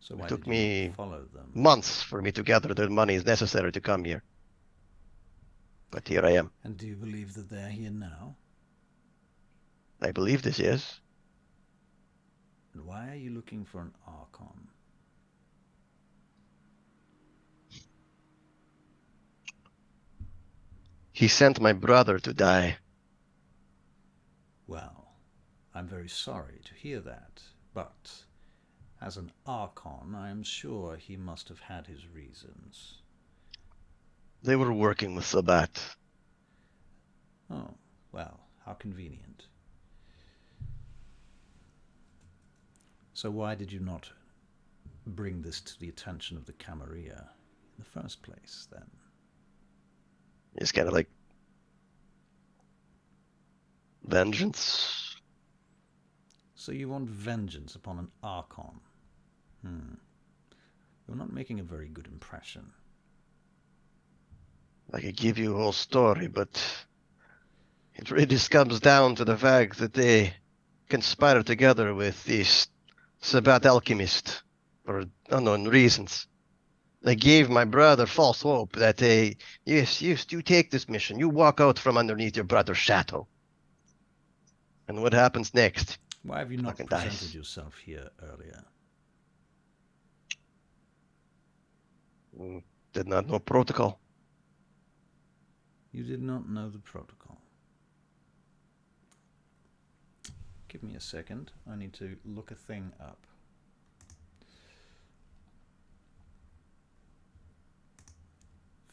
So why took did you me not follow them? Months for me to gather the money necessary to come here. But here I am. And do you believe that they're here now? I believe this, yes. And why are you looking for an Archon? He sent my brother to die. Well, I'm very sorry to hear that, but as an Archon, I am sure he must have had his reasons. They were working with Sabat. Oh, well, how convenient. So why did you not bring this to the attention of the Camarilla in the first place, then? It's kind of like vengeance. So you want vengeance upon an Archon? You're not making a very good impression. I could give you a whole story, but it really just comes down to the fact that they conspired together with this Sabat alchemist for unknown reasons. They gave my brother false hope that yes, you take this mission, you walk out from underneath your brother's shadow. And what happens next? Why have you not Fucking presented dice. yourself here earlier? Did not know protocol. You did not know the protocol. Give me a second. I need to look a thing up.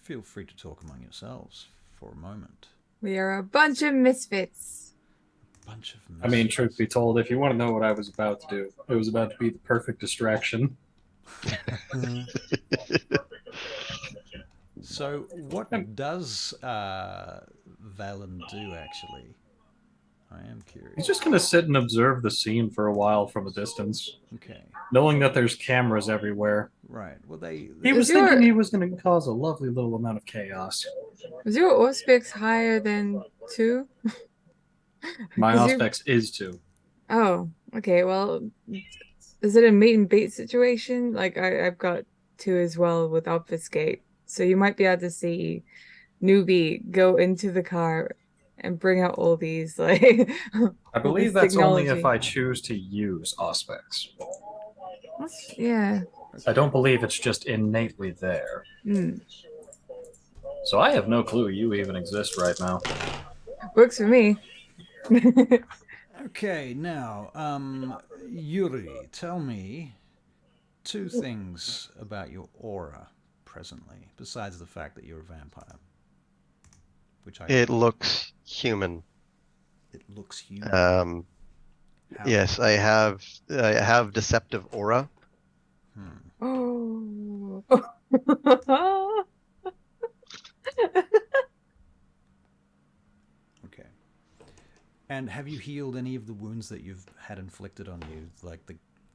Feel free to talk among yourselves for a moment. We are a bunch of misfits. Bunch of I mean, misfits. truth be told, if you want to know what I was about to do, it was about to be the perfect distraction. So, what does Valen do, actually? I am curious. He's just going to sit and observe the scene for a while from a distance, Okay, knowing that there's cameras everywhere. right. Well, they He was thinking he was going to cause a lovely little amount of chaos. Was your Auspex higher than 2? My 'Cause you- Auspex is 2. Oh, okay. Well, is it a meet and beat situation? Like I've got 2 as well with obfuscate, so you might be able to see newbie go into the car and bring out all these like. I all believe this that's only technology. if I choose to use Auspex. Yeah. I don't believe it's just innately there. Mm. So I have no clue you even exist right now. Works for me. Okay, now, Yuri, tell me 2 things about your aura presently, besides the fact that you're a vampire. Which It looks human. It looks human. How? Yes, I have deceptive aura. Oh. Okay. And have you healed any of the wounds that you've had inflicted on you, like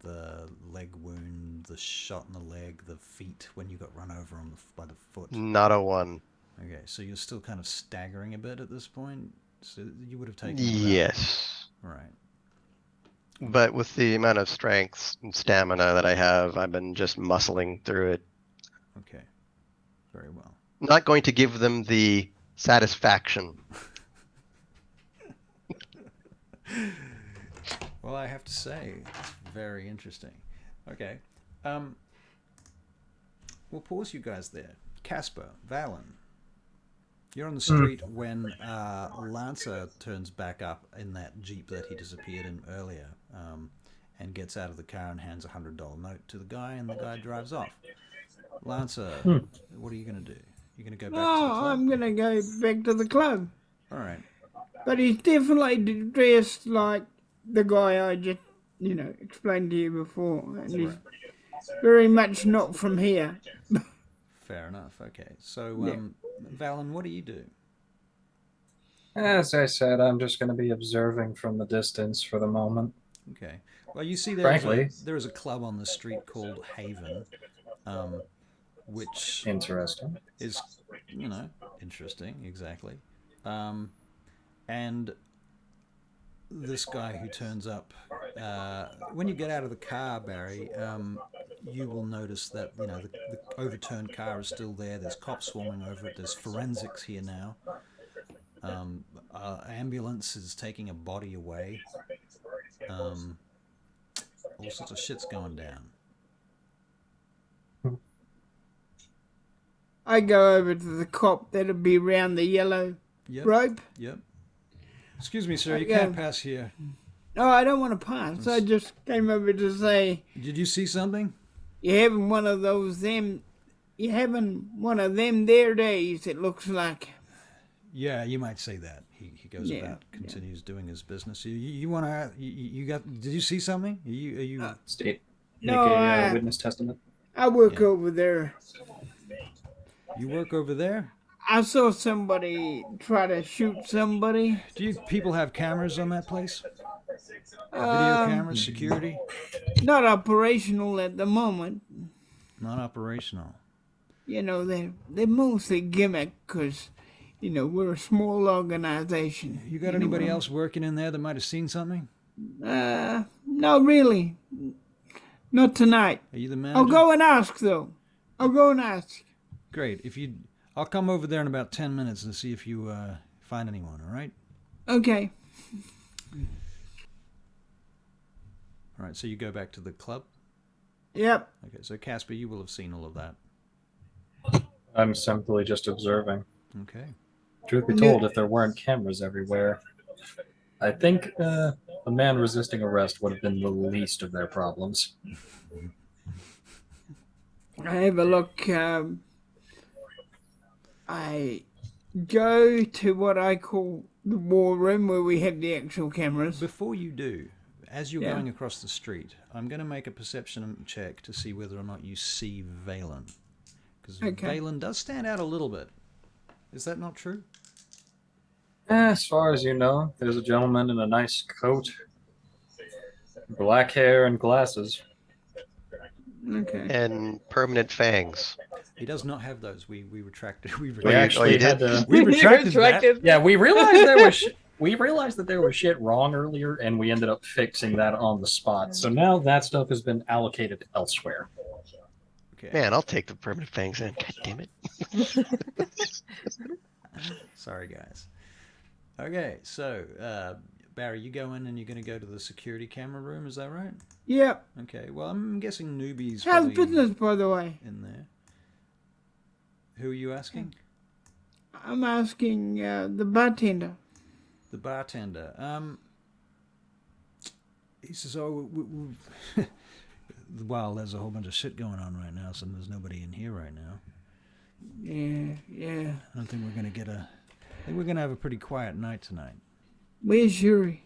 the leg wound, the shot in the leg, the feet when you got run over by the foot? Not a one. Okay, so you're still kind of staggering a bit at this point? So you would have taken it without- Yes. Right. But with the amount of strength and stamina that I have, I've been just muscling through it. Okay. Very well. Not going to give them the satisfaction. Well, I have to say, it's very interesting. Okay. We'll pause you guys there. Casper, Valen, you're on the street when Lancer turns back up in that Jeep that he disappeared in earlier, and gets out of the car and hands a $100 note to the guy, and the guy drives off. Lancer, what are you going to do? You're going to go back to the club? I'm going to go back to the club. All right. But he's definitely dressed like the guy I just, explained to you before. And he's very much not from here. Fair enough. Okay. So, Valen, what do you do? As I said, I'm just going to be observing from the distance for the moment. Okay. Well, you see there is a club on the street called Haven, which Interesting. is, interesting, exactly. And this guy who turns up, when you get out of the car, Barry, you will notice that, the overturned car is still there. There's cops swarming over it. There's forensics here now. Ambulance is taking a body away. All sorts of shit's going down. I go over to the cop that'll be around the yellow rope. Yep. Excuse me, sir, you can't pass here. No, I don't want to pass. I just came over to say, did you see something? You're having one of them there days, it looks like. Yeah, you might say that. He goes about, continues doing his business. You want to? You got? Did you see something? Are you? State. No, Make a witness testament. I work over there. You work over there? I saw somebody try to shoot somebody. Do you people have cameras on that place? Video cameras, security? Not operational at the moment. Not operational. They're mostly gimmick because, we're a small organization. You got anybody else working in there that might have seen something? No, really. Not tonight. Are you the manager? I'll go and ask, though. I'll go and ask. Great. I'll come over there in about 10 minutes and see if you find anyone, all right? Okay. All right, so you go back to the club? Yep. Okay, so Casper, you will have seen all of that. I'm simply just observing. Okay. Truth be told, if there weren't cameras everywhere, I think a man resisting arrest would have been the least of their problems. I have a look. I go to what I call the war room where we have the actual cameras. Before you do, as you're going across the street, I'm going to make a perception check to see whether or not you see Valen. Because Valen does stand out a little bit. Is that not true? As far as you know, there's a gentleman in a nice coat, black hair, and glasses. Okay. And permanent fangs. He does not have those. We retracted. We actually had to. We retracted that. Yeah, we realized there was. We realized that there was shit wrong earlier, and we ended up fixing that on the spot. So now that stuff has been allocated elsewhere. Okay. Man, I'll take the permanent fangs in. God damn it. Sorry, guys. Okay, so Barry, you go in and you're going to go to the security camera room. Is that right? Yep. Okay. Well, I'm guessing newbies. How's probably business, by the way? in there. Who are you asking? I'm asking the bartender. The bartender. He says, "Oh, well, there's a whole bunch of shit going on right now, so there's nobody in here right now. Yeah. I don't think we're gonna get I think we're gonna have a pretty quiet night tonight." Where's Yuri?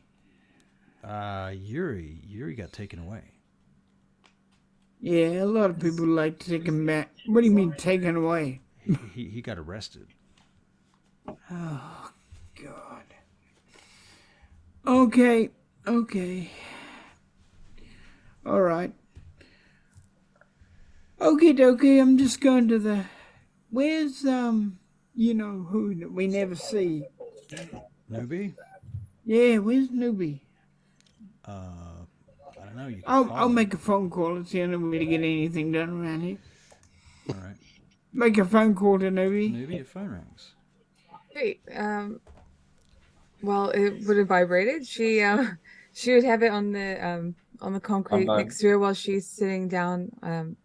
Yuri got taken away. Yeah, a lot of people like to take him back. What do you mean taken away? He got arrested. Oh, God. Okay. All right. Okie dokie, I'm just going to where's, who that we never see? Newbie? Yeah, where's Newbie? I don't know. You can I'll call him. make a phone call. It's the only way to get anything done around here. All right. Make a phone call to Newbie. Newbie, your phone rings. Great. Well, it would have vibrated. She would have it on the concrete fine. next to her while she's sitting down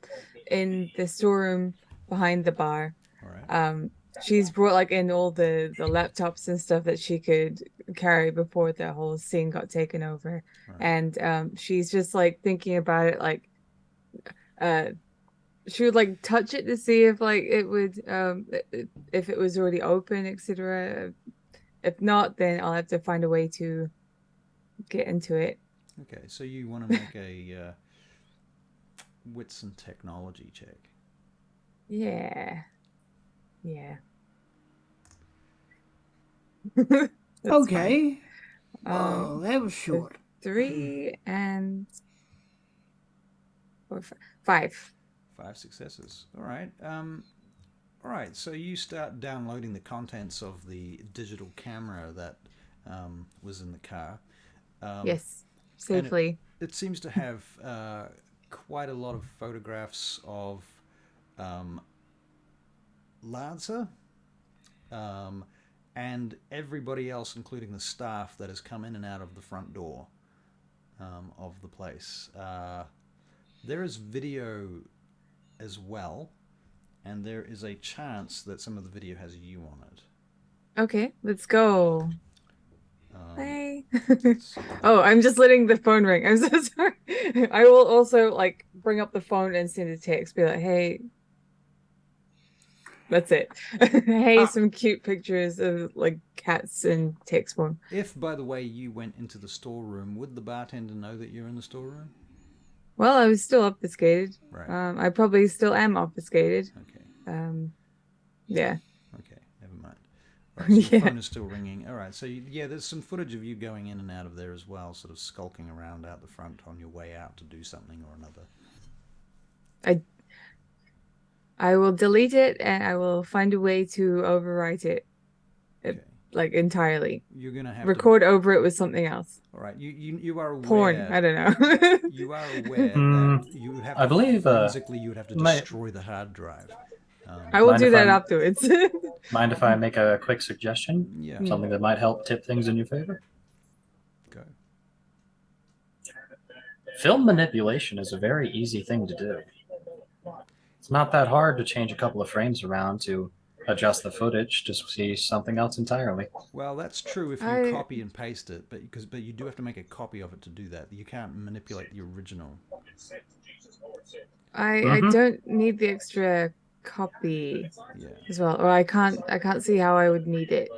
in the storeroom behind the bar. All right. She's brought like in all the laptops and stuff that she could carry before the whole scene got taken over. Right. And she's just like thinking about it, like she would like touch it to see if like it would if it was already open, etc. If not, then I'll have to find a way to get into it. Okay, so you want to make a wits and technology check. Yeah. Okay. Fine. Oh, that was short. 3 and 4, 5. 5 successes. All right. All right. So you start downloading the contents of the digital camera that was in the car. Yes, safely. It seems to have quite a lot of photographs of Lancer and everybody else, including the staff that has come in and out of the front door of the place. There is video as well, and there is a chance that some of the video has you on it. Okay, let's go. Bye. So, Oh, I'm just letting the phone ring. I'm so sorry. I will also like bring up the phone and send a text. Be like, hey. That's it. Hey, some cute pictures of like cats and text form. if, by the way, you went into the storeroom, would the bartender know that you're in the storeroom? Well, I was still obfuscated. Right. I probably still am obfuscated. Okay. Yeah. Okay, never mind. All right, so the Yeah. phone is still ringing. All right, so yeah, there's some footage of you going in and out of there as well, sort of skulking around out the front on your way out to do something or another. I will delete it and I will find a way to overwrite it, Okay. like entirely. You're gonna have Record over it with something else. to. All right, you are aware. Porn. I don't know. You are aware that you would have to I believe, forensically you would have to my- destroy the hard drive. I will Mind do if that I'm- afterwards. Mind if I make a quick suggestion? Yeah, Something that might help tip things in your favor? go. Film manipulation is a very easy thing to do. It's not that hard to change a couple of frames around to adjust the footage to see something else entirely. Well, that's true if you I- copy and paste it, but you do have to make a copy of it to do that. You can't manipulate the original. I Mhm. don't need the extra copy Yeah. as well, or I can't see how I would need it.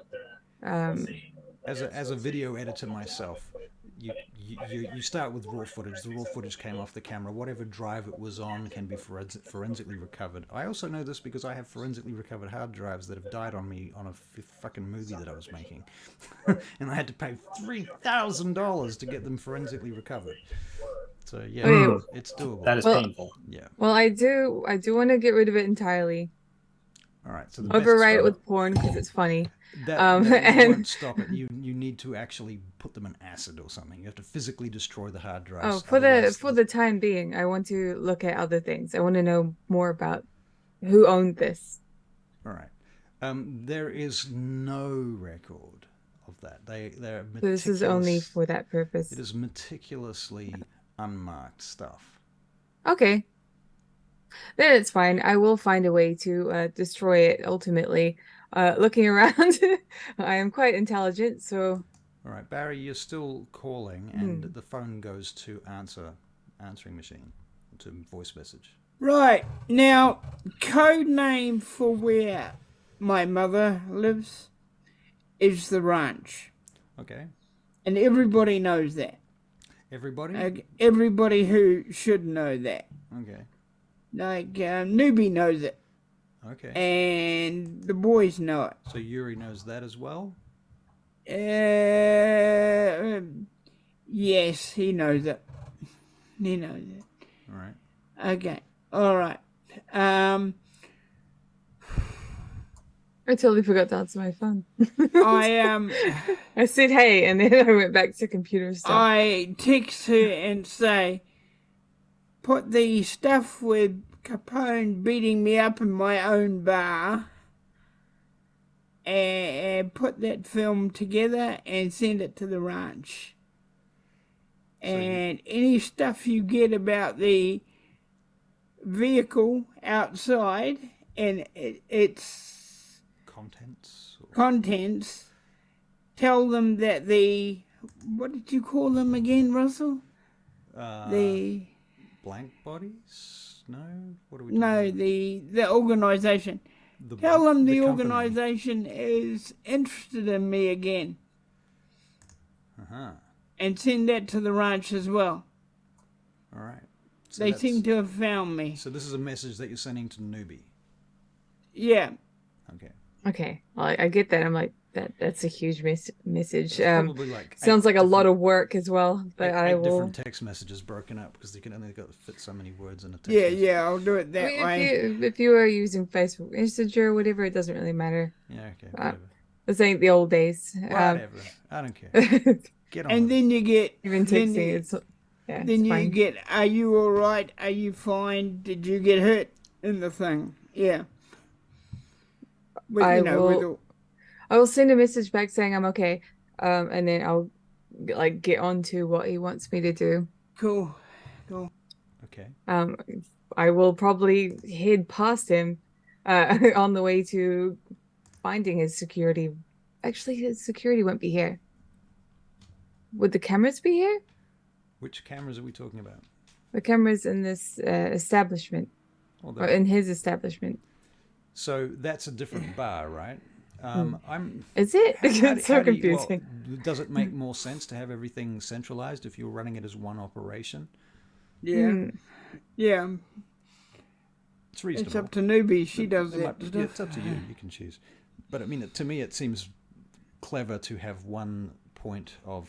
As a video editor myself, you start with raw footage. The raw footage came off the camera. Whatever drive it was on can be forensically recovered. I also know this because I have forensically recovered hard drives that have died on me on a fucking movie that I was making, and I had to pay $3,000 to get them forensically recovered. So yeah, Okay. it's doable. That is Well- painful. Yeah. Well, I do want to get rid of it entirely. All right. So the best Overwrite it start- with porn because it's funny. That and- won't stop it. You need to actually put them in acid or something. You have to physically destroy the hard drives. Oh, otherwise for the time being, I want to look at other things. I want to know more about who owned this. All right. There is no record of that. They're So this is only for that purpose. It is meticulously unmarked stuff. Okay. Then it's fine. I will find a way to destroy it ultimately. Looking around, I am quite intelligent, so All right, Barry, you're still calling, and the phone goes to answering machine, to voice message. Right, now, code name for where my mother lives is the ranch. Okay. And everybody knows that. Everybody? Everybody who should know that. Okay. Like, Newbie knows it. Okay. And the boys know it. So Yuri knows that as well? Yes, he knows it. He knows it. All right. Okay. All right. I totally forgot to answer my phone. I I said hey, and then I went back to computer stuff. I text her and say, put the stuff with Capone beating me up in my own bar and put that film together and send it to the ranch. And any stuff you get about the vehicle outside and its contents, tell them that what did you call them again, Russell? The blank bodies? No? What are we no, doing? the organisation. Tell them the organisation is interested in me again. And send that to the ranch as well. All right. So they seem to have found me. So this is a message that you're sending to Newbie. Yeah. Okay. Well, I get that. I'm like, that's a huge message. Probably like sounds like a lot of work as well. But I will. Different text messages broken up because you can only fit so many words in a text. Yeah, I'll do it that way. If you are using Facebook Messenger or whatever, it doesn't really matter. Yeah. Okay. Whatever. This ain't the old days. Whatever. I don't care. Get on. And then you get even texting. Then you get, are you all right? Are you fine? Did you get hurt in the thing? Yeah. I will send a message back saying I'm okay, and then I'll get on to what he wants me to do. Cool. Okay. I will probably head past him on the way to finding his security. Actually, his security won't be here. Would the cameras be here? Which cameras are we talking about? The cameras in this establishment, or in his establishment. So that's a different bar, right? Is it? It's so confusing. Does it make more sense to have everything centralized if you're running it as one operation? Yeah. Yeah. It's reasonable. It's up to Newbie. She does it. Yeah, it's up to you. You can choose. But I mean, to me, it seems clever to have one point of,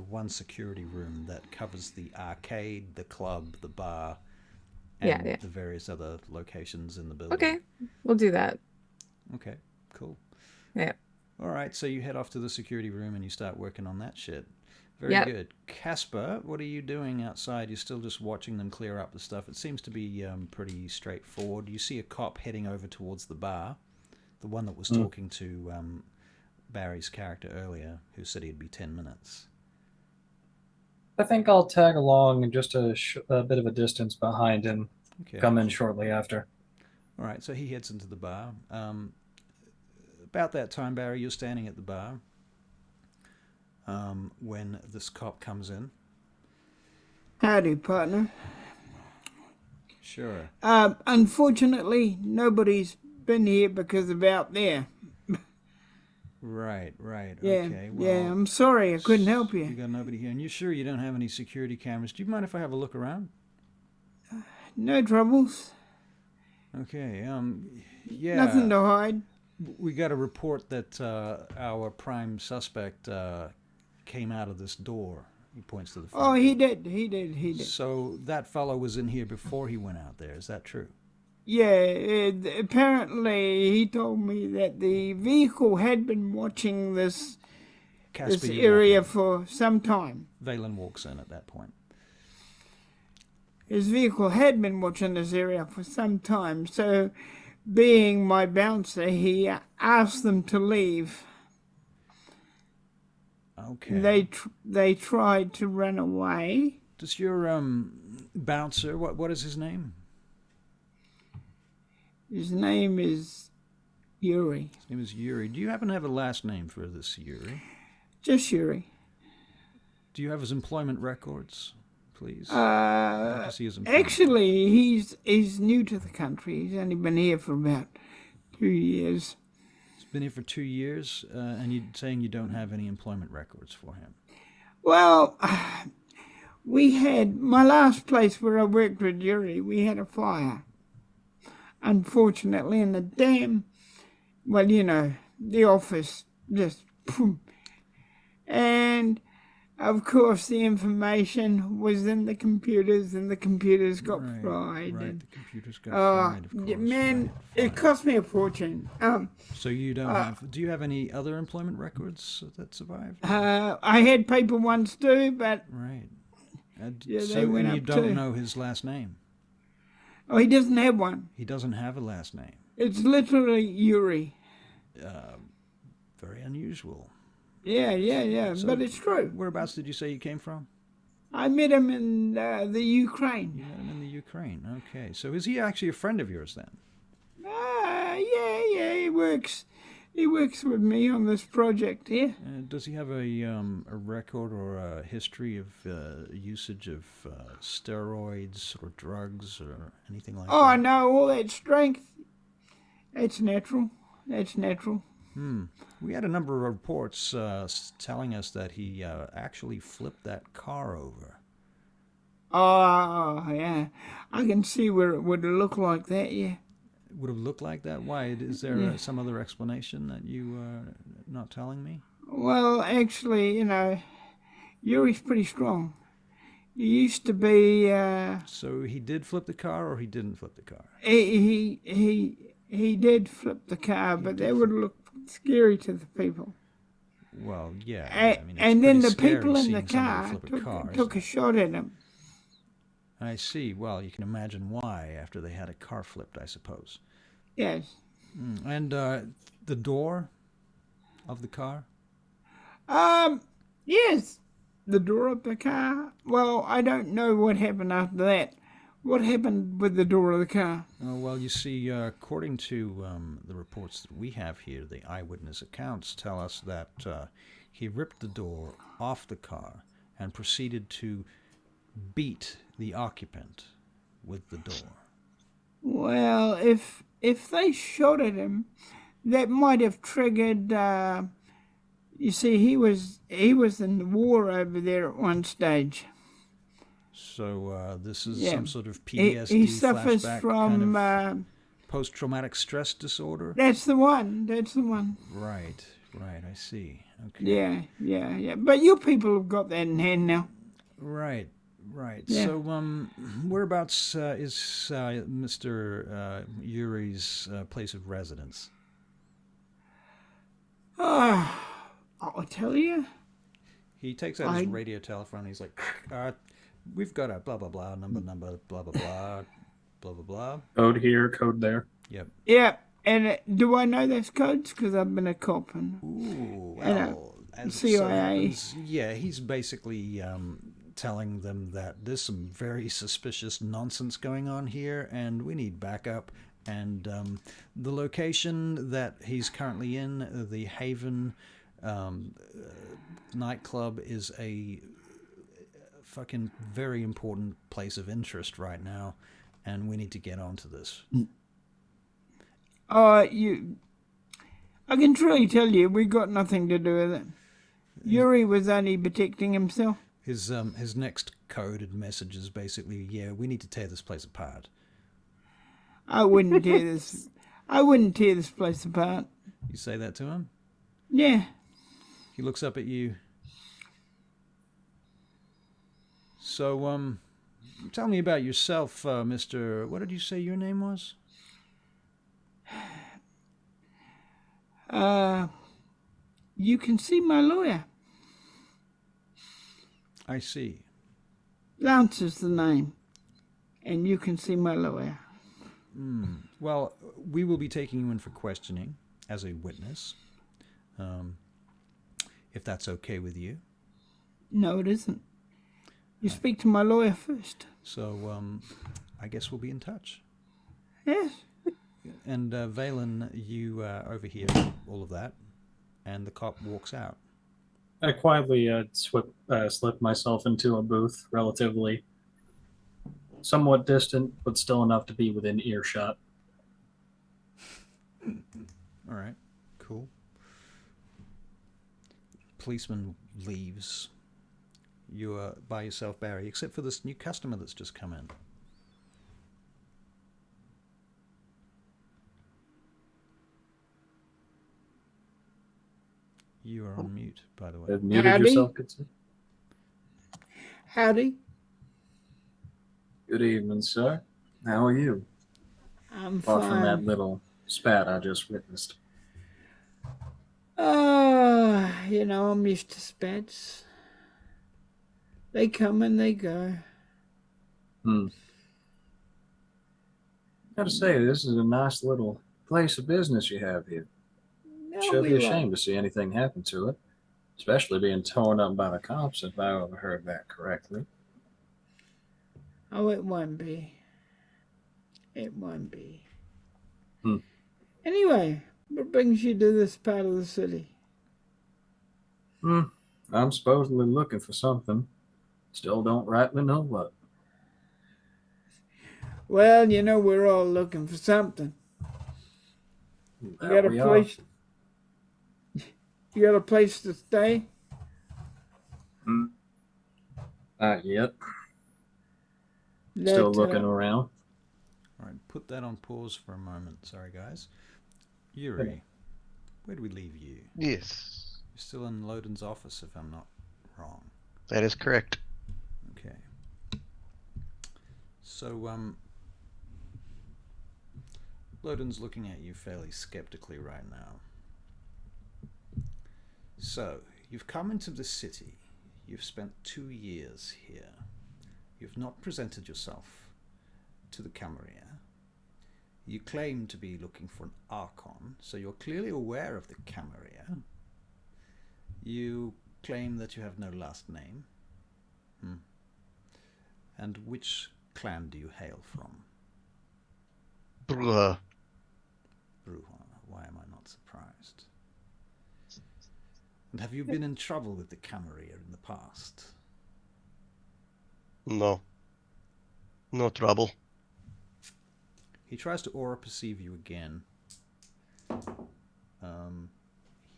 one security room that covers the arcade, the club, the bar, and the various other locations in the building. Okay, we'll do that. Okay, cool. Yeah. All right, so you head off to the security room and you start working on that shit. Very good. Casper, what are you doing outside? You're still just watching them clear up the stuff. It seems to be pretty straightforward. You see a cop heading over towards the bar, the one that was talking to Barry's character earlier, who said he'd be 10 minutes. I think I'll tag along in just a bit of a distance behind him. Okay. Come in shortly after. All right, so he heads into the bar. About that time, Barry, you're standing at the bar when this cop comes in. Howdy, partner. Sure. Unfortunately, nobody's been here because of out there. Right. Yeah, Okay. Well, I'm sorry I couldn't help you. You got nobody here, and you're sure you don't have any security cameras? Do you mind if I have a look around? No troubles. Okay. Yeah. Nothing to hide. We got a report that our prime suspect came out of this door. He points to the front. Oh, he did. So that fellow was in here before he went out there. Is that true? Yeah, apparently he told me that the vehicle had been watching this area for some time. Valen walks in at that point. His vehicle had been watching this area for some time, so being my bouncer, he asked them to leave. Okay. They tried to run away. Does your bouncer, what is his name? His name is Yuri. His name is Yuri. Do you happen to have a last name for this Yuri? Just Yuri. Do you have his employment records, please? Actually, he's new to the country. He's only been here for about 2 years. He's been here for 2 years, and you're saying you don't have any employment records for him? Well, we had, my last place where I worked with Yuri, we had a fire. Unfortunately, in the the office just, boom. And of course, the information was in the computers, and the computers got fried. Right, And, the computers got fried, of course. man, right, it fine. cost me a fortune. So you don't have... Do you have any other employment records that survived? I had paper ones too, but Right. yeah, so, they went and you up don't too. know his last name? Oh, he doesn't have one. He doesn't have a last name. It's literally Yuri. Very unusual. Yeah, So but it's true. Whereabouts did you say you came from? I met him in the Ukraine. You met him in the Ukraine. Okay. So is he actually a friend of yours then? Yeah, he works. He works with me on this project here. Does he have a record or a history of usage of steroids or drugs or anything like that? Oh, no, all that strength. It's natural. We had a number of reports telling us that he actually flipped that car over. Oh, yeah. I can see where it would look like that, yeah. Would have looked like that? Why? Is there some other explanation that you are not telling me? Well, actually, Yuri's pretty strong. He used to be. So he did flip the car, or he didn't flip the car? He did flip the car, but that would look scary to the people. Well, yeah. I mean, and then the scary people in the seeing somebody car flip a car, took a shot at him. I see. Well, you can imagine why after they had a car flipped, I suppose. Yes. And the door of the car? Yes. The door of the car. Well, I don't know what happened after that. What happened with the door of the car? Well, you see, according to the reports that we have here, the eyewitness accounts tell us that he ripped the door off the car and proceeded to beat the occupant with the door. Well, if they shot at him, that might have triggered. You see, he was in the war over there at one stage. So this is some sort of PTSD he suffers flashback, from kind of post-traumatic stress disorder. That's the one. Right. I see. Okay. Yeah. But you people have got that in hand now. Right. Yeah. So, whereabouts is Mr. Yuri's place of residence? I'll tell you. He takes out his radio telephone. He's like, we've got a blah, blah, blah, number, blah, blah, blah, blah, blah, blah. Code here, code there. Yep. Yeah, and do I know those codes? Because I've been a cop. Ooh, well, as CIA. so happens, he's basically telling them that there's some very suspicious nonsense going on here, and we need backup. And the location that he's currently in, the Haven nightclub, is a fucking very important place of interest right now, and we need to get onto this. I can truly tell you, we got nothing to do with it. Yuri was only protecting himself. His next coded message is basically, we need to tear this place apart. I wouldn't tear this place apart. You say that to him? Yeah. He looks up at you. So, tell me about yourself, Mr. What did you say your name was? You can see my lawyer. I see. Lance is the name. And you can see my lawyer. Well, we will be taking you in for questioning as a witness, if that's okay with you. No, it isn't. You speak to my lawyer first. So, I guess we'll be in touch. Yes. And Valen, you overhear all of that, and the cop walks out. I quietly slip myself into a booth, relatively somewhat distant, but still enough to be within earshot. All right, cool. Policeman leaves. You are by yourself, Barry, except for this new customer that's just come in. You are on mute, by the way. Have muted Howdy. yourself, good sir. Howdy. Good evening, sir. How are you? I'm Apart from that fine. little spat I just witnessed. I'm used to spats. They come and they go. Gotta say, this is a nice little place of business you have here. No, Sure we be a like- shame to see anything happen to it, especially being torn up by the cops, if I overheard that correctly. Oh, it won't be. It won't be. Anyway, what brings you to this part of the city? I'm supposedly looking for something. Still don't rightly know what. Well, we're all looking for something. You That got a we are. place? You got a place to stay? Not yet. Still That, looking around. All right, put that on pause for a moment. Sorry, guys. Yuri, where do we leave you? Yes, You're still in Lodin's office, if I'm not wrong. that is correct. Okay. So, Lodin's looking at you fairly skeptically right now. So, you've come into the city. You've spent 2 years here. You've not presented yourself to the Camarilla. You claim to be looking for an Archon, so you're clearly aware of the Camarilla. You claim that you have no last name. And which clan do you hail from? Bruh. Bruja. Why am I not surprised? And have you been in trouble with the Camarilla in the past? No. No trouble. He tries to aura perceive you again.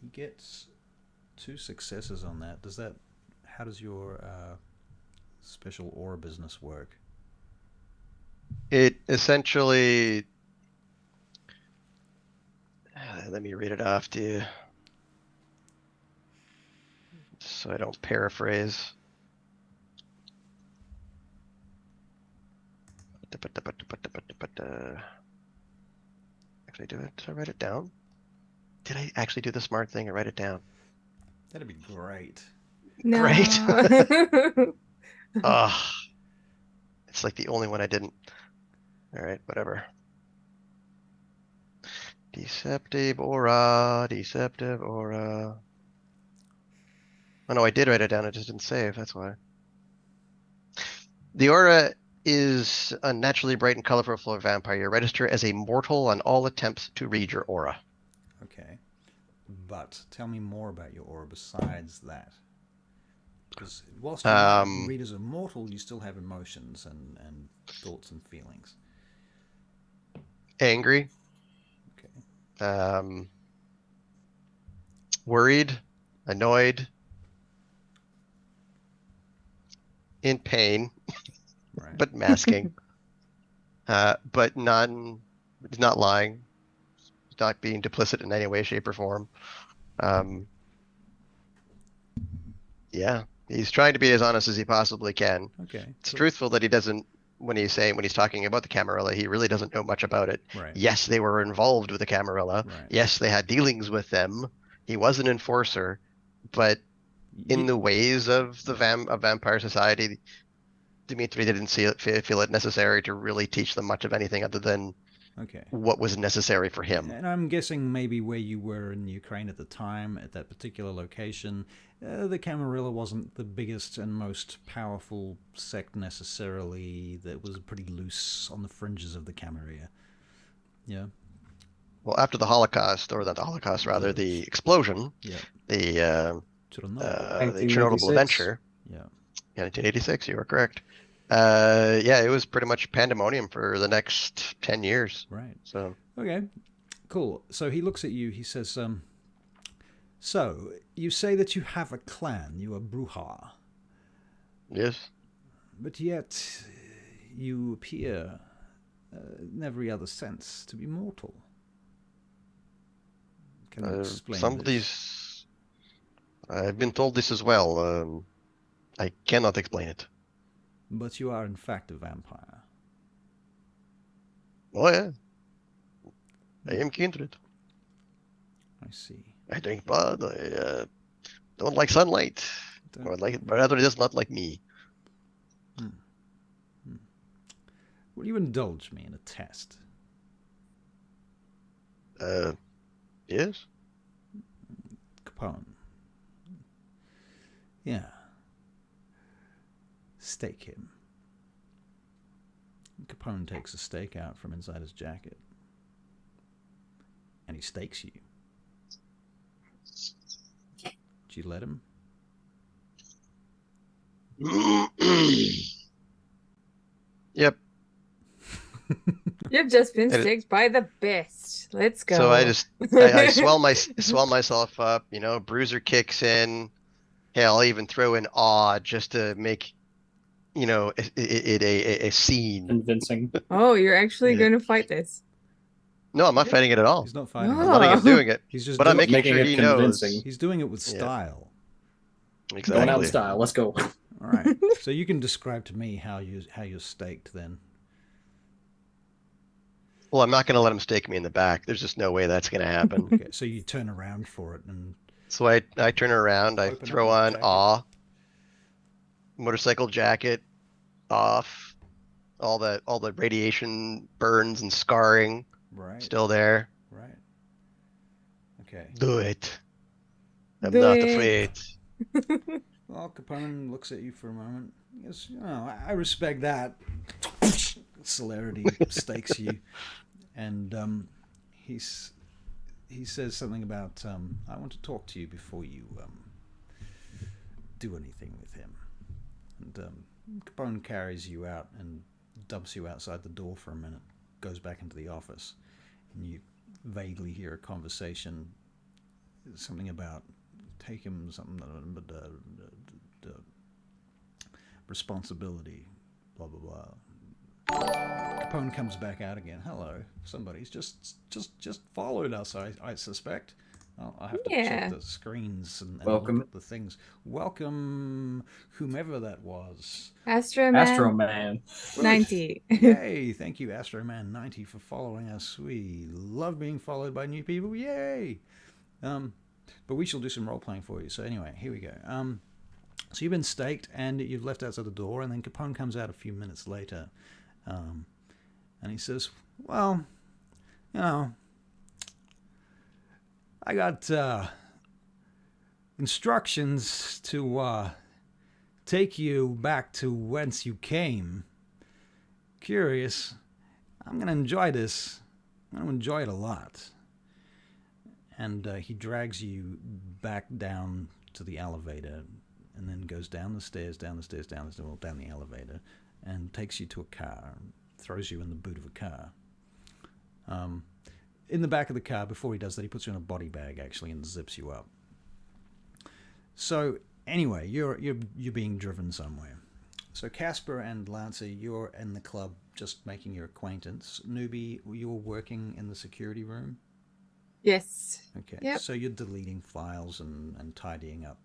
He gets 2 successes on that. How does your special aura business work? It essentially... Let me read it off to you, so I don't paraphrase. Actually, did I write it down? Did I actually do the smart thing and write it down? That'd be great. No. Great. Ugh. It's like the only one I didn't. Alright, whatever. Deceptive aura. Oh no, I did write it down, I just didn't save, that's why. The aura is a naturally bright and colorful flow of vampire. You register as a mortal on all attempts to read your aura. Okay. But tell me more about your aura besides that. Because whilst you can read as a mortal, you still have emotions and thoughts and feelings. Angry. Okay. Worried. Annoyed. In pain. Right. But masking. But not lying. Not being duplicit in any way, shape, or form. Yeah, he's trying to be as honest as he possibly can. Okay. It's truthful that he doesn't, when he's talking about the Camarilla, he really doesn't know much about it. Right. Yes, they were involved with the Camarilla. Right. Yes, they had dealings with them. He was an enforcer, but in the ways of the vampire society, Dimitri didn't feel it necessary to really teach them much of anything other than what was necessary for him. And I'm guessing maybe where you were in Ukraine at the time, at that particular location, the Camarilla wasn't the biggest and most powerful sect necessarily. That was pretty loose on the fringes of the Camarilla. Yeah. Well, after the Holocaust, or not the Holocaust, rather, the explosion, the Chernobyl adventure, yeah, 1986, you are correct. Yeah, it was pretty much pandemonium for the next 10 years. Right. So. Okay, cool. So he looks at you, he says, so, you say that you have a clan, you are Bruja. Yes. But yet, you appear, in every other sense, to be mortal. Can you explain this? I've been told this as well. I cannot explain it. But you are in fact a vampire. Oh yeah. I am kindred. I see. I drink blood. I don't like sunlight. Don't- Or like it, rather, it does not like me. Will you indulge me in a test? Yes. Capone. Yeah. Stake him. Capone takes a stake out from inside his jacket. And he stakes you. Do you let him? Yep. You've just been And it- staked by the best. Let's go. So I swell myself up, bruiser kicks in. Hell, I'll even throw in awe just to make, it a scene. Convincing. Oh, you're actually Yeah. going to fight this. No, I'm not fighting it at all. He's not fighting. Oh. I'm letting him doing it. He's just But I'm doing, making Making sure it he knows. convincing. he's doing it with Yeah. style. Exactly. Going out in style. Let's go. All right. So you can describe to me how you're staked then. Well, I'm not going to let him stake me in the back. There's just no way that's going to happen. Okay. So you turn around for it and So I turn around, I Open up throw his on jacket. awe, motorcycle jacket off, all the radiation burns and scarring right. still there. Right. Okay. Do it. I'm Do not it. afraid. Well, Capone looks at you for a moment. He goes, I respect that. Celerity stakes you, and he says something about I want to talk to you before you do anything with him. And Capone carries you out and dumps you outside the door for a minute. Goes back into the office, and you vaguely hear a conversation. Something about take him something, responsibility, blah blah blah. Capone comes back out again. Hello, somebody's just followed us. I suspect. I'll have to check the screens and Welcome. look at the things. Welcome, whomever that was. Astro Man. 90. Yay! Thank you, Astroman90, for following us. We love being followed by new people. Yay! But we shall do some role playing for you. So anyway, here we go. So you've been staked and you've left outside the door, and then Capone comes out a few minutes later, and he says, "Well, I got instructions to take you back to whence you came. Curious. I'm gonna enjoy this. I'm gonna enjoy it a lot." And he drags you back down to the elevator, and then goes down the elevator, and takes you to a car, and throws you in the boot of a car. In the back of the car, before he does that, he puts you in a body bag, actually, and zips you up. So, anyway, you're being driven somewhere. So, Casper and Lancer, you're in the club just making your acquaintance. Newbie, you're working in the security room? Yes. Okay, Yep. so you're deleting files and tidying up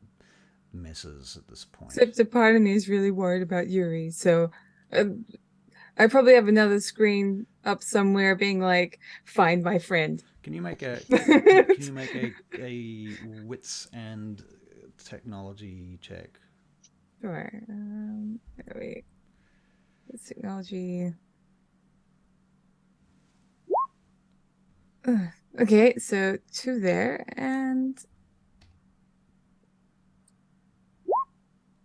messes at this point. Except a part of me is really worried about Yuri, so I probably have another screen up somewhere being like, "Find my friend." Can you make a wits and technology check? Sure. Wait. What's technology? Okay, so 2 there and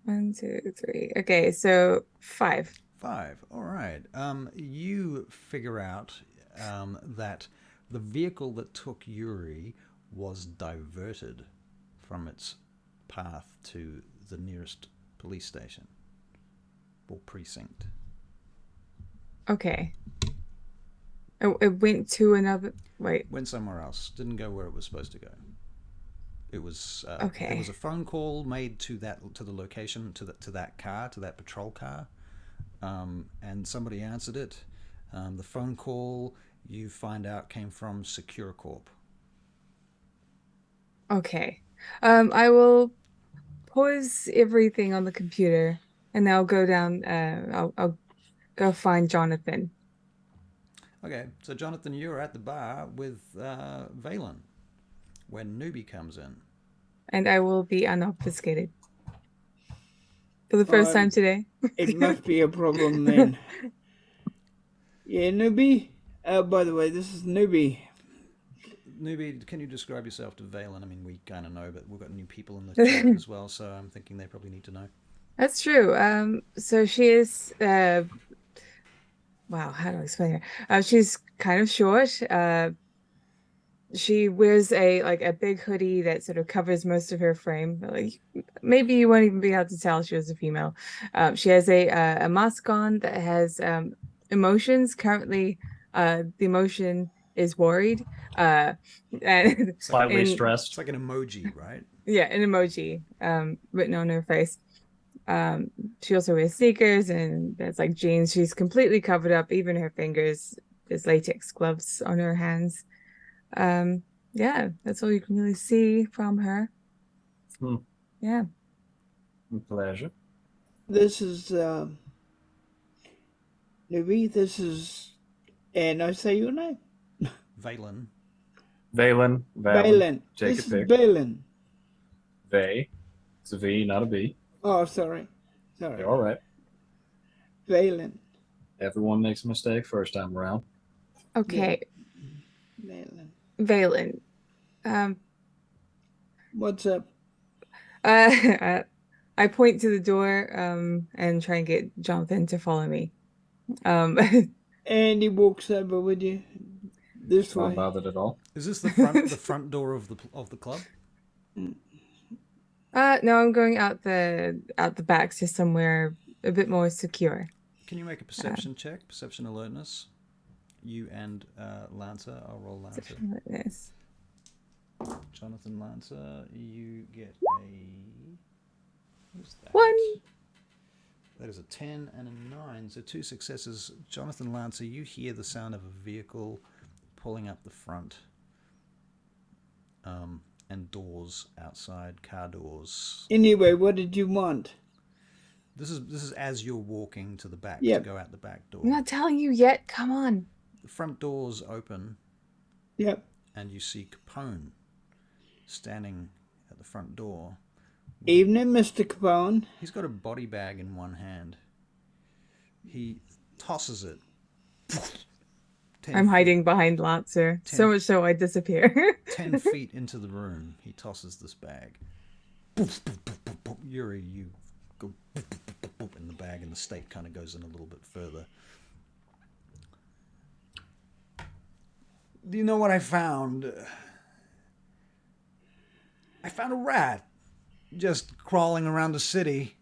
1, 2, 3. Okay, so 5. 5. All right. You figure out that the vehicle that took Yuri was diverted from its path to the nearest police station or precinct. Okay. It went to another. Wait. Went somewhere else. Didn't go where it was supposed to go. It was Okay. There was a phone call made to the location, to that car, to that patrol car, and somebody answered it. The phone call, you find out, came from Secure Corp. Okay. I will pause everything on the computer and I'll go down. I'll go find Jonathan. Okay, so Jonathan, you're at the bar with Valen when Newbie comes in. And I will be unobfuscated for the first time today. It must be a problem then. Yeah, Newbie. By the way, this is Newbie. Newbie, can you describe yourself to Valen? I mean, we kind of know, but we've got new people in the chat as well, so I'm thinking they probably need to know. That's true. So she is. Wow, how do I explain her? She's kind of short. She wears a big hoodie that sort of covers most of her frame. Like maybe you won't even be able to tell she was a female. She has a mask on that has emotions. Currently, the emotion is worried. And Slightly stressed. It's like an emoji, right? Yeah, an emoji written on her face. She also wears sneakers and there's like jeans. She's completely covered up, even her fingers. There's latex gloves on her hands. Yeah, that's all you can really see from her. Yeah. Pleasure. This is Newbie. This is, and I say your name. Valen. Valen. Take This a is pick. Valen. Vay. It's a V, not a B. Oh, sorry. You're all right. Valen. Everyone makes a mistake first time around. Okay. Valen. Valen. What's up? I point to the door and try and get Jonathan to follow me. And he walks over with you this Not way. bothered at all. Is this the front door of the club? No, I'm going out the back to somewhere a bit more secure. Can you make a perception check? Perception alertness. You and Lancer. I'll roll Lancer. Yes. Jonathan Lancer, you get a... What's that? 1. That is a 10 and a 9. So 2 successes. Jonathan Lancer, you hear the sound of a vehicle pulling up the front. And doors outside, car doors. Anyway, what did you want? This is as you're walking to the back Yep. to go out the back door. I'm not telling you yet. Come on. The front doors open. Yep. And you see Capone standing at the front door. Evening, Mr. Capone. He's got a body bag in one hand. He tosses it. I'm hiding behind Lancer. So much so I disappear. 10 feet into the room, he tosses this bag. Yuri, you go in the bag, and the stake kind of goes in a little bit further. Do you know what I found? I found a rat just crawling around the city.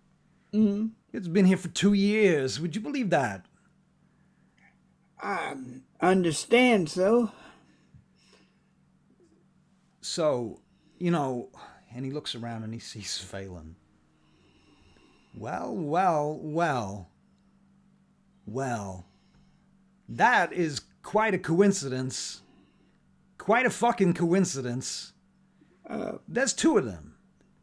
Mm-hmm. It's been here for 2 years. Would you believe that? I understand so. So, and he looks around and he sees Valen. Well. That is quite a coincidence. Quite a fucking coincidence. There's 2 of them.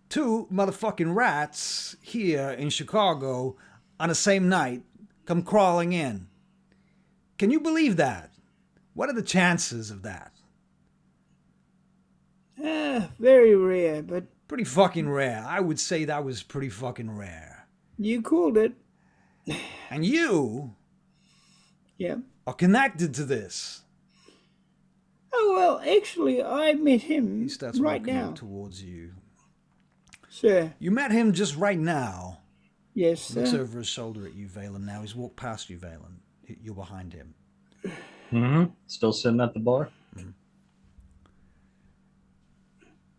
2 motherfucking rats here in Chicago on the same night come crawling in. Can you believe that? What are the chances of that? Very rare, but... Pretty fucking rare. I would say that was pretty fucking rare. You called it. And you... Yeah. Are connected to this. Oh, well, actually, I met him He starts right walking now. towards you. Sir. You met him just right now. Yes, sir. Looks over his shoulder at you, Valen. Now he's walked past you, Valen. You're behind him. Mm-hmm. Still sitting at the bar?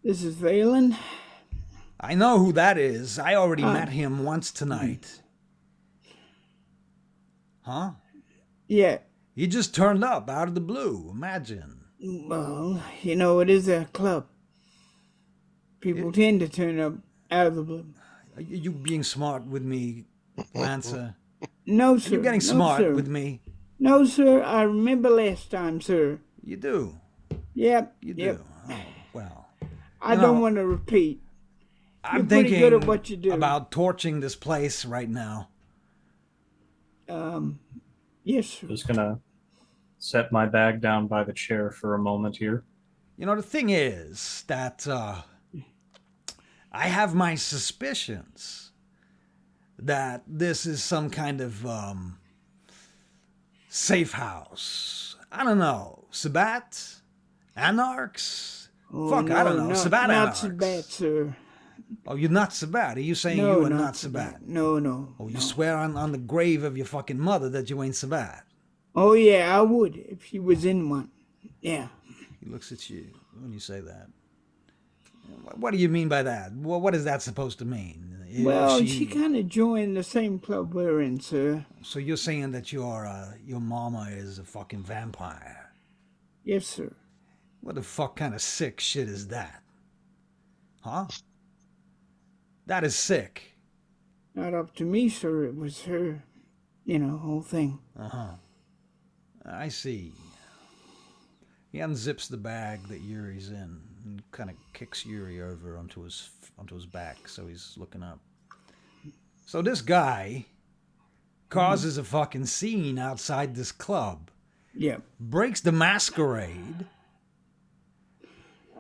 This is Valen. I know who that is. I already met him once tonight. Huh? Yeah. He just turned up out of the blue. Imagine. Well, it is a club. People tend to turn up out of the blue. Are you being smart with me, Lancer? No, sir. You're getting smart with me. No, sir. I remember last time, sir. You do? Yep. You yep. do? Oh, well. I don't want to repeat. I'm pretty thinking good at what you do. about torching this place right now. Yes, sir. Just gonna set my bag down by the chair for a moment here. You know, the thing is that I have my suspicions that this is some kind of safe house. I don't know. Sabbat? Anarchs? Oh, Fuck, no, I don't know. Sabbat not Anarchs. Sabbat, sir. Oh, you're not Sabbat. Are you saying No, you are not Sabbat? No. Oh, you no. swear on the grave of your fucking mother that you ain't Sabbat. Oh, yeah, I would if she was in one. Yeah. He looks at you when you say that. What do you mean by that? What is that supposed to mean? Well, she kind of joined the same club we're in, sir. So you're saying that your mama is a fucking vampire? Yes, sir. What the fuck kind of sick shit is that? Huh? That is sick. Not up to me, sir. It was her, whole thing. Uh-huh. I see. He unzips the bag that Yuri's in and kind of kicks Yuri over onto his back, so he's looking up. So this guy causes a fucking scene outside this club. Yeah. Breaks the Masquerade.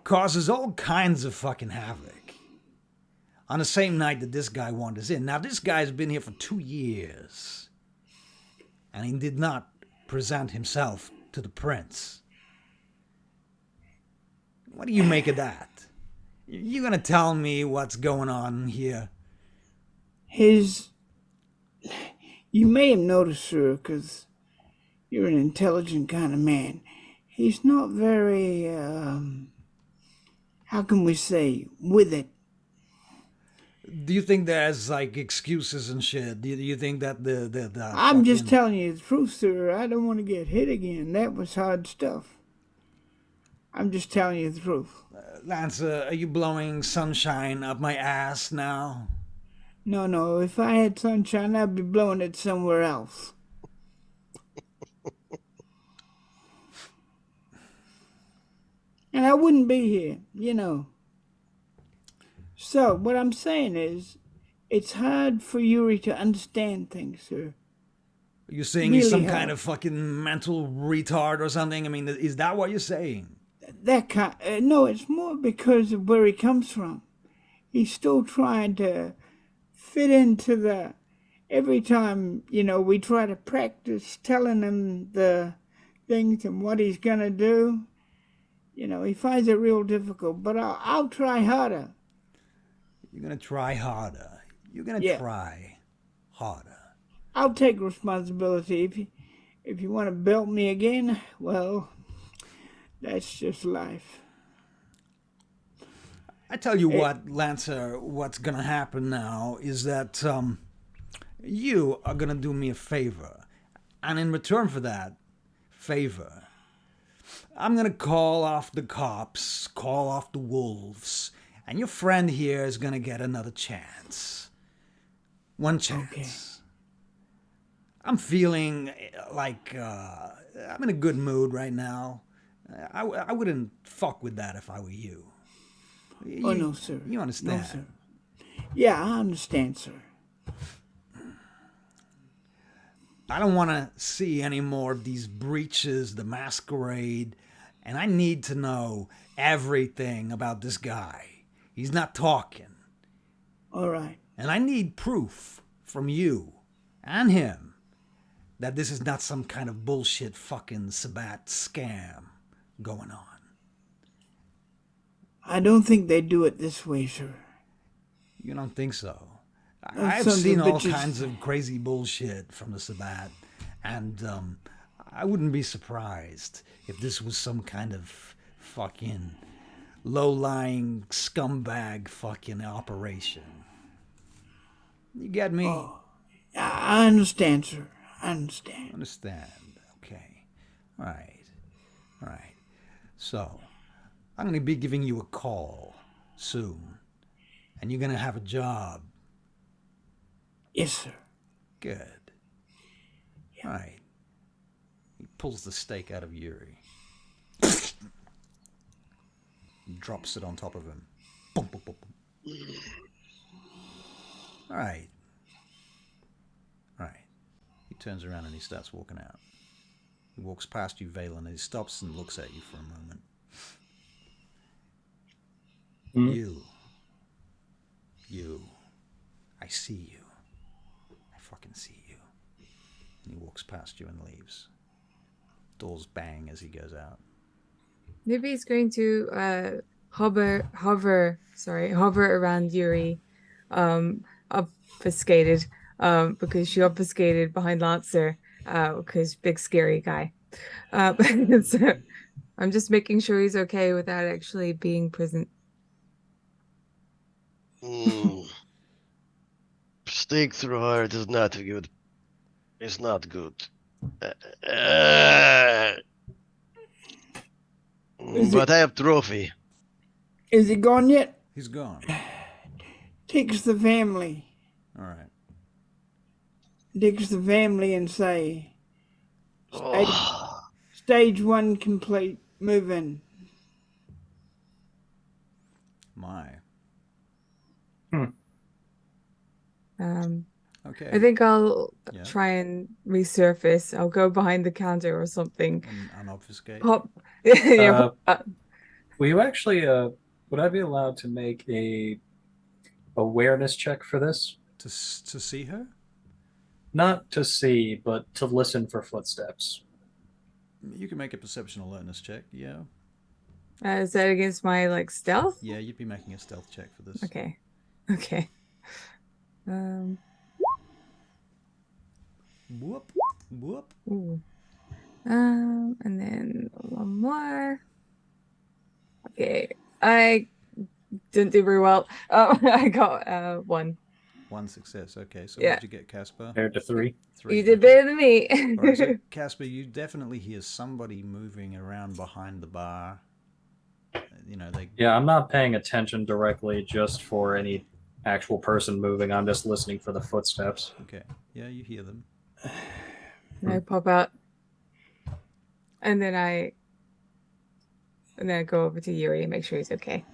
Causes all kinds of fucking havoc. On the same night that this guy wanders in. Now this guy's been here for 2 years. And he did not present himself to the prince. What do you make of that? You gonna tell me what's going on here? You may have noticed, sir, because you're an intelligent kind of man. He's not very, how can we say, with it. Do you think there's like excuses and shit? Do you think that the I'm just telling you the truth, sir. I don't want to get hit again. That was hard stuff. I'm just telling you the truth. Lancer, are you blowing sunshine up my ass now? No. If I had sunshine, I'd be blowing it somewhere else. And I wouldn't be here, So, what I'm saying is, it's hard for Yuri to understand things, sir. You're saying he's some kind of fucking mental retard or something? I mean, is that what you're saying? No, it's more because of where he comes from. He's still trying to fit into every time, we try to practice telling him the things and what he's going to do. He finds it real difficult, but I'll try harder. You're going to try harder. You're going to try harder. I'll take responsibility. If you want to belt me again, well, that's just life. I tell you what, Lancer, what's going to happen now is that you are going to do me a favor. And in return for that favor, I'm going to call off the cops, call off the wolves, and your friend here is going to get another chance. One chance. Okay. I'm feeling like I'm in a good mood right now. I wouldn't fuck with that if I were you. No, sir. You understand? No, sir. Yeah, I understand, sir. I don't want to see any more of these breaches, the Masquerade, and I need to know everything about this guy. He's not talking. All right. And I need proof from you and him that this is not some kind of bullshit fucking Sabbat scam going on. I don't think they do it this way, sir. You don't think so? I've seen all kinds of crazy bullshit from the Sabbat, and I wouldn't be surprised if this was some kind of fucking low-lying scumbag fucking operation. You get me? Oh, I understand, sir. I understand. Understand. Okay. All right. So, I'm going to be giving you a call soon, and you're going to have a job. Yes, sir. Good. Yeah. All right. He pulls the steak out of Yuri. Drops it on top of him. Boom, boom, boom, boom. All right. All right. He turns around and he starts walking out. He walks past you, Valen, and he stops and looks at you for a moment. You. I see you. I fucking see you. And he walks past you and leaves. Doors bang as he goes out. Maybe he's going to hover around Yuri, obfuscated, because she obfuscated behind Lancer, because big scary guy. So I'm just making sure he's okay without actually being present. Stick through heart is not good. It's not good. But I have trophy. Is he gone yet? He's gone. Takes the family. All right. Takes the family and say, stage 1 complete. Move in. My. Okay. I think I'll try and resurface. I'll go behind the counter or something. And unobfuscate. Pop. Will you actually? Would I be allowed to make a awareness check for this? To see her? Not to see, but to listen for footsteps. You can make a perception alertness check. Yeah. Is that against my stealth? Yeah, you'd be making a stealth check for this. Okay. Whoop. Ooh. And then one more. Okay. I didn't do very well. I got 1. 1 success. Okay, so Yeah. what did you get, Casper? Compared to 3. 3. You did better than me. All right, so Casper, you definitely hear somebody moving around behind the bar. Yeah, I'm not paying attention directly just for any actual person moving. I'm just listening for the footsteps. Okay. Yeah, you hear them. And I pop out. And then I go over to Yuri and make sure he's okay.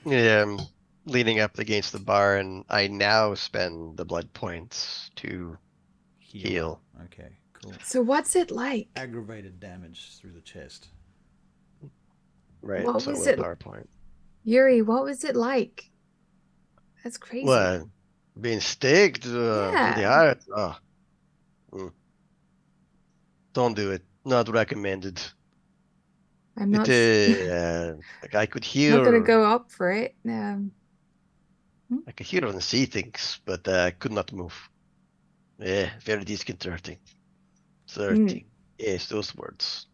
Yeah, I'm leaning up against the bar, and I now spend the blood points to heal. Okay, cool. So what's it like? Aggravated damage through the chest. Right, What so was with it? PowerPoint. Yuri, what was it like? That's crazy. What? Being sticked to the heart? Oh. Don't do it. Not recommended. I'm not. I could hear. Not gonna go up for it. I could hear and see things, but I could not move. Yeah, very disconcerting. Yes, those words.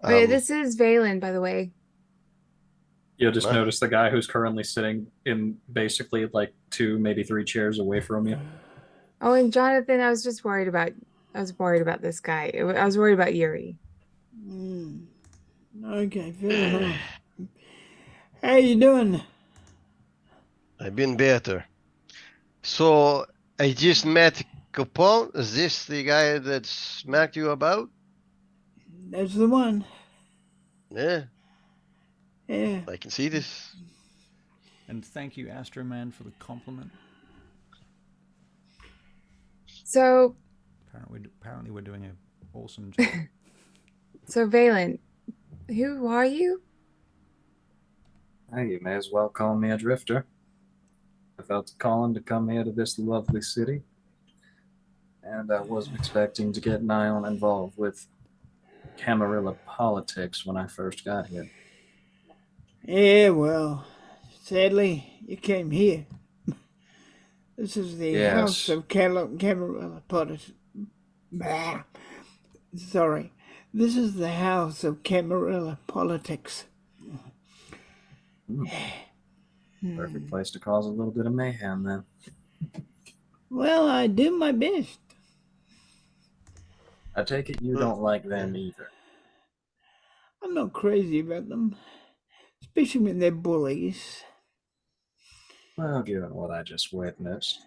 Okay, this is Valen, by the way. You'll just notice the guy who's currently sitting in basically 2, maybe 3 chairs away from you. Oh, and Jonathan, I was worried about this guy. I was worried about Yuri. Okay, fair enough. How you doing? I've been better. So, I just met Capone. Is this the guy that smacked you about? That's the one. Yeah. Yeah. I can see this. And thank you, Astroman, for the compliment. So apparently we're doing an awesome job. So Valen, who are you? Hey, you may as well call me a drifter. I felt the calling to come here to this lovely city, and I wasn't expecting to get nigh on involved with Camarilla politics when I first got here. Yeah, well, sadly, you came here. This is the house of Camarilla politics. Sorry. This is the house of Camarilla politics. Perfect place to cause a little bit of mayhem, then. Well, I do my best. I take it you don't like them either. I'm not crazy about them, especially when they're bullies. Well, given what I just witnessed,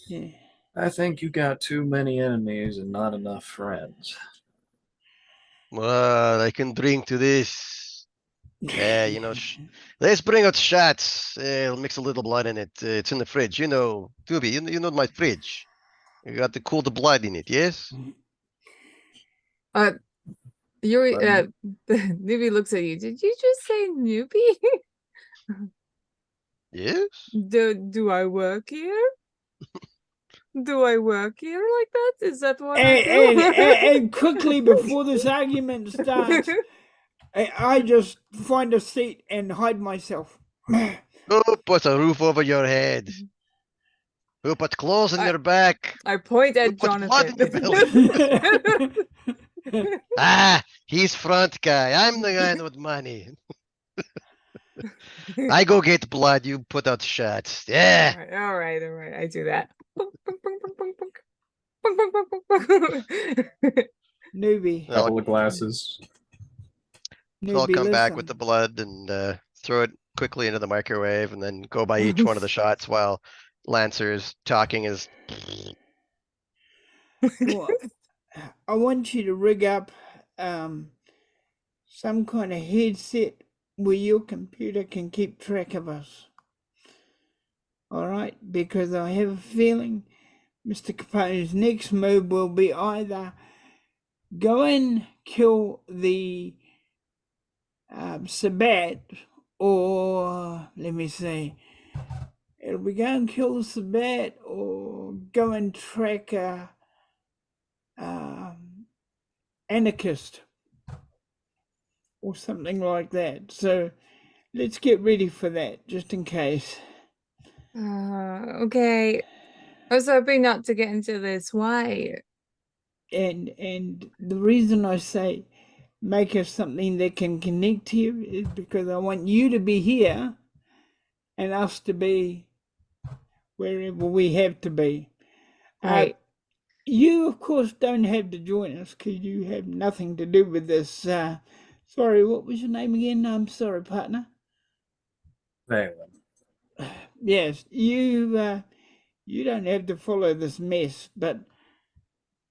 Yeah. I think you got too many enemies and not enough friends. Well, I can drink to this. Yeah, let's bring out shots. I'll mix a little blood in it. It's in the fridge. Doobie, you know my fridge. You got to cool the blood in it, yes? Yuri, Um, newbie looks at you. Did you just say newbie? Yes? Do I work here? Do I work here like that? Is that what I do? And quickly before this argument starts, I just find a seat and hide myself. Who put a roof over your head? Who put clothes on your back? I point Who at put blood in Jonathan. your belly? Ah, he's front guy. I'm the guy with money. I go get blood, you put out shots. Yeah. All right. I do that. Newbie. I'll, couple of glasses. so I'll Newbie, come back with the listen. blood and throw it quickly into the microwave and then go by each one of the shots while Lancer is talking his. Well, I want you to rig up some kind of headset where your computer can keep track of us. All right? Because I have a feeling Mr. Capone's next move will be either go and kill the Sabat, or let me see, it'll be go and kill the Sabat, or go and track a anarchist or something like that. So let's get ready for that, just in case. Okay. I was hoping not to get into this. Why? And the reason I say make us something that can connect to you is because I want you to be here and us to be wherever we have to be. Right. You, of course, don't have to join us because you have nothing to do with this. Sorry, what was your name again? I'm sorry, partner. Valen. Yes, you don't have to follow this mess, but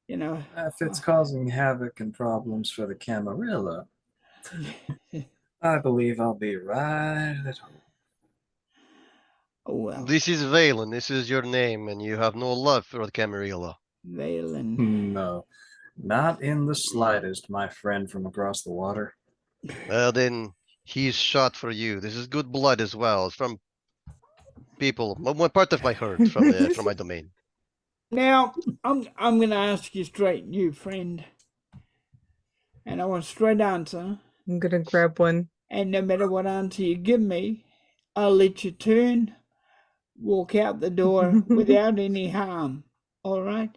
If it's causing havoc and problems for the Camarilla, I believe I'll be right at home. oh well, This is Valen. This is your name, and you have no love for the Camarilla. Valen. No, not in the slightest, my friend from across the water. Well, then he's shot for you. This is good blood as well. It's from people. One part of my herd from my domain. Now, I'm gonna ask you straight, you friend, and I want a straight answer. I'm gonna grab one. And no matter what answer you give me, I'll let you turn, walk out the door without any harm. All right?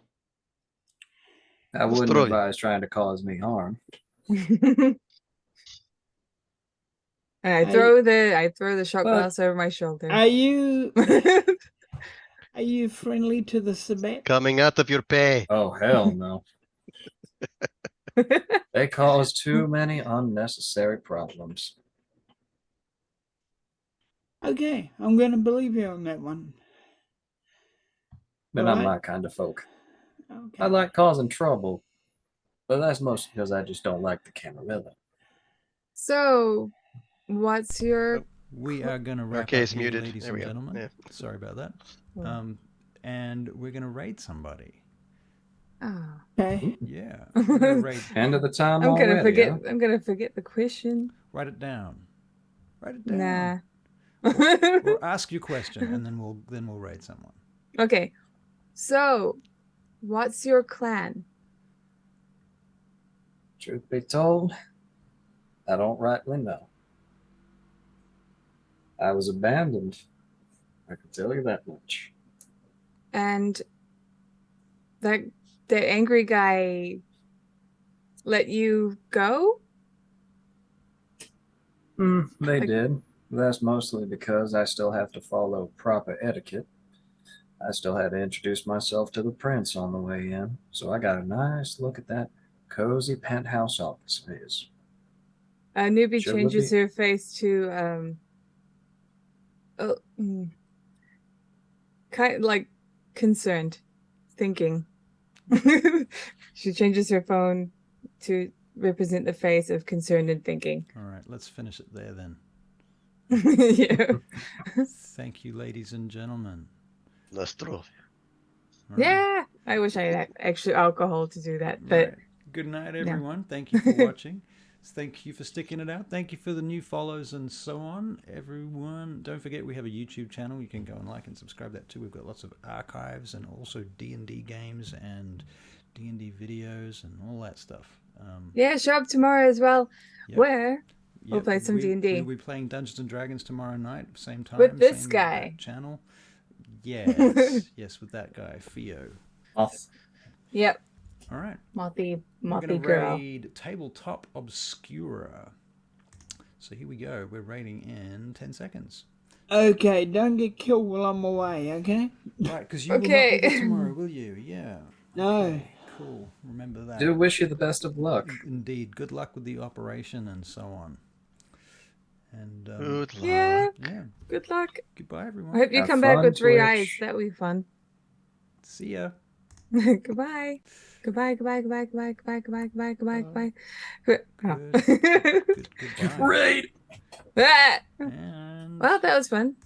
I wouldn't throw you. advise trying to cause me harm. And I throw the shot glass over my shoulder. Are you friendly to the Sabat? Coming out of your pay. Oh, hell no. They cause too many unnecessary problems. Okay, I'm gonna believe you on that one. They're All not right. my kind of folk. Okay. I like causing trouble, but that's mostly because I just don't like the Camarilla. So, what's your We are going to wrap case up here, muted. ladies There and we go. gentlemen. Yeah. Sorry about that. Oh. And we're going to raid somebody. Oh. Okay. Yeah. We're going to raid. End of the time I'm already, gonna forget. huh? I'm gonna forget the question. Write it down. Write it down. Nah. Or ask your question, and then we'll raid someone. Okay. So, what's your clan? Truth be told, I don't rightly know. I was abandoned. I can tell you that much. And the angry guy let you go? They Like- did. That's mostly because I still have to follow proper etiquette. I still had to introduce myself to the prince on the way in, so I got a nice look at that cozy penthouse office of his. A newbie Sure would changes be. her face to kind of like concerned, thinking. She changes her phone to represent the face of concern and thinking. All right, let's finish it there then. Yeah. Thank you, ladies and gentlemen. Nostro. All right. Yeah. I wish I had actually alcohol to do that, but Right. Good night, everyone. Thank you for watching. Thank you for sticking it out. Thank you for the new follows and so on. Everyone, don't forget we have a YouTube channel. You can go and like and subscribe that too. We've got lots of archives and also D&D games and D&D videos and all that stuff. yeah, show up tomorrow as well. Yep. Where we'll play some D&D. We'll be playing Dungeons and Dragons tomorrow night, same time. With this same guy. channel. Yes, yes, with that guy, Theo. Off. Yep. All right. Mothy We're going to girl. raid Tabletop Obscura. So here we go. We're raiding in 10 seconds. Okay, don't get killed while I'm away, okay? Right, because you will not Okay. be there tomorrow, will you? Yeah. No. Okay, cool. Remember that. Do wish you the best of luck. Indeed. Good luck with the operation and so on. And Good luck. Yeah. yeah. Good luck. Goodbye, I everyone. hope you Have come back fun, with 3 Twitch. eyes. That'll be fun. See ya. Goodbye. Goodbye. Goodbye. Goodbye. Goodbye. Goodbye. Goodbye. Goodbye. Goodbye. Goodbye. Goodbye. Raid! Ah! And Well, that was fun.